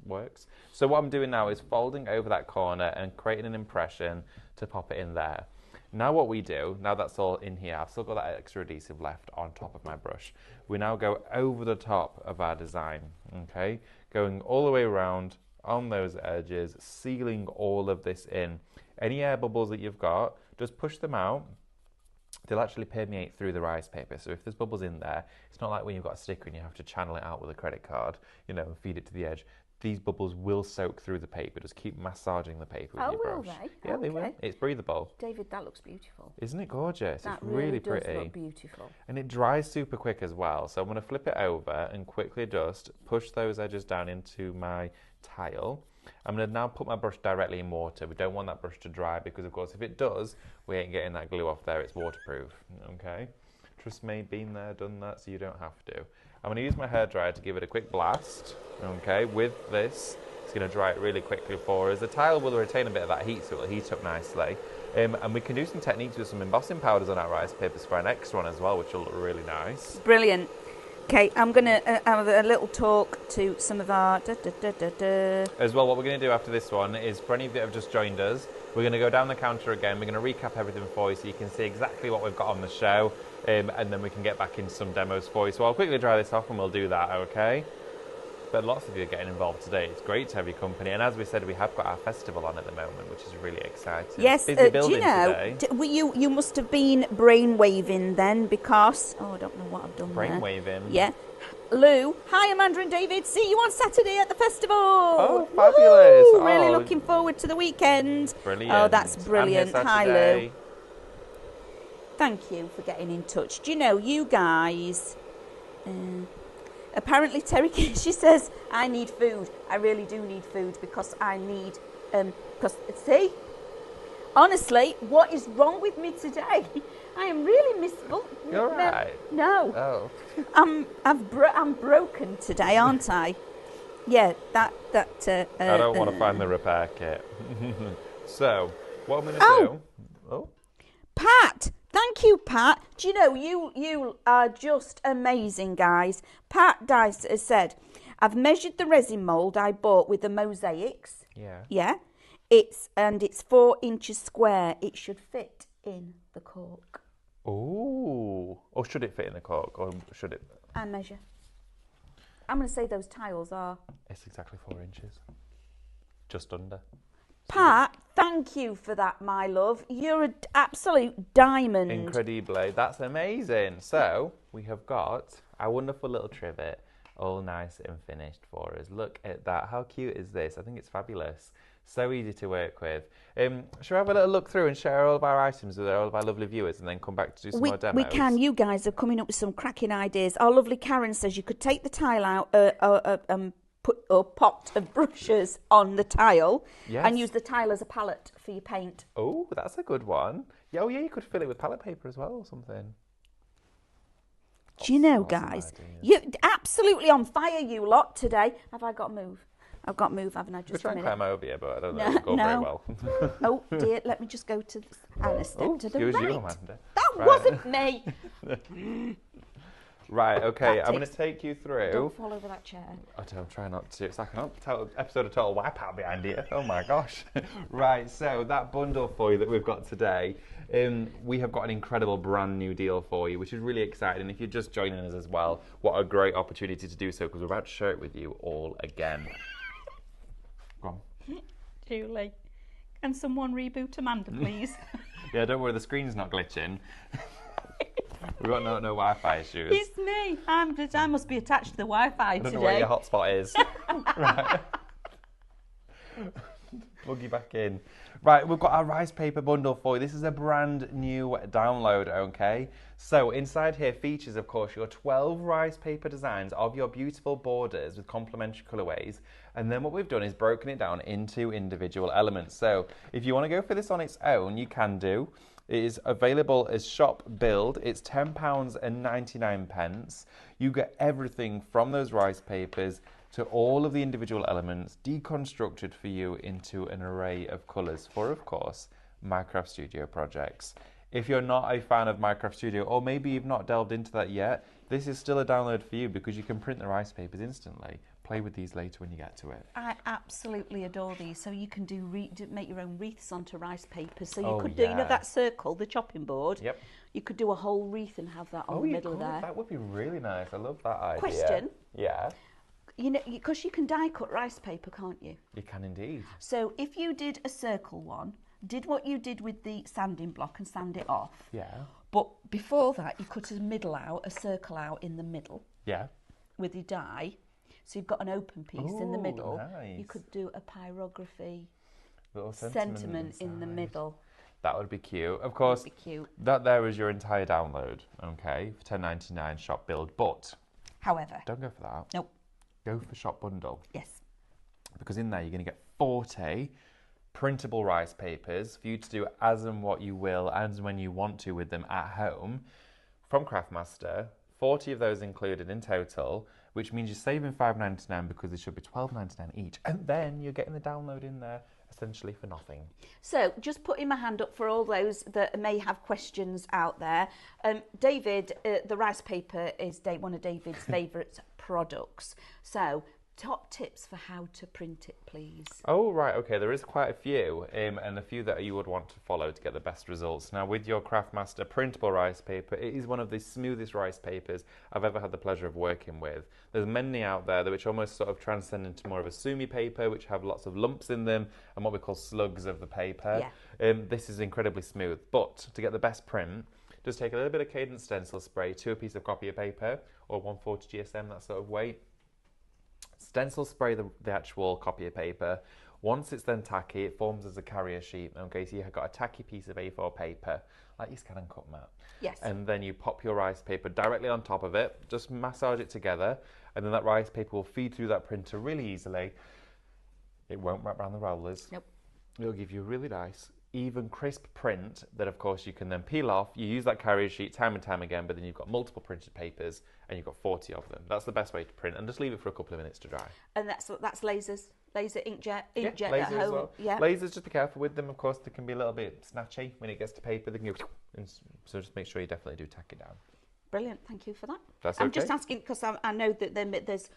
[SPEAKER 1] works. So what I'm doing now is folding over that corner and creating an impression to pop it in there. Now what we do, now that's all in here, I've still got that extra adhesive left on top of my brush. We now go over the top of our design, okay? Going all the way around on those edges, sealing all of this in. Any air bubbles that you've got, just push them out. They'll actually permeate through the rice paper. So if there's bubbles in there, it's not like when you've got a sticker and you have to channel it out with a credit card, and feed it to the edge. These bubbles will soak through the paper. Just keep massaging the paper with your brush.
[SPEAKER 3] Will they?
[SPEAKER 1] Yeah, they will. It's breathable.
[SPEAKER 3] David, that looks beautiful.
[SPEAKER 1] Isn't it gorgeous?
[SPEAKER 3] That
[SPEAKER 1] it's really
[SPEAKER 3] does
[SPEAKER 1] pretty.
[SPEAKER 3] look beautiful.
[SPEAKER 1] And it dries super quick as well. So I'm going to flip it over and quickly just push those edges down into my tile. I'm going to now put my brush directly in water. We don't want that brush to dry because, of course, if it does, we ain't getting that glue off there. It's waterproof, okay? Trust me, been there, done that, so you don't have to. I'm going to use my hairdryer to give it a quick blast, okay, with this. It's going to dry it really quickly for us. The tile will retain a bit of that heat, so it'll heat up nicely. And we can do some techniques with some embossing powders on our rice papers for an extra one as well, which will look really nice.
[SPEAKER 3] Brilliant. Okay, I'm going to have a little talk to some of our...
[SPEAKER 1] As well, what we're going to do after this one is, for any of you that have just joined us, we're going to go down the counter again. We're going to recap everything for you so you can see exactly what we've got on the show, and then we can get back into some demos for you. So I'll quickly dry this off and we'll do that, okay? But lots of you are getting involved today. It's great to have your company. And as we said, we have got our festival on at the moment, which is really exciting.
[SPEAKER 3] Yes,
[SPEAKER 1] busy building
[SPEAKER 3] do you know,
[SPEAKER 1] today.
[SPEAKER 3] You must have been brainwaving then because... Oh, I don't know what I've done there.
[SPEAKER 1] Brainwaving?
[SPEAKER 3] Yeah. Lou, hi Amanda and David, see you on Saturday at the festival.
[SPEAKER 1] Oh, fabulous.
[SPEAKER 3] Woo-hoo! Really looking forward to the weekend.
[SPEAKER 1] Brilliant.
[SPEAKER 3] Oh, that's brilliant. Hi
[SPEAKER 1] Lou.
[SPEAKER 3] Thank you for getting in touch. Do you know, you guys... apparently Terry, she says, I need food. I really do need food because I need... see? Honestly, what is wrong with me today? I am really miserable.
[SPEAKER 1] You're right.
[SPEAKER 3] No.
[SPEAKER 1] Oh.
[SPEAKER 3] I'm broken today, aren't I? Yeah, that.
[SPEAKER 1] I don't want to find the repair kit. So, what I'm going to do... Oh.
[SPEAKER 3] Pat! Thank you, Pat. Do you know, you are just amazing, guys. Pat Dice has said, I've measured the resin mould I bought with the mosaics.
[SPEAKER 1] Yeah.
[SPEAKER 3] Yeah. It's 4 inches square. It should fit in the cork.
[SPEAKER 1] Ooh. Or should it fit in the cork? Or should it...
[SPEAKER 3] I measure. I'm going to say those tiles are...
[SPEAKER 1] It's exactly 4 inches. Just under.
[SPEAKER 3] Pat, thank you for that, my love. You're an absolute diamond.
[SPEAKER 1] Incredibly. That's amazing. So, we have got our wonderful little trivet all nice and finished for us. Look at that. How cute is this? I think it's fabulous. So easy to work with. Shall we have a little look through and share all of our items with all of our lovely viewers and then come back to do some more demos?
[SPEAKER 3] We can. You guys are coming up with some cracking ideas. Our lovely Karen says you could take the tile out put a pot of brushes on the tile and use the tile as a palette for your paint.
[SPEAKER 1] Oh, that's a good one. Yeah, oh yeah, you could fill it with palette paper as well or something.
[SPEAKER 3] Do you know, guys, you're absolutely on fire, you lot, today. Have I got to move? I've got to move, haven't I? Just
[SPEAKER 1] a minute. We're trying to climb over you, but I don't know if it'll go very well.
[SPEAKER 3] Oh, dear, let me just go to Anna, step to the right.
[SPEAKER 1] You, Amanda.
[SPEAKER 3] That wasn't me.
[SPEAKER 1] Right, okay, I'm going to take you through.
[SPEAKER 3] Don't fall over that chair.
[SPEAKER 1] I'm trying not to. It's like an episode of Total Wipeout behind you. Oh my gosh. Right, so that bundle for you that we've got today, we have got an incredible brand new deal for you, which is really exciting. And if you're just joining us as well, what a great opportunity to do so, because we're about to share it with you all again. Go on.
[SPEAKER 2] Julie, can someone reboot Amanda, please?
[SPEAKER 1] Yeah, don't worry, the screen's not glitching. We've got no Wi-Fi issues.
[SPEAKER 2] It's me. I must be attached to the Wi-Fi today.
[SPEAKER 1] I don't know where your hotspot is. Right. Plug you back in. Right, we've got our rice paper bundle for you. This is a brand new download, okay? So inside here features, of course, your 12 rice paper designs of your beautiful borders with complementary colourways. And then what we've done is broken it down into individual elements. So if you want to go for this on its own, you can do. It is available as shop build. It's £10.99. You get everything from those rice papers to all of the individual elements deconstructed for you into an array of colours for, of course, Minecraft Studio projects. If you're not a fan of Minecraft Studio, or maybe you've not delved into that yet, this is still a download for you because you can print the rice papers instantly. Play with these later when you get to it.
[SPEAKER 3] I absolutely adore these. So you can make your own wreaths onto rice papers. So you could do, that circle, the chopping board.
[SPEAKER 1] Yep.
[SPEAKER 3] You could do a whole wreath and have that on the middle there.
[SPEAKER 1] That would be really nice. I love that idea.
[SPEAKER 3] Question.
[SPEAKER 1] Yeah.
[SPEAKER 3] You know, because you can die cut rice paper, can't you?
[SPEAKER 1] You can indeed.
[SPEAKER 3] So if you did a circle one, did what you did with the sanding block and sand it off.
[SPEAKER 1] Yeah.
[SPEAKER 3] But before that, you cut a circle out in the middle.
[SPEAKER 1] Yeah.
[SPEAKER 3] With your die. So you've got an open piece in the middle.
[SPEAKER 1] Nice.
[SPEAKER 3] You could do a pyrography
[SPEAKER 1] Little
[SPEAKER 3] sentiment in the middle.
[SPEAKER 1] That would be cute. Of course,
[SPEAKER 3] be cute.
[SPEAKER 1] That there is your entire download, okay, for £10.99 shop build. But
[SPEAKER 3] however,
[SPEAKER 1] don't go for that.
[SPEAKER 3] Nope.
[SPEAKER 1] Go for shop bundle.
[SPEAKER 3] Yes.
[SPEAKER 1] Because in there you're going to get 40 printable rice papers for you to do as and what you will and when you want to with them at home from Craftmaster. 40 of those included in total, which means you're saving £5.99 because they should be £12.99 each. And then you're getting the download in there essentially for nothing.
[SPEAKER 3] So just putting my hand up for all those that may have questions out there. David, the rice paper is one of David's favourite products. So top tips for how to print it, please.
[SPEAKER 1] Oh, right, okay, there is quite a few, and a few that you would want to follow to get the best results. Now, with your Craftmaster printable rice paper, it is one of the smoothest rice papers I've ever had the pleasure of working with. There's many out there which almost sort of transcend into more of a sumi paper, which have lots of lumps in them, and what we call slugs of the paper.
[SPEAKER 3] Yeah.
[SPEAKER 1] This is incredibly smooth, but to get the best print, just take a little bit of Cadence stencil spray to a piece of copy of paper, or 140 GSM, that sort of weight. Stencil spray the actual copy of paper. Once it's then tacky, it forms as a carrier sheet. Okay, so you've got a tacky piece of A4 paper, like your scan and cut mat.
[SPEAKER 3] Yes.
[SPEAKER 1] And then you pop your rice paper directly on top of it, just massage it together, and then that rice paper will feed through that printer really easily. It won't wrap around the rollers.
[SPEAKER 3] Nope.
[SPEAKER 1] It'll give you a really nice, even crisp print that of course you can then peel off. You use that carrier sheet time and time again, but then you've got multiple printed papers and you've got 40 of them. That's the best way to print, and just leave it for a couple of minutes to dry.
[SPEAKER 3] And that's lasers, laser inkjet
[SPEAKER 1] Laser
[SPEAKER 3] at home.
[SPEAKER 1] as well.
[SPEAKER 3] Yeah.
[SPEAKER 1] Lasers, just be careful with them, of course. They can be a little bit snatchy when it gets to paper. They can go, and so just make sure you definitely do tack it down.
[SPEAKER 3] Brilliant, thank you for that.
[SPEAKER 1] That's
[SPEAKER 3] I'm
[SPEAKER 1] okay.
[SPEAKER 3] just asking because I know that there's.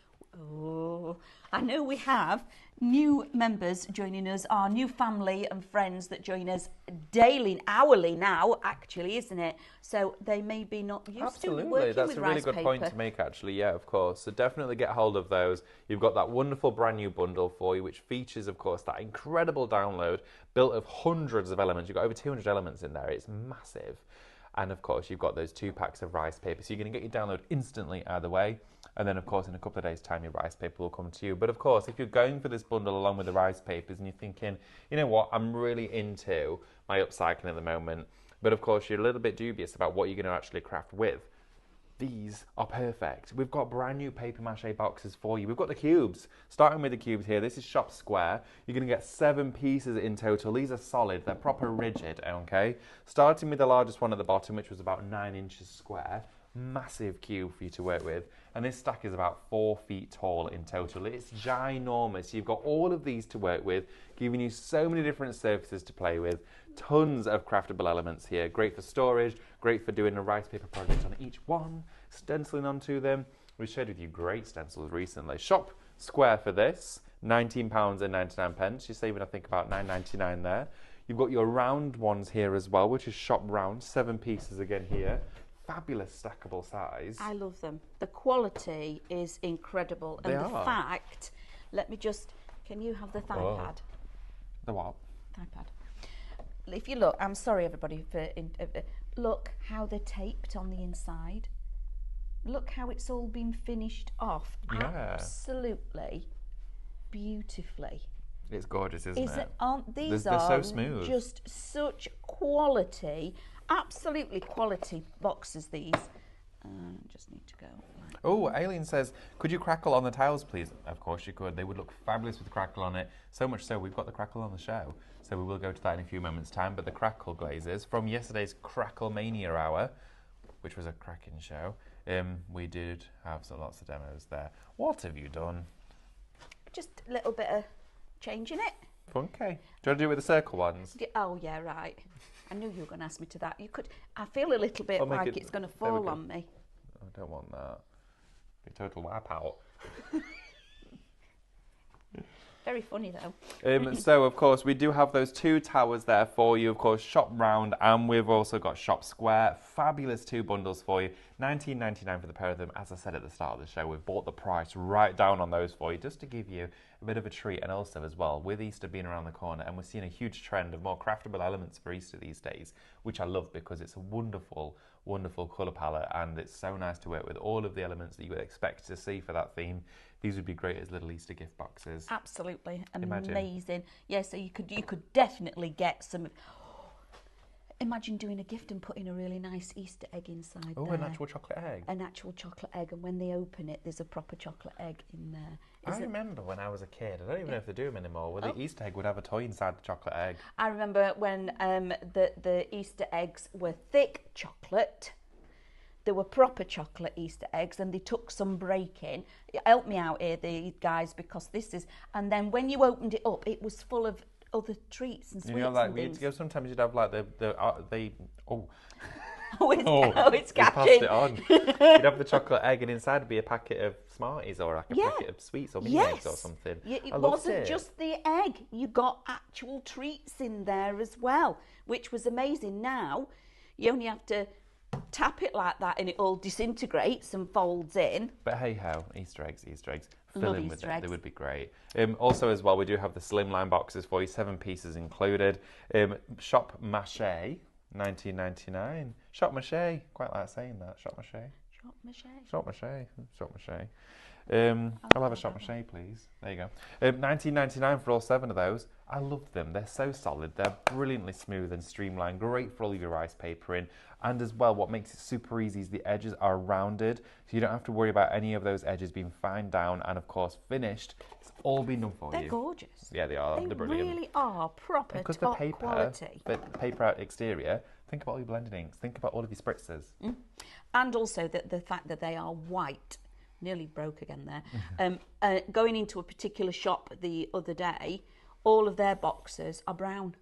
[SPEAKER 3] I know we have new members joining us, our new family and friends that join us daily, hourly now, actually, isn't it? So they may be not used to working with rice paper.
[SPEAKER 1] That's a really good point to make, actually. Yeah, of course. So definitely get hold of those. You've got that wonderful brand new bundle for you, which features, of course, that incredible download built of hundreds of elements. You've got over 200 elements in there. It's massive. And of course, you've got those 2 packs of rice paper. So you're going to get your download instantly either way. And then, of course, in a couple of days' time, your rice paper will come to you. But of course, if you're going for this bundle along with the rice papers and you're thinking, you know what, I'm really into my upcycling at the moment, but of course, you're a little bit dubious about what you're going to actually craft with, these are perfect. We've got brand new paper mache boxes for you. We've got the cubes. Starting with the cubes here, this is shop square. You're going to get 7 pieces in total. These are solid, they're proper rigid, okay? Starting with the largest one at the bottom, which was about 9 inches square. Massive cube for you to work with. And this stack is about 4 feet tall in total. It's ginormous. You've got all of these to work with, giving you so many different surfaces to play with. Tons of craftable elements here. Great for storage, great for doing a rice paper project on each one, stenciling onto them. We shared with you great stencils recently. Shop square for this, £19.99. You're saving, I think, about £9.99 there. You've got your round ones here as well, which is shop round, 7 pieces again here. Fabulous stackable size.
[SPEAKER 3] I love them. The quality is incredible. And the fact, let me just, can you have the thigh pad?
[SPEAKER 1] The what?
[SPEAKER 3] Thigh pad. If you look, I'm sorry everybody, look how they're taped on the inside. Look how it's all been finished off.
[SPEAKER 1] Yeah.
[SPEAKER 3] Absolutely beautifully.
[SPEAKER 1] It's gorgeous, isn't it?
[SPEAKER 3] Aren't these
[SPEAKER 1] They're
[SPEAKER 3] are
[SPEAKER 1] so smooth.
[SPEAKER 3] just such quality, absolutely quality boxes. These. Just need to go.
[SPEAKER 1] Oh, Aileen says, could you crackle on the tiles, please? Of course you could. They would look fabulous with crackle on it. So much so, we've got the crackle on the show. So we will go to that in a few moments' time. But the crackle glazes from yesterday's Crackle Mania Hour, which was a cracking show, we did have lots of demos there. What have you done?
[SPEAKER 3] Just a little bit of changing it.
[SPEAKER 1] Funky. Do you want to do it with the circle ones?
[SPEAKER 3] Oh yeah, right. I knew you were going to ask me to that. You could. I feel a little bit
[SPEAKER 1] I'll make
[SPEAKER 3] like
[SPEAKER 1] it-
[SPEAKER 3] it's going to
[SPEAKER 1] there we
[SPEAKER 3] fall
[SPEAKER 1] go.
[SPEAKER 3] on me.
[SPEAKER 1] I don't want that. Be total wipeout.
[SPEAKER 3] Very funny though.
[SPEAKER 1] So, of course, we do have those two towers there for you. Of course, shop round, and we've also got shop square. Fabulous two bundles for you. $19.99 for the pair of them. As I said at the start of the show, we've brought the price right down on those for you, just to give you a bit of a treat. And also, as well, with Easter being around the corner, and we're seeing a huge trend of more craftable elements for Easter these days, which I love because it's a wonderful, wonderful colour palette, and it's so nice to work with all of the elements that you would expect to see for that theme. These would be great as little Easter gift boxes.
[SPEAKER 3] Absolutely
[SPEAKER 1] Imagine.
[SPEAKER 3] amazing. Yeah, so you could definitely get some. Imagine doing a gift and putting a really nice Easter egg inside
[SPEAKER 1] Oh,
[SPEAKER 3] there.
[SPEAKER 1] an actual chocolate egg.
[SPEAKER 3] An actual chocolate egg, and when they open it, there's a proper chocolate egg in there.
[SPEAKER 1] I remember when I was a kid, I don't even know if they do them anymore, where
[SPEAKER 3] Oh.
[SPEAKER 1] the Easter egg would have a toy inside the chocolate egg.
[SPEAKER 3] I remember when the Easter eggs were thick chocolate. They were proper chocolate Easter eggs, and they took some breaking. Help me out here, the guys, because this is. And then when you opened it up, it was full of other treats and sweets
[SPEAKER 1] You know, like
[SPEAKER 3] and
[SPEAKER 1] we used
[SPEAKER 3] things.
[SPEAKER 1] to go. Sometimes you'd have like the oh
[SPEAKER 3] Oh, it's
[SPEAKER 1] we passed
[SPEAKER 3] catching.
[SPEAKER 1] it on. You'd have the chocolate egg, and inside would be a packet of Smarties or like a
[SPEAKER 3] Yeah.
[SPEAKER 1] packet of sweets or mini eggs or something.
[SPEAKER 3] It
[SPEAKER 1] I loved
[SPEAKER 3] wasn't
[SPEAKER 1] it.
[SPEAKER 3] just the egg. You got actual treats in there as well, which was amazing. Now, you only have to tap it like that and it all disintegrates and folds in.
[SPEAKER 1] But hey ho, Easter eggs. Fill
[SPEAKER 3] Love
[SPEAKER 1] in with
[SPEAKER 3] Easter
[SPEAKER 1] it.
[SPEAKER 3] eggs.
[SPEAKER 1] They would be great. Also, as well, we do have the slimline boxes for you, 7 pieces included. Shop Mache, $19.99. Shop Mache, quite like saying that. Shop Mache.
[SPEAKER 3] Shop mache.
[SPEAKER 1] Shop Mache. Shop Mache. I'll have a Shop Mache, please. There you go. $19.99 for all 7 of those. I love them. They're so solid. They're brilliantly smooth and streamlined. Great for all of your rice papering. And as well, what makes it super easy is the edges are rounded, so you don't have to worry about any of those edges being fined down and, of course, finished. It's all been done for
[SPEAKER 3] They're
[SPEAKER 1] you.
[SPEAKER 3] gorgeous.
[SPEAKER 1] Yeah, they are.
[SPEAKER 3] They
[SPEAKER 1] They're brilliant.
[SPEAKER 3] really are proper
[SPEAKER 1] Because
[SPEAKER 3] top
[SPEAKER 1] the paper,
[SPEAKER 3] quality.
[SPEAKER 1] the paper out exterior, think about all your blending inks. Think about all of your spritzers.
[SPEAKER 3] And also the fact that they are white. Nearly broke again there. Going into a particular shop the other day, all of their boxes are brown.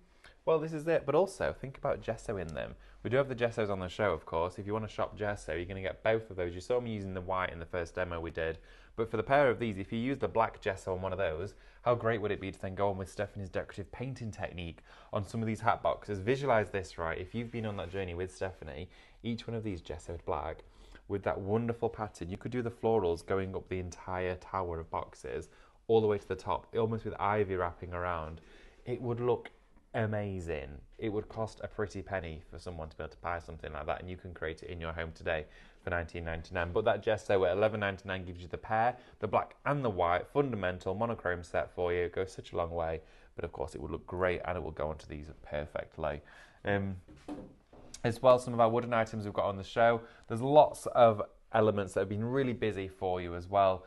[SPEAKER 1] Well, this is it. But also, think about gesso in them. We do have the gessos on the show, of course. If you want to shop gesso, you're going to get both of those. You saw me using the white in the first demo we did. But for the pair of these, if you use the black gesso on one of those, how great would it be to then go on with Stephanie's decorative painting technique on some of these hat boxes? Visualize this, right? If you've been on that journey with Stephanie, each one of these gessoed black, with that wonderful pattern, you could do the florals going up the entire tower of boxes, all the way to the top, almost with ivy wrapping around. It would look amazing. It would cost a pretty penny for someone to be able to buy something like that, and you can create it in your home today for $19.99. But that gesso at $11.99 gives you the pair, the black and the white, fundamental monochrome set for you. It goes such a long way, but of course it would look great, and it will go onto these perfectly. As well, some of our wooden items we've got on the show. There's lots of elements that have been really busy for you as well.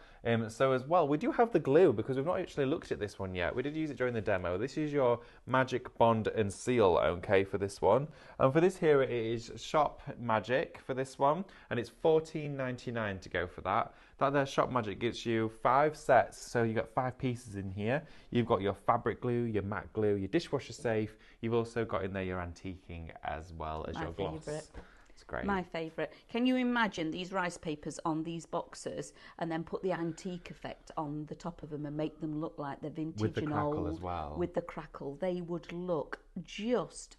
[SPEAKER 1] So as well, we do have the glue, because we've not actually looked at this one yet. We did use it during the demo. This is your Magic Bond and Seal, okay, for this one. And for this here, it is Shop Magic for this one, and it's $14.99 to go for that. That there, Shop Magic, gives you 5 sets, so you've got 5 pieces in here. You've got your fabric glue, your matte glue, your dishwasher safe. You've also got in there your antiquing as well as
[SPEAKER 3] My
[SPEAKER 1] your gloss.
[SPEAKER 3] favourite.
[SPEAKER 1] It's great.
[SPEAKER 3] My favourite. Can you imagine these rice papers on these boxes and then put the antique effect on the top of them and make them look like they're vintage
[SPEAKER 1] With the
[SPEAKER 3] and
[SPEAKER 1] crackle
[SPEAKER 3] old?
[SPEAKER 1] as well.
[SPEAKER 3] With the crackle. They would look just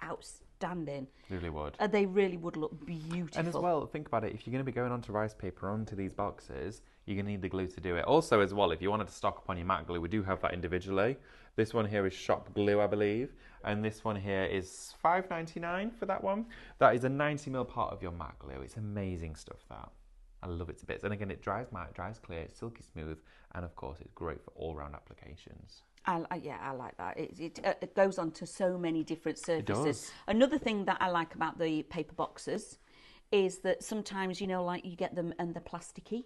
[SPEAKER 3] outstanding.
[SPEAKER 1] Really would.
[SPEAKER 3] They really would look beautiful.
[SPEAKER 1] And as well, think about it, if you're going to be going onto rice paper onto these boxes, you're going to need the glue to do it. Also, as well, if you wanted to stock up on your matte glue, we do have that individually. This one here is Shop Glue, I believe. And this one here is $5.99 for that one. That is a 90ml part of your matte glue. It's amazing stuff, that. I love it to bits. And again, it dries matte, dries clear, it's silky smooth, and of course, it's great for all-round applications.
[SPEAKER 3] I like that. It goes on to so many different surfaces.
[SPEAKER 1] does.
[SPEAKER 3] Another thing that I like about the paper boxes is that sometimes, like you get them and they're plasticky.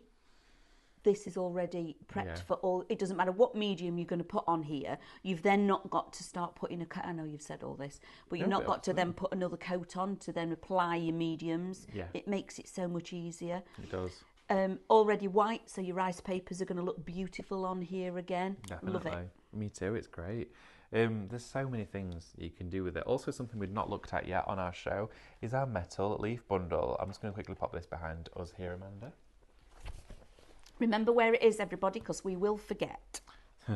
[SPEAKER 3] This is already prepped for all. It doesn't matter what medium you're going to put on here. You've then not got to start putting a coat. I know you've said all this, but you've not got to then put another coat on to then apply your mediums.
[SPEAKER 1] Yeah.
[SPEAKER 3] It makes it so much easier.
[SPEAKER 1] It does.
[SPEAKER 3] Already white, so your rice papers are going to look beautiful on here again.
[SPEAKER 1] Definitely.
[SPEAKER 3] Love it.
[SPEAKER 1] Me too, it's great. There's so many things you can do with it. Also, something we've not looked at yet on our show is our metal leaf bundle. I'm just going to quickly pop this behind us here, Amanda.
[SPEAKER 3] Remember where it is, everybody, because we will forget.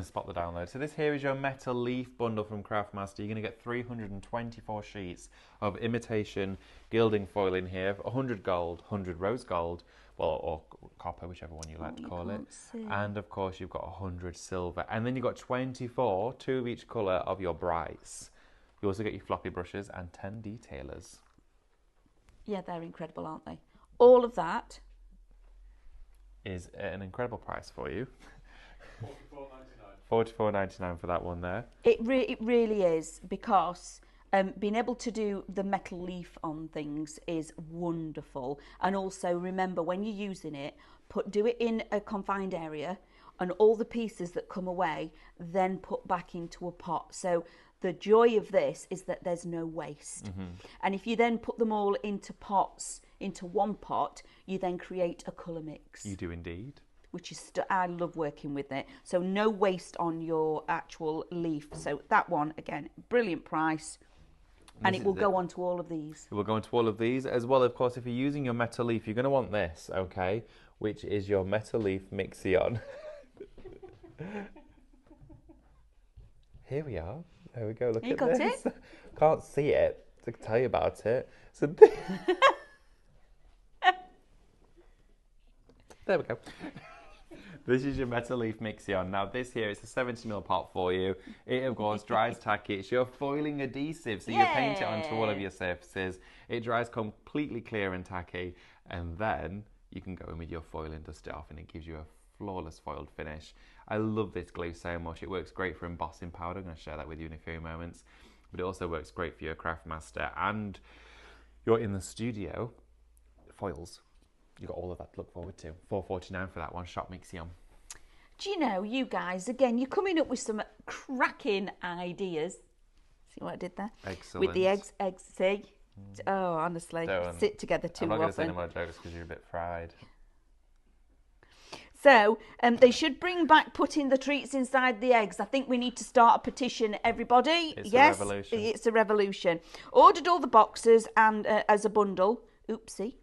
[SPEAKER 1] Spot the download. So this here is your metal leaf bundle from Craftmaster. You're going to get 324 sheets of imitation gilding foil in here, 100 gold, 100 rose gold, well, or copper, whichever one you like to call it. And of course you've got 100 silver. And then you've got 24, 2 of each colour of your brights. You also get your floppy brushes and 10 detailers.
[SPEAKER 3] Yeah, they're incredible, aren't they? All of that
[SPEAKER 1] is an incredible price for you. $44.99 for that one there.
[SPEAKER 3] It really is, because being able to do the metal leaf on things is wonderful. And also remember, when you're using it, do it in a confined area, and all the pieces that come away then put back into a pot. So the joy of this is that there's no waste. And if you then put them all into pots, into one pot, you then create a colour mix.
[SPEAKER 1] You do indeed.
[SPEAKER 3] Which is, I love working with it. So no waste on your actual leaf. So that one, again, brilliant price. And it will go on to all of these.
[SPEAKER 1] It will go into all of these. As well, of course, if you're using your metal leaf, you're going to want this, okay? Which is your metal leaf Mixion. Here we are. There we go. Look
[SPEAKER 3] You
[SPEAKER 1] at
[SPEAKER 3] got
[SPEAKER 1] this.
[SPEAKER 3] it?
[SPEAKER 1] Can't see it. To tell you about it. So there we go. This is your metal leaf Mixion. Now this here is a 70ml pot for you. It of course dries tacky. It's your foiling adhesive, so you paint it onto all of your surfaces. It dries completely clear and tacky, and then you can go in with your foil and dust it off, and it gives you a flawless foiled finish. I love this glue so much. It works great for embossing powder. I'm going to share that with you in a few moments. But it also works great for your Craftmaster and you're in the studio foils. You've got all of that to look forward to. $4.49 for that one. Shop Mixion.
[SPEAKER 3] Do you know, you guys, again, you're coming up with some cracking ideas. See what I did there?
[SPEAKER 1] Excellent.
[SPEAKER 3] With the eggs, see? Oh, honestly, sit together too often.
[SPEAKER 1] I'm not going to say any more jokes because you're a bit fried.
[SPEAKER 3] So, they should bring back putting the treats inside the eggs. I think we need to start a petition, everybody.
[SPEAKER 1] It's a revolution.
[SPEAKER 3] It's a revolution. Ordered all the boxes and as a bundle. Oopsie.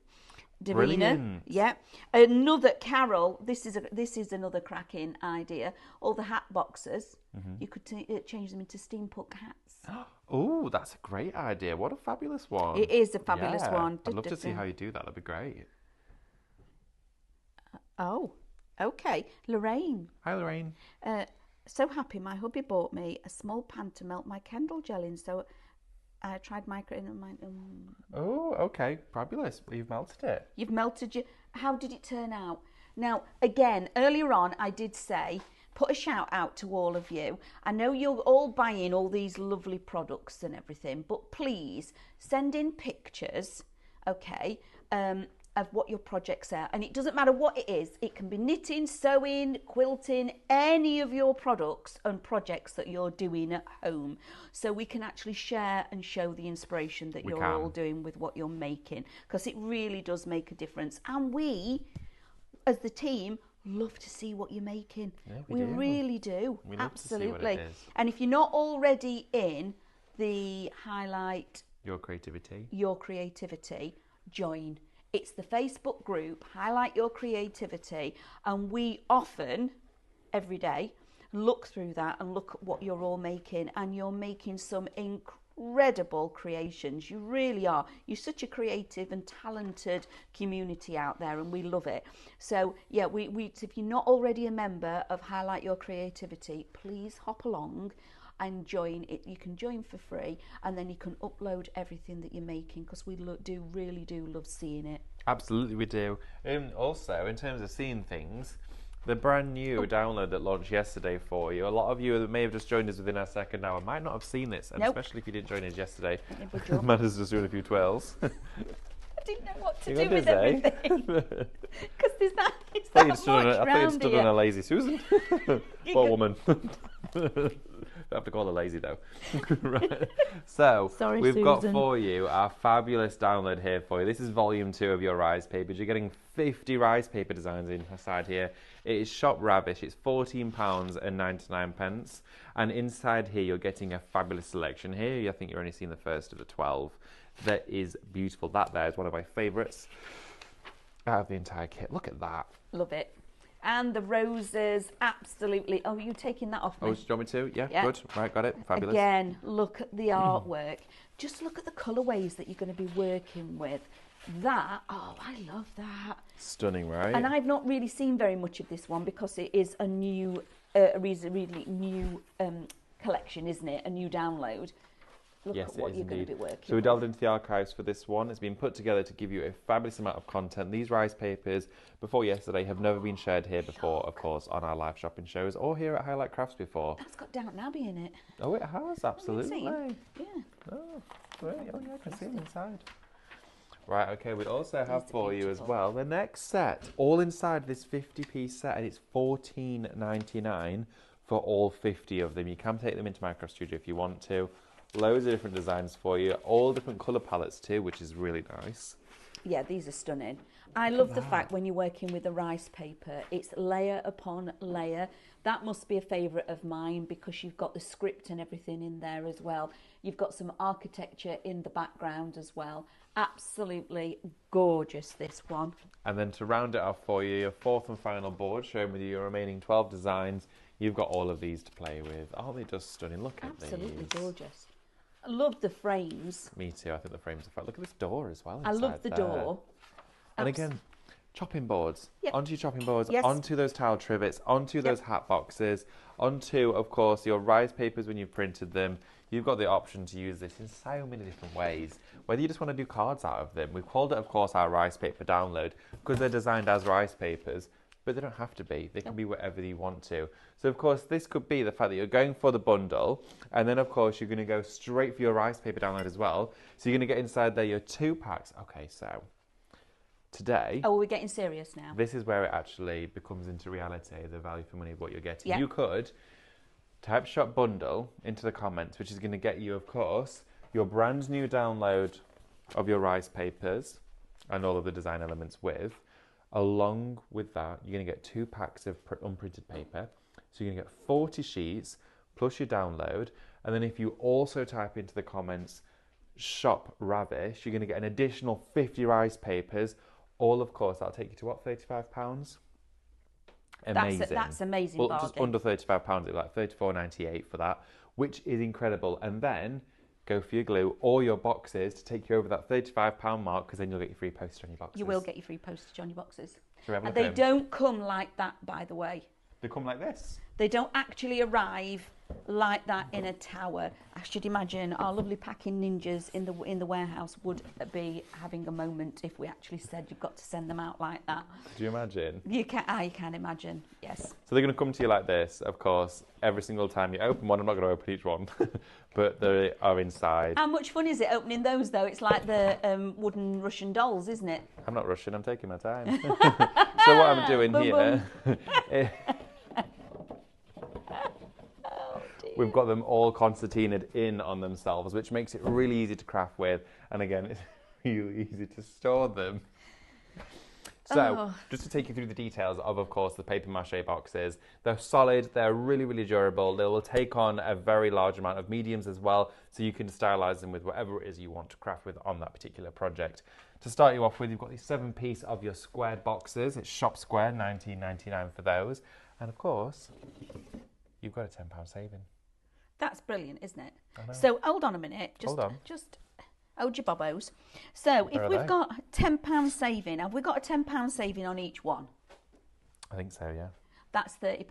[SPEAKER 3] Davina.
[SPEAKER 1] Brilliant.
[SPEAKER 3] Yeah. Another Carol. This is another cracking idea. All the hat boxes. You could change them into steampunk hats.
[SPEAKER 1] Oh, that's a great idea. What a fabulous one.
[SPEAKER 3] It is a fabulous one.
[SPEAKER 1] I'd love to see how you do that. That'd be great.
[SPEAKER 3] Oh, okay. Lorraine.
[SPEAKER 1] Hi, Lorraine.
[SPEAKER 3] So happy my hubby bought me a small pan to melt my Kendall gel in, so I tried micro.
[SPEAKER 1] Oh, okay. Fabulous. You've melted it.
[SPEAKER 3] You've melted your... How did it turn out? Now, again, earlier on, I did say, put a shout out to all of you. I know you're all buying all these lovely products and everything, but please send in pictures, okay, of what your projects are. And it doesn't matter what it is. It can be knitting, sewing, quilting, any of your products and projects that you're doing at home. So we can actually share and show the inspiration that you're all doing with what you're making, because it really does make a difference. And we, as the team, love to see what you're making.
[SPEAKER 1] Yeah,
[SPEAKER 3] we
[SPEAKER 1] do.
[SPEAKER 3] Really do.
[SPEAKER 1] We love
[SPEAKER 3] Absolutely.
[SPEAKER 1] to see what it is.
[SPEAKER 3] And if you're not already in the highlight
[SPEAKER 1] Your creativity,
[SPEAKER 3] join. It's the Facebook group, Highlight Your Creativity, and we often, every day, look through that and look at what you're all making, and you're making some incredible creations. You really are. You're such a creative and talented community out there, and we love it. So, yeah, we if you're not already a member of Highlight Your Creativity, please hop along and join it. You can join for free, and then you can upload everything that you're making, because we really do love seeing it.
[SPEAKER 1] absolutely we do. Also, in terms of seeing things, The brand new download that launched yesterday for you. A lot of you that may have just joined us within our second hour might not have seen this, and
[SPEAKER 3] Nope.
[SPEAKER 1] especially if you didn't join us yesterday.
[SPEAKER 3] Let me budge up.
[SPEAKER 1] Amanda just doing a few twirls.
[SPEAKER 3] I didn't know what to
[SPEAKER 1] You
[SPEAKER 3] do
[SPEAKER 1] got
[SPEAKER 3] with
[SPEAKER 1] dizzy?
[SPEAKER 3] everything. Because there's that, it's
[SPEAKER 1] I thought
[SPEAKER 3] that
[SPEAKER 1] you'd stood on
[SPEAKER 3] much
[SPEAKER 1] a, I thought you'd
[SPEAKER 3] round
[SPEAKER 1] stood on a
[SPEAKER 3] here.
[SPEAKER 1] lazy Susan. Poor woman. Don't have to call her lazy though. Right. So
[SPEAKER 3] Sorry,
[SPEAKER 1] we've got
[SPEAKER 3] Susan.
[SPEAKER 1] for you our fabulous download here for you. This is volume 2 of your Rise Papers. You're getting 50 Rise Paper designs inside here. It is Shop Ravish. It's £14.99. And inside here you're getting a fabulous selection. Here I think you're only seeing the first of the 12. That is beautiful. That there is one of my favourites out of the entire kit. Look at that.
[SPEAKER 3] Love it. And the roses, absolutely. Oh, you taking that off me?
[SPEAKER 1] Oh, do you want me to? Yeah,
[SPEAKER 3] Yeah.
[SPEAKER 1] good. Right, got it. Fabulous.
[SPEAKER 3] Again, look at the artwork. Just look at the colourways that you're going to be working with. That, oh, I love that.
[SPEAKER 1] Stunning, right?
[SPEAKER 3] And I've not really seen very much of this one because it is a new, a really new collection, isn't it? A new download. Look
[SPEAKER 1] Yes,
[SPEAKER 3] at
[SPEAKER 1] it
[SPEAKER 3] what
[SPEAKER 1] is
[SPEAKER 3] you're going to
[SPEAKER 1] indeed.
[SPEAKER 3] be working
[SPEAKER 1] So we
[SPEAKER 3] with.
[SPEAKER 1] delved into the archives for this one. It's been put together to give you a fabulous amount of content. These Rise Papers, before yesterday, have never been shared here before, of course, on our live shopping shows or here at Highlight Crafts before.
[SPEAKER 3] That's got Downton Abbey in it.
[SPEAKER 1] Oh, it has, absolutely.
[SPEAKER 3] seen? Yeah.
[SPEAKER 1] Oh, right. Oh, yeah, I can see them inside. Right, okay, we also have
[SPEAKER 3] These are
[SPEAKER 1] for you as
[SPEAKER 3] beautiful.
[SPEAKER 1] well the next set, all inside this 50-piece set, and it's $14.99 for all 50 of them. You can take them into Minecraft Studio if you want to. Loads of different designs for you, all different colour palettes too, which is really nice.
[SPEAKER 3] Yeah, these are stunning. I love the fact when you're working with a rice paper, it's layer upon layer. That must be a favourite of mine because you've got the script and everything in there as well. You've got some architecture in the background as well. Absolutely gorgeous, this one.
[SPEAKER 1] And then to round it off for you, your fourth and final board, showing with you your remaining 12 designs. You've got all of these to play with. Aren't they just stunning? Look at
[SPEAKER 3] Absolutely
[SPEAKER 1] these.
[SPEAKER 3] gorgeous. I love the frames.
[SPEAKER 1] Me too. I think the frames are fine. Look at this door as well.
[SPEAKER 3] I love
[SPEAKER 1] inside
[SPEAKER 3] the
[SPEAKER 1] there.
[SPEAKER 3] door.
[SPEAKER 1] And again, chopping boards.
[SPEAKER 3] Yep.
[SPEAKER 1] Onto your chopping boards,
[SPEAKER 3] Yes.
[SPEAKER 1] onto those tile trivets, onto those hat boxes, onto, of course, your Rise Papers when you've printed them. You've got the option to use this in so many different ways. Whether you just want to do cards out of them. We've called it, of course, our Rise Paper download because they're designed as Rise Papers, but they don't have to be. They can be whatever you want to. So, of course, this could be the fact that you're going for the bundle, and then, of course, you're going to go straight for your Rise Paper download as well. So you're going to get inside there your 2 packs. Okay, so today...
[SPEAKER 3] Oh, we're getting serious now.
[SPEAKER 1] This is where it actually becomes into reality, the value for money of what you're getting.
[SPEAKER 3] Yeah.
[SPEAKER 1] You could type shop bundle into the comments, which is going to get you, of course, your brand new download of your Rise Papers and all of the design elements with. Along with that, you're going to get 2 packs of unprinted paper. So you're going to get 40 sheets plus your download. And then if you also type into the comments shop Ravish, you're going to get an additional 50 Rise Papers. All, of course, that'll take you to what, £35? Amazing.
[SPEAKER 3] That's amazing
[SPEAKER 1] Well,
[SPEAKER 3] bargain.
[SPEAKER 1] just under £35, it'll be like $34.98 for that, which is incredible. And then go for your glue or your boxes to take you over that £35 mark, because then you'll get your free postage on your boxes.
[SPEAKER 3] You will get your free postage on your boxes.
[SPEAKER 1] Shall we have a
[SPEAKER 3] And
[SPEAKER 1] look
[SPEAKER 3] they
[SPEAKER 1] at them?
[SPEAKER 3] don't come like that, by the way.
[SPEAKER 1] They come like this.
[SPEAKER 3] They don't actually arrive like that in a tower. I should imagine our lovely packing ninjas in the warehouse would be having a moment if we actually said you've got to send them out like that.
[SPEAKER 1] Do you imagine?
[SPEAKER 3] I can imagine, yes.
[SPEAKER 1] So they're going to come to you like this, of course, every single time you open one. I'm not going to open each one, but they are inside.
[SPEAKER 3] How much fun is it opening those, though? It's like the wooden Russian dolls, isn't it?
[SPEAKER 1] I'm not rushing, I'm taking my time. So what I'm doing
[SPEAKER 3] Boom,
[SPEAKER 1] here, we've got them all concertinaed in on themselves, which makes it really easy to craft with. And again, it's really easy to store them. So,
[SPEAKER 3] Oh.
[SPEAKER 1] just to take you through the details of course, the paper mache boxes. They're solid, they're really, really durable. They will take on a very large amount of mediums as well, so you can stylize them with whatever it is you want to craft with on that particular project. To start you off with, you've got the 7-piece of your squared boxes. It's shop square, $19.99 for those. And of course, you've got a £10 saving.
[SPEAKER 3] That's brilliant, isn't it?
[SPEAKER 1] I know.
[SPEAKER 3] So hold on a minute.
[SPEAKER 1] Hold on.
[SPEAKER 3] Just hold your bobos. So
[SPEAKER 1] Where
[SPEAKER 3] if
[SPEAKER 1] are
[SPEAKER 3] we've
[SPEAKER 1] they?
[SPEAKER 3] got £10 saving, have we got a £10 saving on each one?
[SPEAKER 1] I think so, yeah.
[SPEAKER 3] That's £30.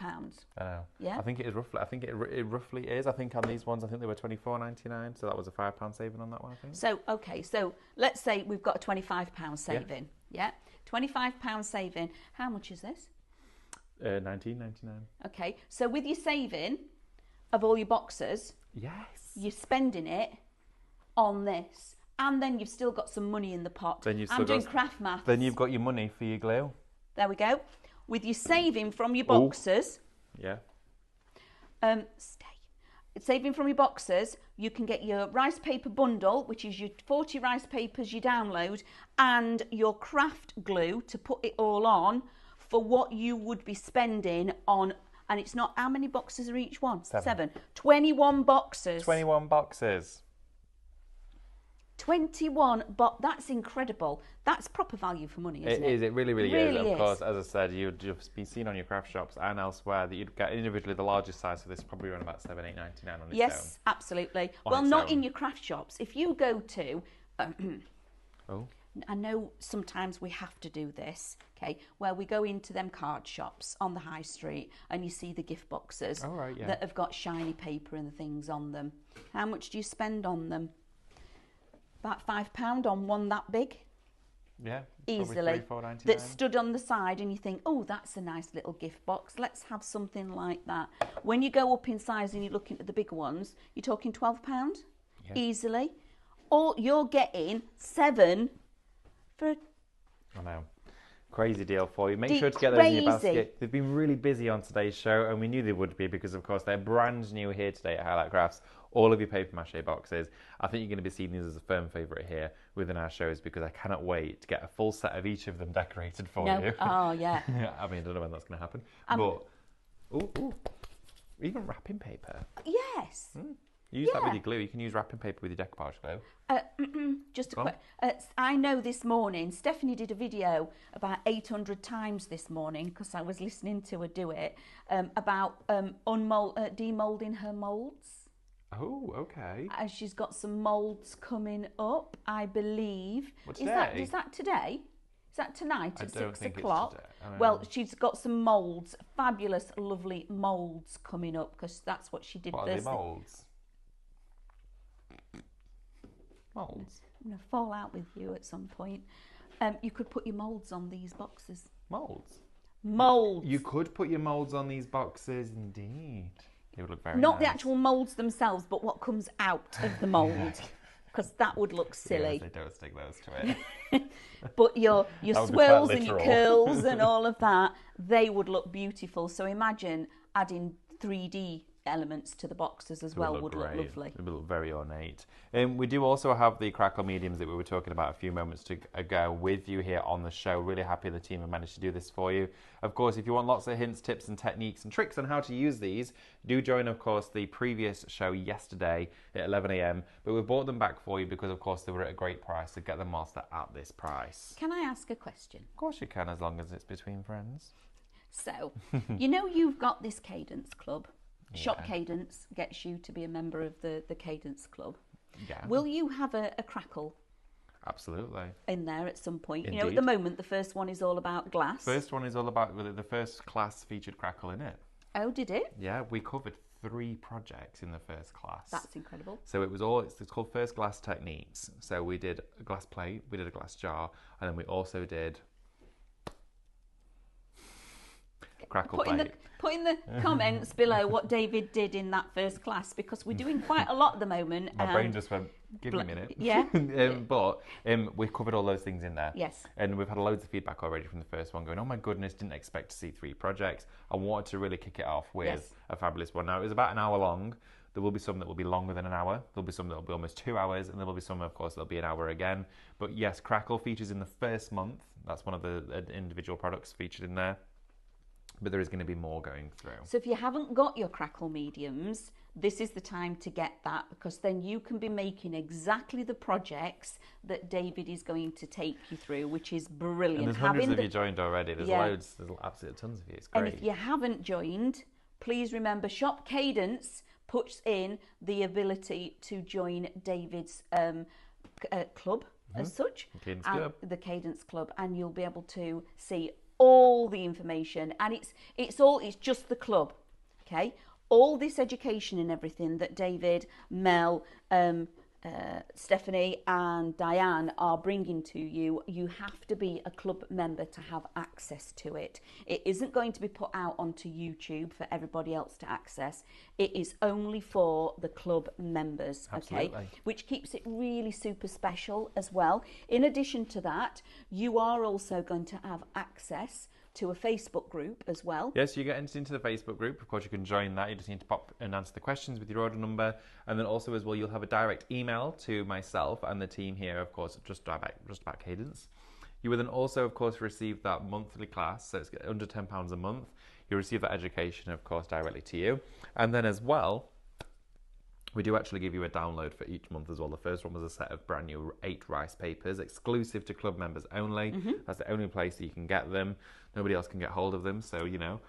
[SPEAKER 1] I know.
[SPEAKER 3] Yeah?
[SPEAKER 1] I think it is roughly. I think it roughly is. I think on these ones, I think they were $24.99, so that was a £5 saving on that one, I think.
[SPEAKER 3] So, okay, so let's say we've got a £25 saving. Yeah? £25 saving. How much is this?
[SPEAKER 1] $19.99.
[SPEAKER 3] Okay, so with your saving of all your boxes,
[SPEAKER 1] Yes.
[SPEAKER 3] you're spending it on this, and then you've still got some money in the pot.
[SPEAKER 1] Then you've
[SPEAKER 3] I'm
[SPEAKER 1] still
[SPEAKER 3] doing
[SPEAKER 1] got-
[SPEAKER 3] craft maths.
[SPEAKER 1] Then you've got your money for your glue.
[SPEAKER 3] There we go. With your saving from your
[SPEAKER 1] Ooh.
[SPEAKER 3] boxes,
[SPEAKER 1] Yeah.
[SPEAKER 3] saving from your boxes, you can get your rice paper bundle, which is your 40 rice papers you download, and your craft glue to put it all on for what you would be spending on. And it's not, how many boxes are each one?
[SPEAKER 1] 7.
[SPEAKER 3] 21 boxes.
[SPEAKER 1] 21 boxes.
[SPEAKER 3] 21, but that's incredible. That's proper value for money, isn't it?
[SPEAKER 1] It is. It really, really,
[SPEAKER 3] Really
[SPEAKER 1] is. Of
[SPEAKER 3] is.
[SPEAKER 1] course, as I said, you'd just be seen on your craft shops and elsewhere that you'd get individually the largest size for this probably around about $7, $8.99 on its
[SPEAKER 3] Yes, absolutely.
[SPEAKER 1] On
[SPEAKER 3] Well,
[SPEAKER 1] its
[SPEAKER 3] not
[SPEAKER 1] own.
[SPEAKER 3] in your craft shops. If you go to,
[SPEAKER 1] Oh.
[SPEAKER 3] I know sometimes we have to do this, okay, where we go into them card shops on the high street and you see the gift boxes
[SPEAKER 1] Oh, right, yeah.
[SPEAKER 3] that have got shiny paper and things on them. How much do you spend on them? About £5 on one that big?
[SPEAKER 1] Yeah.
[SPEAKER 3] Easily.
[SPEAKER 1] $4.99.
[SPEAKER 3] That stood on the side and you think, oh, that's a nice little gift box. Let's have something like that. When you go up in size and you're looking at the bigger ones, you're talking £12
[SPEAKER 1] Yeah.
[SPEAKER 3] easily. Or you're getting 7 for
[SPEAKER 1] I know. Crazy deal for you. Make sure to get those in your
[SPEAKER 3] Crazy.
[SPEAKER 1] basket. They've been really busy on today's show, and we knew they would be because, of course, they're brand new here today at Highlight Crafts. All of your paper mache boxes. I think you're going to be seeing these as a firm favourite here within our shows because I cannot wait to get a full set of each of them decorated for you.
[SPEAKER 3] Oh, yeah.
[SPEAKER 1] I mean, I don't know when that's going to happen. But, ooh, even wrapping paper.
[SPEAKER 3] Yes.
[SPEAKER 1] Use that with
[SPEAKER 3] Yeah.
[SPEAKER 1] your glue. You can use wrapping paper with your decoupage glue.
[SPEAKER 3] Just a
[SPEAKER 1] Go on.
[SPEAKER 3] quick. I know this morning, Stephanie did a video about 800 times this morning because I was listening to her do it about demoulding her moulds.
[SPEAKER 1] Oh, okay.
[SPEAKER 3] She's got some moulds coming up, I believe.
[SPEAKER 1] What,
[SPEAKER 3] Is that
[SPEAKER 1] today?
[SPEAKER 3] today? Is that tonight
[SPEAKER 1] I
[SPEAKER 3] at
[SPEAKER 1] don't
[SPEAKER 3] 6
[SPEAKER 1] think it's
[SPEAKER 3] o'clock?
[SPEAKER 1] today. I don't
[SPEAKER 3] Well,
[SPEAKER 1] know.
[SPEAKER 3] she's got some moulds, fabulous, lovely moulds coming up because that's what she did
[SPEAKER 1] What are they,
[SPEAKER 3] first. thing.
[SPEAKER 1] moulds? Moulds?
[SPEAKER 3] I'm going to fall out with you at some point. You could put your moulds on these boxes.
[SPEAKER 1] Molds.
[SPEAKER 3] Moulds.
[SPEAKER 1] You could put your molds on these boxes, indeed. They would look very
[SPEAKER 3] Not the
[SPEAKER 1] nice.
[SPEAKER 3] actual moulds themselves, but what comes out of the mould. Because that would look
[SPEAKER 1] Yeah,
[SPEAKER 3] silly.
[SPEAKER 1] they don't stick those to it.
[SPEAKER 3] But your
[SPEAKER 1] That would be quite
[SPEAKER 3] swirls and your
[SPEAKER 1] literal.
[SPEAKER 3] curls and all of that, they would look beautiful. So imagine adding 3D elements to the boxes as well would look lovely.
[SPEAKER 1] It would look very ornate. We do also have the crackle mediums that we were talking about a few moments ago with you here on the show. Really happy the team have managed to do this for you. Of course, if you want lots of hints, tips and techniques and tricks on how to use these, do join, of course, the previous show yesterday at 11 a.m. But we bought them back for you because, of course, they were at a great price to get them whilst they're at this price.
[SPEAKER 3] Can I ask a question?
[SPEAKER 1] Of course you can, as long as it's between friends.
[SPEAKER 3] So, you know you've got this Cadence Club. Shop
[SPEAKER 1] Yeah.
[SPEAKER 3] Cadence gets you to be a member of the Cadence Club.
[SPEAKER 1] Yeah,
[SPEAKER 3] Will you have a crackle
[SPEAKER 1] absolutely.
[SPEAKER 3] in there at some point? You know, at
[SPEAKER 1] Indeed.
[SPEAKER 3] the moment, the first one is all about glass.
[SPEAKER 1] First one is all about the first class featured crackle in it.
[SPEAKER 3] Oh, did it?
[SPEAKER 1] Yeah, we covered 3 projects in the first class.
[SPEAKER 3] That's incredible.
[SPEAKER 1] So it's called First Glass Techniques. So we did a glass plate, we did a glass jar, and then we also did crackle plate.
[SPEAKER 3] Put in the comments below what David did in that first class because we're doing quite a lot at the moment.
[SPEAKER 1] My brain just went, give me a minute.
[SPEAKER 3] Yeah.
[SPEAKER 1] But we've covered all those things in there.
[SPEAKER 3] Yes.
[SPEAKER 1] And we've had loads of feedback already from the first one going, oh my goodness, didn't expect to see 3 projects. I wanted to really kick it off with
[SPEAKER 3] Yes.
[SPEAKER 1] a fabulous one. Now, it was about an hour long. There will be some that will be longer than an hour. There'll be some that will be almost 2 hours. And there will be some, of course, that'll be an hour again. But yes, Crackle features in the first month. That's one of the individual products featured in there. But there is going to be more going through.
[SPEAKER 3] So if you haven't got your crackle mediums, this is the time to get that because then you can be making exactly the projects that David is going to take you through, which is brilliant.
[SPEAKER 1] And there's hundreds of you joined already. There's
[SPEAKER 3] Yeah.
[SPEAKER 1] loads. There's absolutely tons of you. It's great.
[SPEAKER 3] And if you haven't joined, please remember Shop Cadence puts in the ability to join David's club as such,
[SPEAKER 1] Cadence
[SPEAKER 3] and
[SPEAKER 1] Club.
[SPEAKER 3] the Cadence Club, and you'll be able to see all the information. And it's just the club, okay? All this education and everything that David, Mel, Stephanie and Diane are bringing to you, you have to be a club member to have access to it. It isn't going to be put out onto YouTube for everybody else to access. It is only for the club members,
[SPEAKER 1] Absolutely.
[SPEAKER 3] okay? Which keeps it really super special as well. In addition to that, you are also going to have access to a Facebook group as well.
[SPEAKER 1] Yes, you get into the Facebook group. Of course, you can join that. You just need to pop and answer the questions with your order number. And then also as well, you'll have a direct email to myself and the team here, of course, just about Cadence. You will then also, of course, receive that monthly class. So it's under £10 a month. You'll receive that education, of course, directly to you. And then as well, we do actually give you a download for each month as well. The first one was a set of brand new 8 rice papers, exclusive to club members only. That's the only place that you can get them. Nobody else can get hold of them, so, you know,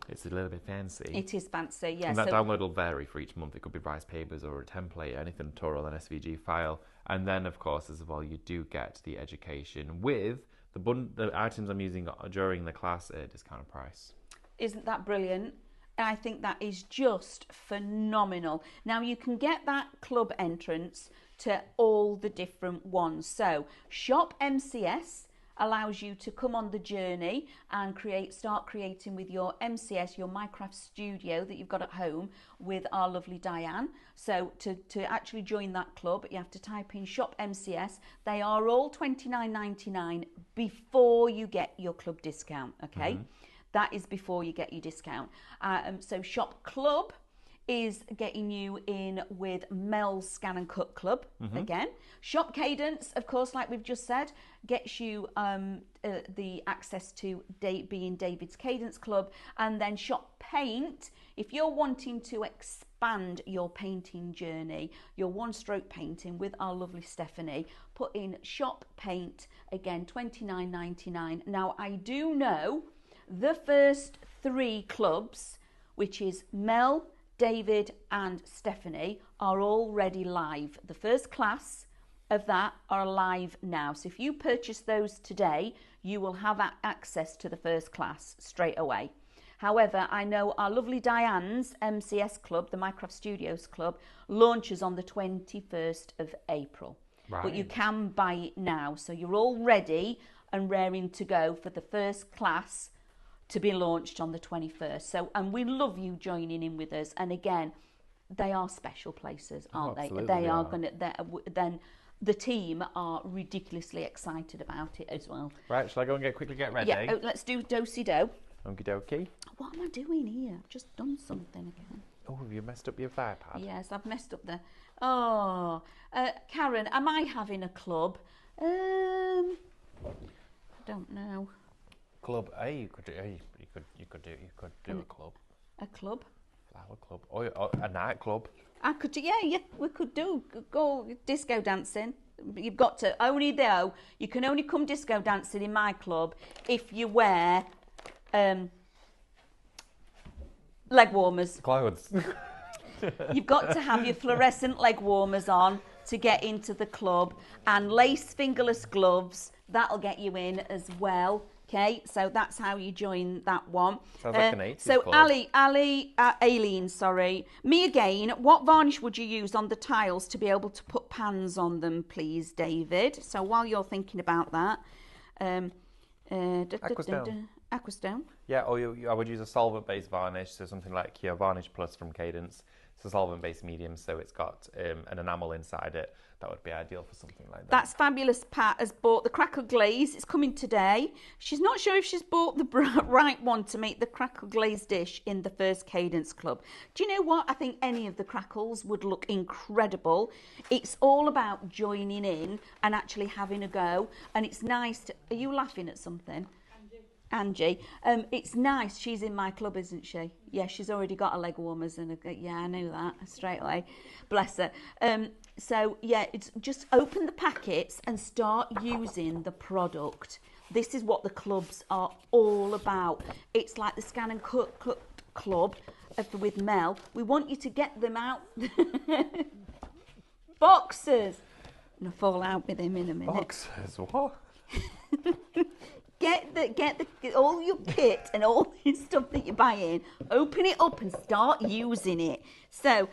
[SPEAKER 1] it's a little bit fancy.
[SPEAKER 3] It is fancy, yes.
[SPEAKER 1] And that download will vary for each month. It could be rice papers or a template, anything at all, or an SVG file. And then, of course, as well, you do get the education with the items I'm using during the class at a discounted price.
[SPEAKER 3] Isn't that brilliant? I think that is just phenomenal. Now, you can get that club entrance to all the different ones. So, Shop MCS allows you to come on the journey and start creating with your MCS, your Minecraft studio that you've got at home with our lovely Diane. So to actually join that club, you have to type in Shop MCS. They are all $29.99 before you get your club discount, okay? That is before you get your discount. So Shop Club is getting you in with Mel's Scan and Cut Club again. Shop Cadence, of course, like we've just said, gets you the access to being David's Cadence Club. And then Shop Paint, if you're wanting to expand your painting journey, your one-stroke painting with our lovely Stephanie, put in Shop Paint, again, $29.99. Now, I do know the first 3 clubs, which is Mel, David and Stephanie, are already live. The first class of that are live now. So if you purchase those today, you will have access to the first class straight away. However, I know our lovely Diane's MCS Club, the Minecraft Studios Club, launches on the 21st of April.
[SPEAKER 1] Right.
[SPEAKER 3] But you can buy it now. So you're all ready and raring to go for the first class to be launched on the 21st. So, and we love you joining in with us. And again, they are special places, aren't they? They are going to, then the team are ridiculously excited about it as well.
[SPEAKER 1] Right, shall I go and quickly get ready?
[SPEAKER 3] Yeah, let's do do-si-do.
[SPEAKER 1] Okie dokie.
[SPEAKER 3] What am I doing here? I've just done something again.
[SPEAKER 1] Oh, have you messed up your iPad?
[SPEAKER 3] Yes, I've messed up the... Oh, Karen, am I having a club? I don't know.
[SPEAKER 1] Club A, you could do a club.
[SPEAKER 3] A club?
[SPEAKER 1] Flower club. Or a nightclub.
[SPEAKER 3] I could do, yeah, we could go disco dancing. You've got to, you can only come disco dancing in my club if you wear leg warmers.
[SPEAKER 1] Clothes.
[SPEAKER 3] You've got to have your fluorescent leg warmers on to get into the club, and lace fingerless gloves, that'll get you in as well. Okay, so that's how you join that one.
[SPEAKER 1] Sounds like an 80s
[SPEAKER 3] So
[SPEAKER 1] club.
[SPEAKER 3] Aileen, sorry. Me again, what varnish would you use on the tiles to be able to put pans on them, please, David? So while you're thinking about that...
[SPEAKER 1] Aquastone.
[SPEAKER 3] Aquastone.
[SPEAKER 1] Yeah, or I would use a solvent-based varnish, so something like your Varnish Plus from Cadence. It's a solvent-based medium, so it's got an enamel inside it. That would be ideal for something like that.
[SPEAKER 3] That's fabulous. Pat has bought the crackle glaze. It's coming today. She's not sure if she's bought the right one to make the crackle glaze dish in the first Cadence Club. Do you know what? I think any of the crackles would look incredible. It's all about joining in and actually having a go. And it's nice to... Are you laughing at something? Angie, it's nice. She's in my club, isn't she? Yeah, she's already got a leg warmers and yeah, I knew that straight away. Bless her. So yeah, it's just open the packets and start using the product. This is what the clubs are all about. It's like the Scan and Cut Club with Mel. We want you to get them out. Boxers. I'm gonna fall out with him in a minute.
[SPEAKER 1] Boxers, what?
[SPEAKER 3] Get all your kit and all your stuff that you're buying, open it up and start using it. So,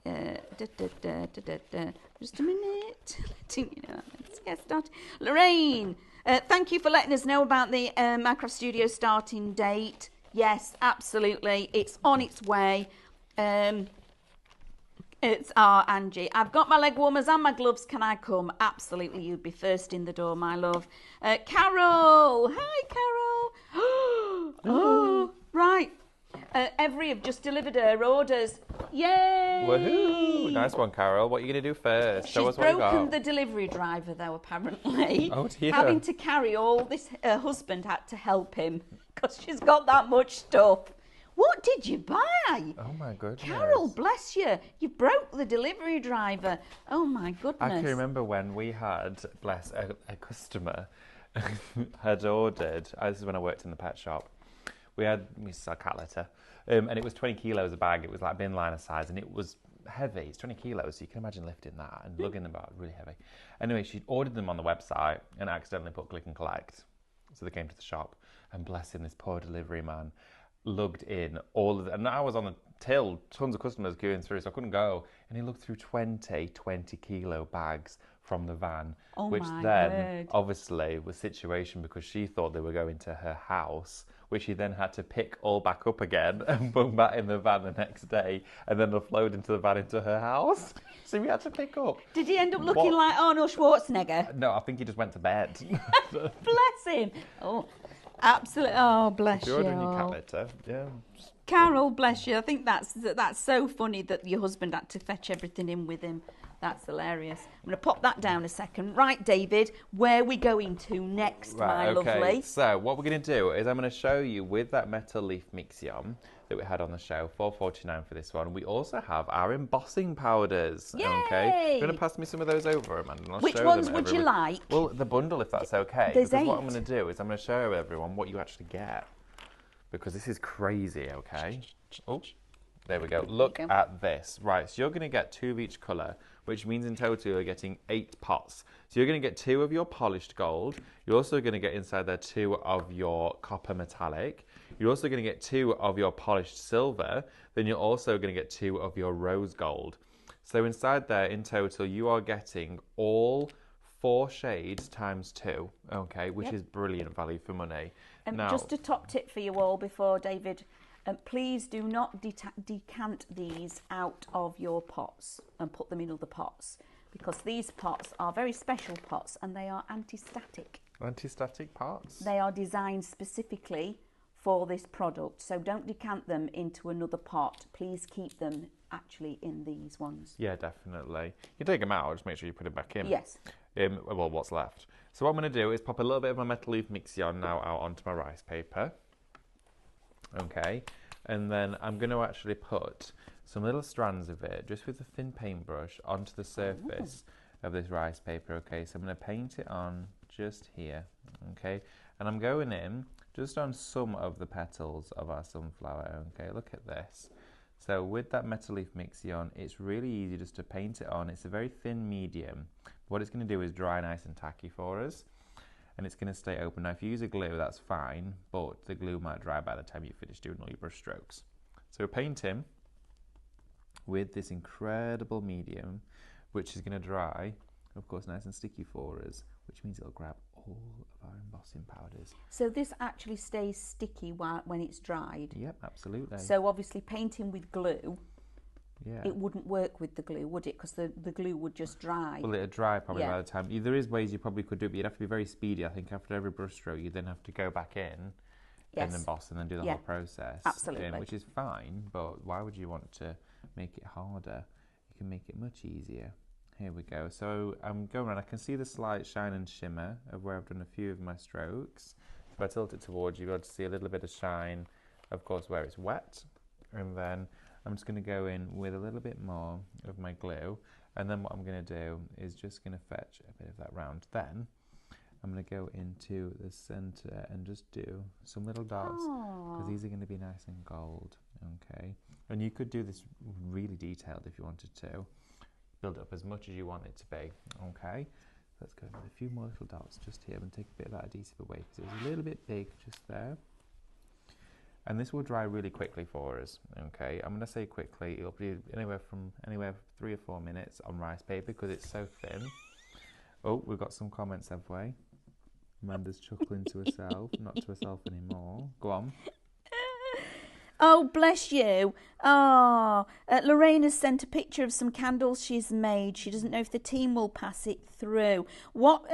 [SPEAKER 3] Just a minute. Letting you know. Let's get started. Lorraine, thank you for letting us know about the Minecraft Studio starting date. Yes, absolutely. It's on its way. It's Angie. I've got my leg warmers and my gloves. Can I come? Absolutely. You'd be first in the door, my love. Carol. Hi, Carol. Oh, right. Every have just delivered her orders. Yay!
[SPEAKER 1] Woohoo! Nice one, Carol. What are you going to do first? Show
[SPEAKER 3] She's
[SPEAKER 1] us what you
[SPEAKER 3] broken
[SPEAKER 1] got.
[SPEAKER 3] the delivery driver, though, apparently.
[SPEAKER 1] Oh, dear.
[SPEAKER 3] Having to carry all this, her husband had to help him because she's got that much stuff. What did you buy?
[SPEAKER 1] Oh, my goodness.
[SPEAKER 3] Carol, bless you. You broke the delivery driver. Oh, my goodness.
[SPEAKER 1] I can remember when we had, bless, a customer had ordered, this is when I worked in the pet shop, we used to sell cat litter, and it was 20 kilos a bag. It was like bin liner size, and it was heavy. It's 20 kilos, so you can imagine lifting that and lugging them out, really heavy. Anyway, she ordered them on the website and accidentally put click and collect. So they came to the shop, and bless him, this poor delivery man lugged in all of and I was on the till, tons of customers queuing through, so I couldn't go. And he lugged through 20 kilo bags from the van,
[SPEAKER 3] Oh
[SPEAKER 1] which
[SPEAKER 3] my
[SPEAKER 1] then
[SPEAKER 3] word.
[SPEAKER 1] obviously was situation because she thought they were going to her house, which she then had to pick all back up again and put back in the van the next day, and then offload into the van into her house. So we had to pick up.
[SPEAKER 3] Did he end up looking
[SPEAKER 1] What?
[SPEAKER 3] like Arnold Schwarzenegger?
[SPEAKER 1] No, I think he just went to bed.
[SPEAKER 3] Bless him. Oh, absolutely. Oh, bless
[SPEAKER 1] You're
[SPEAKER 3] you.
[SPEAKER 1] ordering your cat litter, yeah.
[SPEAKER 3] Carol, bless you. I think that's so funny that your husband had to fetch everything in with him. That's hilarious. I'm going to pop that down a second. Right, David, where are we going to next, my lovely?
[SPEAKER 1] So what we're going to do is I'm going to show you with that metal leaf mixion that we had on the show, $4.49 for this one. We also have our embossing powders. Okay,
[SPEAKER 3] Yay!
[SPEAKER 1] you're going to pass me some of those over, Amanda. And I'll
[SPEAKER 3] Which
[SPEAKER 1] show
[SPEAKER 3] ones
[SPEAKER 1] them
[SPEAKER 3] would you
[SPEAKER 1] everyone.
[SPEAKER 3] like?
[SPEAKER 1] Well, the bundle, if that's okay.
[SPEAKER 3] There's
[SPEAKER 1] because what I'm
[SPEAKER 3] 8.
[SPEAKER 1] going to do is I'm going to show everyone what you actually get, because this is crazy. Okay. Oh, there we go. Look
[SPEAKER 3] go.
[SPEAKER 1] at this. Right, so you're going to get 2 of each colour, which means in total you're getting 8 pots. So you're going to get 2 of your polished gold. You're also going to get inside there 2 of your copper metallic. You're also going to get 2 of your polished silver. Then you're also going to get 2 of your rose gold. So inside there, in total, you are getting all 4 shades times 2, okay, which
[SPEAKER 3] Yep.
[SPEAKER 1] is brilliant value for money.
[SPEAKER 3] And
[SPEAKER 1] Now,
[SPEAKER 3] just a top tip for you all before David, please do not decant these out of your pots and put them in other pots, because these pots are very special pots and they are anti-static.
[SPEAKER 1] anti-static parts.
[SPEAKER 3] They are designed specifically for this product, so don't decant them into another pot. Please keep them actually in these ones.
[SPEAKER 1] Yeah, definitely. You take them out, just make sure you put it back in.
[SPEAKER 3] Yes.
[SPEAKER 1] Well, what's left. So what I'm going to do is pop a little bit of my metal leaf mixion now out onto my rice paper. Okay. And then I'm going to actually put some little strands of it, just with a thin paintbrush, onto the surface of this rice paper. Okay, so I'm going to paint it on just here. Okay. And I'm going in just on some of the petals of our sunflower. Okay, look at this. So with that metal leaf mixion, it's really easy just to paint it on. It's a very thin medium. What it's going to do is dry nice and tacky for us, and it's going to stay open. Now, if you use a glue, that's fine, but the glue might dry by the time you finish doing all your brush strokes. So we're painting with this incredible medium, which is going to dry, of course, nice and sticky for us, which means it'll grab all of our embossing powders.
[SPEAKER 3] So this actually stays sticky when it's dried.
[SPEAKER 1] Yep, absolutely.
[SPEAKER 3] So obviously painting with glue,
[SPEAKER 1] yeah.
[SPEAKER 3] it wouldn't work with the glue, would it? Because the glue would just dry.
[SPEAKER 1] Well, it'll dry probably
[SPEAKER 3] Yeah.
[SPEAKER 1] by the time. There is ways you probably could do it, but you'd have to be very speedy. I think after every brush stroke, you then have to go back in and
[SPEAKER 3] Yes.
[SPEAKER 1] emboss and then do the
[SPEAKER 3] Yeah.
[SPEAKER 1] whole process.
[SPEAKER 3] Absolutely.
[SPEAKER 1] Which is fine, but why would you want to make it harder? You can make it much easier. Here we go. So I'm going around. I can see the slight shine and shimmer of where I've done a few of my strokes. If I tilt it towards you, you'll be able to see a little bit of shine, of course, where it's wet. And then I'm just going to go in with a little bit more of my glue. And then what I'm going to do is just going to fetch a bit of that round. Then I'm going to go into the centre and just do some little dots, because these are going to be nice and gold. Okay. And you could do this really detailed if you wanted to. Build it up as much as you want it to be. Okay. Let's go with a few more little dots just here and take a bit of that adhesive away, because it was a little bit big just there. And this will dry really quickly for us, okay? I'm going to say quickly, it'll be anywhere 3 or 4 minutes on rice paper because it's so thin. Oh, we've got some comments, have we? Amanda's chuckling to herself, not to herself anymore. Go on.
[SPEAKER 3] Oh, bless you. Oh, Lorraine has sent a picture of some candles she's made. She doesn't know if the team will pass it through. What,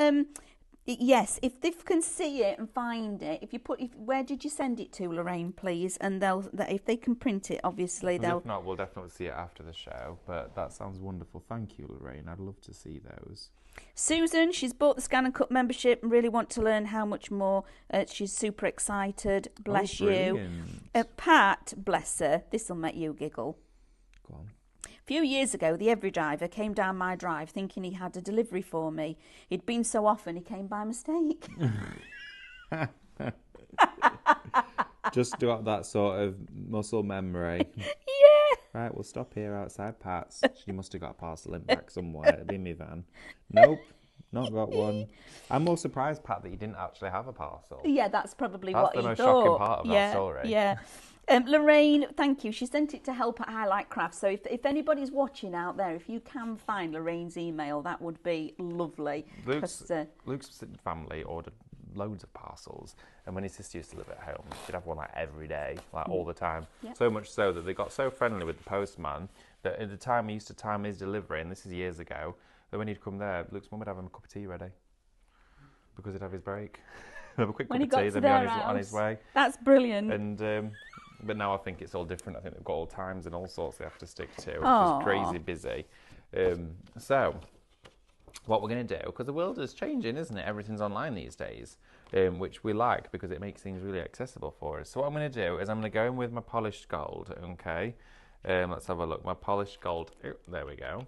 [SPEAKER 3] yes, if they can see it and find it, where did you send it to, Lorraine, please? And if they can print it, obviously they'll...
[SPEAKER 1] If not, we'll definitely see it after the show, but that sounds wonderful. Thank you, Lorraine. I'd love to see those.
[SPEAKER 3] Susan, she's bought the Scan and Cut membership and really want to learn how much more. She's super excited. Bless you. Pat, bless her. This will make you giggle.
[SPEAKER 1] Go on.
[SPEAKER 3] A few years ago, the Every Driver came down my drive thinking he had a delivery for me. He'd been so often he came by mistake.
[SPEAKER 1] Just got that sort of muscle memory.
[SPEAKER 3] Yeah.
[SPEAKER 1] Right, we'll stop here outside Pat's. She must have got a parcel in back somewhere. It'll be in my van. Nope, not got one. I'm more surprised, Pat, that you didn't actually have a parcel.
[SPEAKER 3] Yeah, that's probably
[SPEAKER 1] That's
[SPEAKER 3] what
[SPEAKER 1] the
[SPEAKER 3] he
[SPEAKER 1] most
[SPEAKER 3] thought.
[SPEAKER 1] shocking part of that story.
[SPEAKER 3] Yeah. Lorraine, thank you. She sent it to help at Highlight Crafts. So if anybody's watching out there, if you can find Lorraine's email, that would be lovely.
[SPEAKER 1] Luke's family ordered loads of parcels, and when his sister used to live at home, she'd have one like every day, like all the time.
[SPEAKER 3] Yep.
[SPEAKER 1] So much so that they got so friendly with the postman that at the time he used to time his delivery, and this is years ago, that when he'd come there, Luke's mum would have him a cup of tea ready because he'd have his break. Have a quick
[SPEAKER 3] When
[SPEAKER 1] cup
[SPEAKER 3] he
[SPEAKER 1] of tea,
[SPEAKER 3] got to
[SPEAKER 1] then be
[SPEAKER 3] their
[SPEAKER 1] on his
[SPEAKER 3] house.
[SPEAKER 1] way.
[SPEAKER 3] That's brilliant.
[SPEAKER 1] And but now I think it's all different. I think they've got all times and all sorts they have to stick to, which
[SPEAKER 3] Aww.
[SPEAKER 1] is crazy busy. So what we're going to do, because the world is changing, isn't it? Everything's online these days, which we like because it makes things really accessible for us. So what I'm going to do is I'm going to go in with my polished gold, okay? Let's have a look. My polished gold, there we go.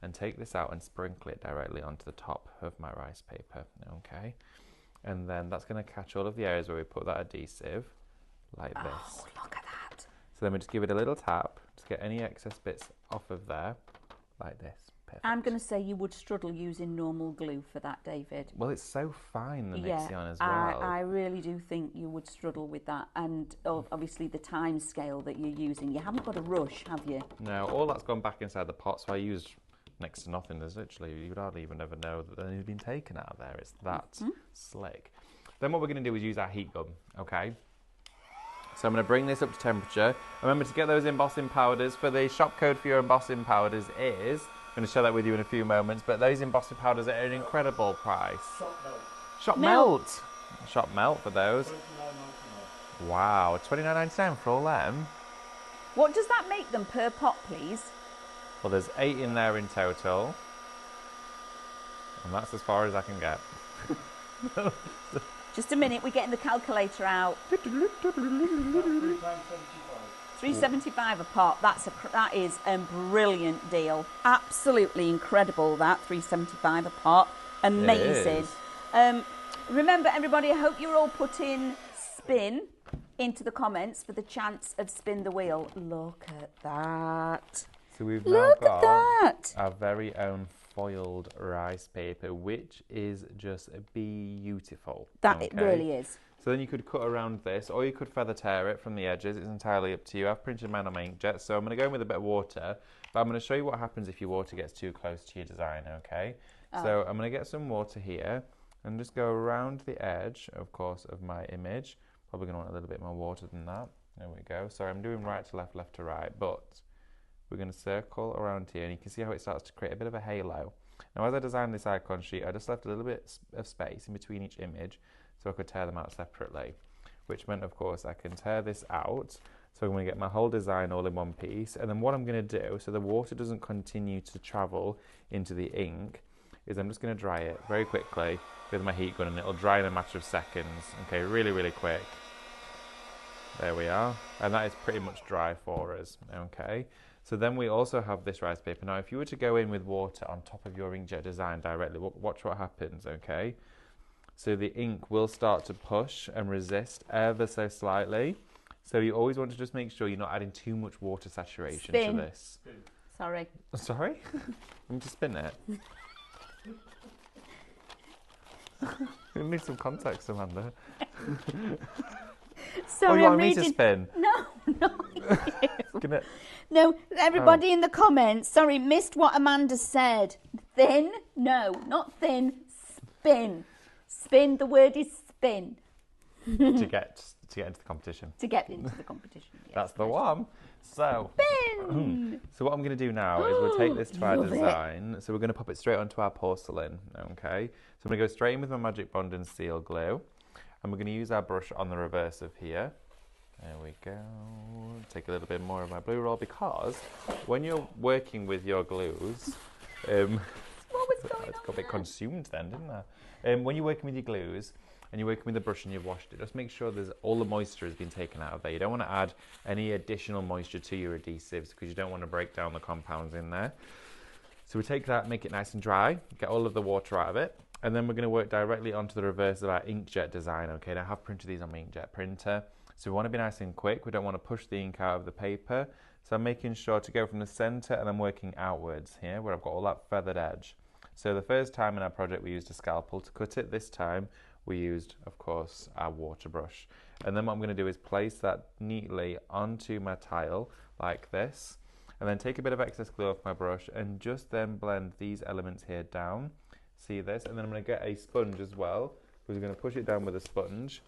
[SPEAKER 1] And take this out and sprinkle it directly onto the top of my rice paper, okay? And then that's going to catch all of the areas where we put that adhesive, like this.
[SPEAKER 3] Oh, look at that.
[SPEAKER 1] So then we just give it a little tap to get any excess bits off of there, like this. Perfect.
[SPEAKER 3] I'm going to say you would struggle using normal glue for that, David.
[SPEAKER 1] Well, it's so fine, the
[SPEAKER 3] Yeah,
[SPEAKER 1] Mixion as well.
[SPEAKER 3] I really do think you would struggle with that. And obviously the time scale that you're using. You haven't got a rush, have you?
[SPEAKER 1] No, all that's gone back inside the pot, so I used next to nothing. There's literally, you would hardly even ever know that anything's been taken out of there. It's that slick. Then what we're going to do is use our heat gun, okay? So I'm going to bring this up to temperature. Remember to get those embossing powders. For the shop code for your embossing powders is, I'm going to share that with you in a few moments, but those embossing powders are at an incredible price. Shop melt. Shop melt for those. Wow, $29.99 for all them.
[SPEAKER 3] What does that make them per pot, please?
[SPEAKER 1] Well, there's 8 in there in total. And that's as far as I can get.
[SPEAKER 3] Just a minute, we're getting the calculator out. $3.75 a pot. That is a brilliant deal. Absolutely incredible. That $3.75 a pot. Amazing. Remember, everybody, I hope you're all putting spin into the comments for the chance of spin the wheel. Look at that.
[SPEAKER 1] So we've now
[SPEAKER 3] Look
[SPEAKER 1] got
[SPEAKER 3] at that.
[SPEAKER 1] our very own foiled rice paper, which is just beautiful.
[SPEAKER 3] That it really is.
[SPEAKER 1] So then you could cut around this, or you could feather tear it from the edges. It's entirely up to you. I've printed mine on my inkjet, so I'm going to go in with a bit of water. But I'm going to show you what happens if your water gets too close to your design, okay? So I'm going to get some water here and just go around the edge, of course, of my image. Probably going to want a little bit more water than that. There we go. Sorry, I'm doing right to left, left to right, but we're going to circle around here, and you can see how it starts to create a bit of a halo. Now, as I designed this icon sheet, I just left a little bit of space in between each image so I could tear them out separately, which meant, of course, I can tear this out. So I'm going to get my whole design all in one piece, and then what I'm going to do, so the water doesn't continue to travel into the ink, is I'm just going to dry it very quickly with my heat gun, and it'll dry in a matter of seconds. Okay, really, really quick. There we are, and that is pretty much dry for us, okay? So then we also have this rice paper. Now, if you were to go in with water on top of your inkjet design directly, watch what happens, okay? So the ink will start to push and resist ever so slightly. So you always want to just make sure you're not adding too much water saturation to this.
[SPEAKER 3] Sorry.
[SPEAKER 1] Sorry? I'm to spin it. You need some context, Amanda.
[SPEAKER 3] So
[SPEAKER 2] Sorry,
[SPEAKER 1] you
[SPEAKER 2] I'm
[SPEAKER 1] want me to
[SPEAKER 2] reading.
[SPEAKER 1] spin?
[SPEAKER 2] No.
[SPEAKER 1] Gonna...
[SPEAKER 3] No, everybody in the comments, sorry, missed what Amanda said. Thin? No, not thin. Spin. Spin, the word is spin.
[SPEAKER 1] to get into the competition.
[SPEAKER 3] To get into the competition. Yes,
[SPEAKER 1] That's the one. So,
[SPEAKER 3] Spin!
[SPEAKER 1] so what I'm going to do now is we'll take this to our
[SPEAKER 3] Love it.
[SPEAKER 1] design. So we're going to pop it straight onto our porcelain. Okay. So I'm going to go straight in with my Magic Bond and Seal Glue, and we're going to use our brush on the reverse of here. There we go. Take a little bit more of my blue roll, because when you're working with your glues,
[SPEAKER 3] What was going
[SPEAKER 1] it's
[SPEAKER 3] on
[SPEAKER 1] got a bit
[SPEAKER 3] there?
[SPEAKER 1] consumed then, didn't I? When you're working with your glues and you're working with the brush and you've washed it, just make sure there's all the moisture has been taken out of there. You don't want to add any additional moisture to your adhesives, because you don't want to break down the compounds in there. So we take that, make it nice and dry, get all of the water out of it, and then we're going to work directly onto the reverse of our inkjet design. Okay, now I have printed these on my inkjet printer, so we want to be nice and quick. We don't want to push the ink out of the paper. So I'm making sure to go from the center and I'm working outwards here where I've got all that feathered edge. So the first time in our project we used a scalpel to cut it. This time we used, of course, our water brush. And then what I'm going to do is place that neatly onto my tile like this, and then take a bit of excess glue off my brush and just then blend these elements here down. See this? And then I'm going to get a sponge as well, because we're going to push it down with a sponge.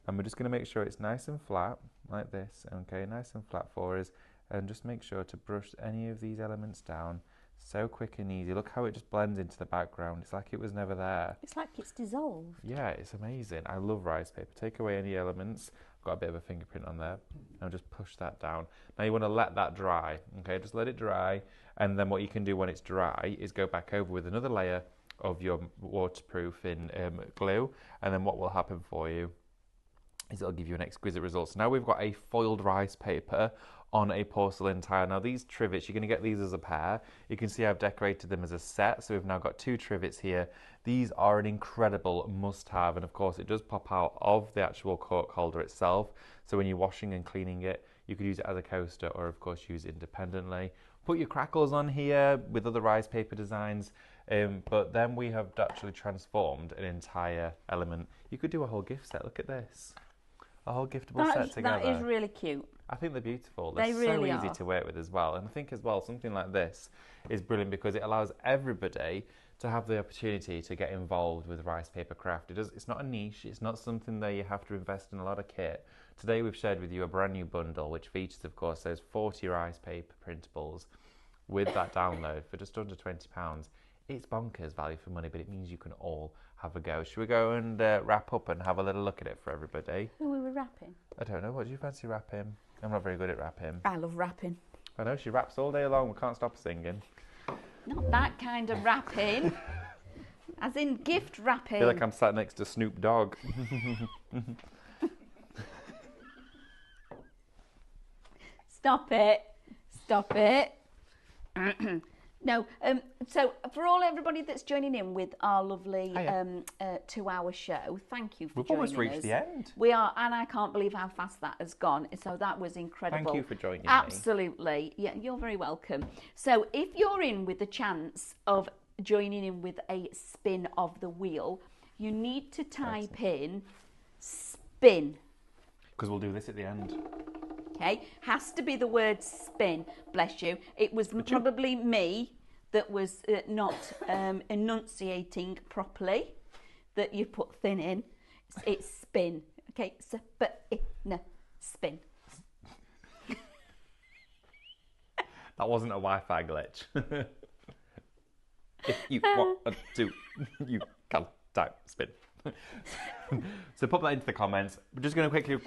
[SPEAKER 1] And we're just going to make sure it's nice and flat, like this, okay, nice and flat for us, and just make sure to brush any of these elements down. So quick and easy. Look how it just blends into the background. It's like it was never there.
[SPEAKER 3] It's like it's dissolved.
[SPEAKER 1] Yeah, it's amazing. I love rice paper. Take away any elements. I've got a bit of a fingerprint on there. And just push that down. Now you want to let that dry, okay, just let it dry, and then what you can do when it's dry is go back over with another layer of your waterproofing glue, and then what will happen for you is it'll give you an exquisite result. So now we've got a foiled rice paper on a porcelain tile. Now these trivets, you're going to get these as a pair. You can see I've decorated them as a set, so we've now got 2 trivets here. These are an incredible must-have, and of course it does pop out of the actual cork holder itself, so when you're washing and cleaning it, you could use it as a coaster, or of course use it independently. Put your crackles on here with other rice paper designs, but then we have actually transformed an entire element. You could do a whole gift set. Look at this. A whole giftable set together.
[SPEAKER 3] That is really cute.
[SPEAKER 1] I think they're beautiful. They're
[SPEAKER 3] They
[SPEAKER 1] so
[SPEAKER 3] really
[SPEAKER 1] easy
[SPEAKER 3] are.
[SPEAKER 1] to work with as well. And I think as well, something like this is brilliant because it allows everybody to have the opportunity to get involved with rice paper craft. It's not a niche. It's not something that you have to invest in a lot of kit. Today we've shared with you a brand new bundle which features, of course, those 40 rice paper printables with that download for just under £20. It's bonkers value for money, but it means you can all have a go. Should we go and wrap up and have a little look at it for everybody?
[SPEAKER 3] Who we were rapping?
[SPEAKER 1] I don't know. What do you fancy wrapping? I'm not very good at rapping.
[SPEAKER 3] I love rapping.
[SPEAKER 1] I know, she raps all day long. We can't stop her singing.
[SPEAKER 3] Not that kind of rapping. As in gift
[SPEAKER 1] I
[SPEAKER 3] wrapping.
[SPEAKER 1] feel like I'm sat next to Snoop Dogg.
[SPEAKER 3] Stop it. Stop it. No, so for everybody that's joining in with our lovely
[SPEAKER 1] Hiya.
[SPEAKER 3] 2-hour show, thank you for
[SPEAKER 1] We've
[SPEAKER 3] joining
[SPEAKER 1] almost reached
[SPEAKER 3] us.
[SPEAKER 1] the end.
[SPEAKER 3] We are, and I can't believe how fast that has gone. So that was incredible.
[SPEAKER 1] Thank you for joining me.
[SPEAKER 3] Absolutely. Yeah, you're very welcome. So if you're in with the chance of joining in with a spin of the wheel, you need to type in spin.
[SPEAKER 1] Because we'll do this at the end.
[SPEAKER 3] Okay, has to be the word spin. Bless you. It was probably me that was not enunciating properly. That you put thin in. It's spin. Okay, spin.
[SPEAKER 1] That wasn't a Wi-Fi glitch. If you want to, you can type spin. So pop that into the comments. We're just going to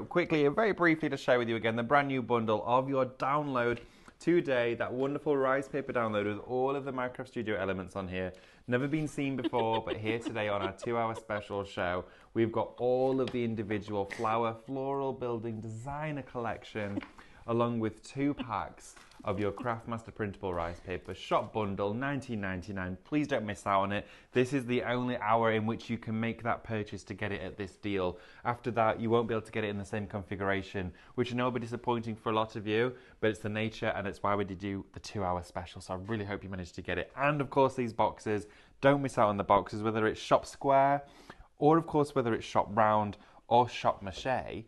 [SPEAKER 1] quickly, very briefly, to share with you again the brand new bundle of your download today. That wonderful rice paper download with all of the Minecraft Studio elements on here. Never been seen before, but here today on our 2-hour special show, we've got all of the individual floral building designer collection, along with 2 packs of your Craftmaster printable rice paper shop bundle, $19.99. Please don't miss out on it. This is the only hour in which you can make that purchase to get it at this deal. After that, you won't be able to get it in the same configuration, which I know will be disappointing for a lot of you, but it's the nature and it's why we did do the 2-hour special. So I really hope you managed to get it. And of course, these boxes, don't miss out on the boxes, whether it's shop square or of course, whether it's shop round or shop mache.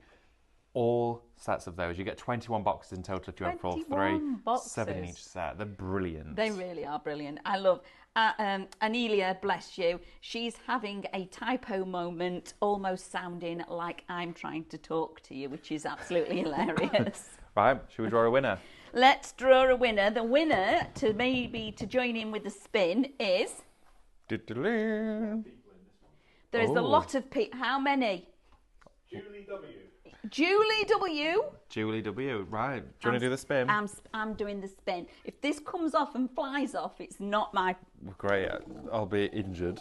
[SPEAKER 1] all sets of those. You get 21 boxes in total if you went for all
[SPEAKER 3] 21
[SPEAKER 1] three.
[SPEAKER 3] boxes.
[SPEAKER 1] 7 in each set. They're brilliant.
[SPEAKER 3] They really are brilliant. I love Anelia, bless you. She's having a typo moment, almost sounding like I'm trying to talk to you, which is absolutely hilarious.
[SPEAKER 1] Right, should we draw a winner?
[SPEAKER 3] Let's draw a winner. The winner to join in with the spin is...
[SPEAKER 1] Do-do-do.
[SPEAKER 3] There's a
[SPEAKER 1] Oh.
[SPEAKER 3] lot of people. How many?
[SPEAKER 4] Julie W.
[SPEAKER 3] Julie W.
[SPEAKER 1] Julie W. Right. Do you want to do the spin?
[SPEAKER 3] I'm doing the spin. If this comes off and flies off, it's not my...
[SPEAKER 1] Great. I'll be injured.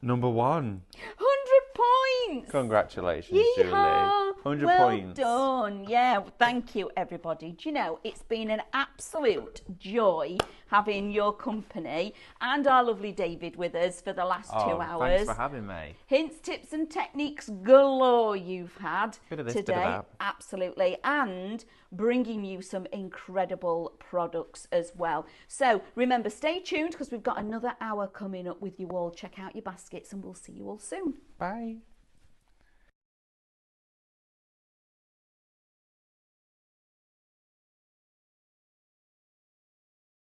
[SPEAKER 1] Number 1.
[SPEAKER 3] 100 points!
[SPEAKER 1] Congratulations, Julie.
[SPEAKER 3] Yeehaw!
[SPEAKER 1] 100
[SPEAKER 3] well
[SPEAKER 1] points.
[SPEAKER 3] done. Yeah, thank you, everybody. Do you know, it's been an absolute joy having your company and our lovely David with us for the last 2 hours.
[SPEAKER 1] Thanks for having me.
[SPEAKER 3] Hints, tips and techniques galore you've had
[SPEAKER 1] Bit of this,
[SPEAKER 3] today.
[SPEAKER 1] bit of that.
[SPEAKER 3] Absolutely. And bringing you some incredible products as well. So remember, stay tuned because we've got another hour coming up with you all. Check out your baskets and we'll see you all soon.
[SPEAKER 1] Bye.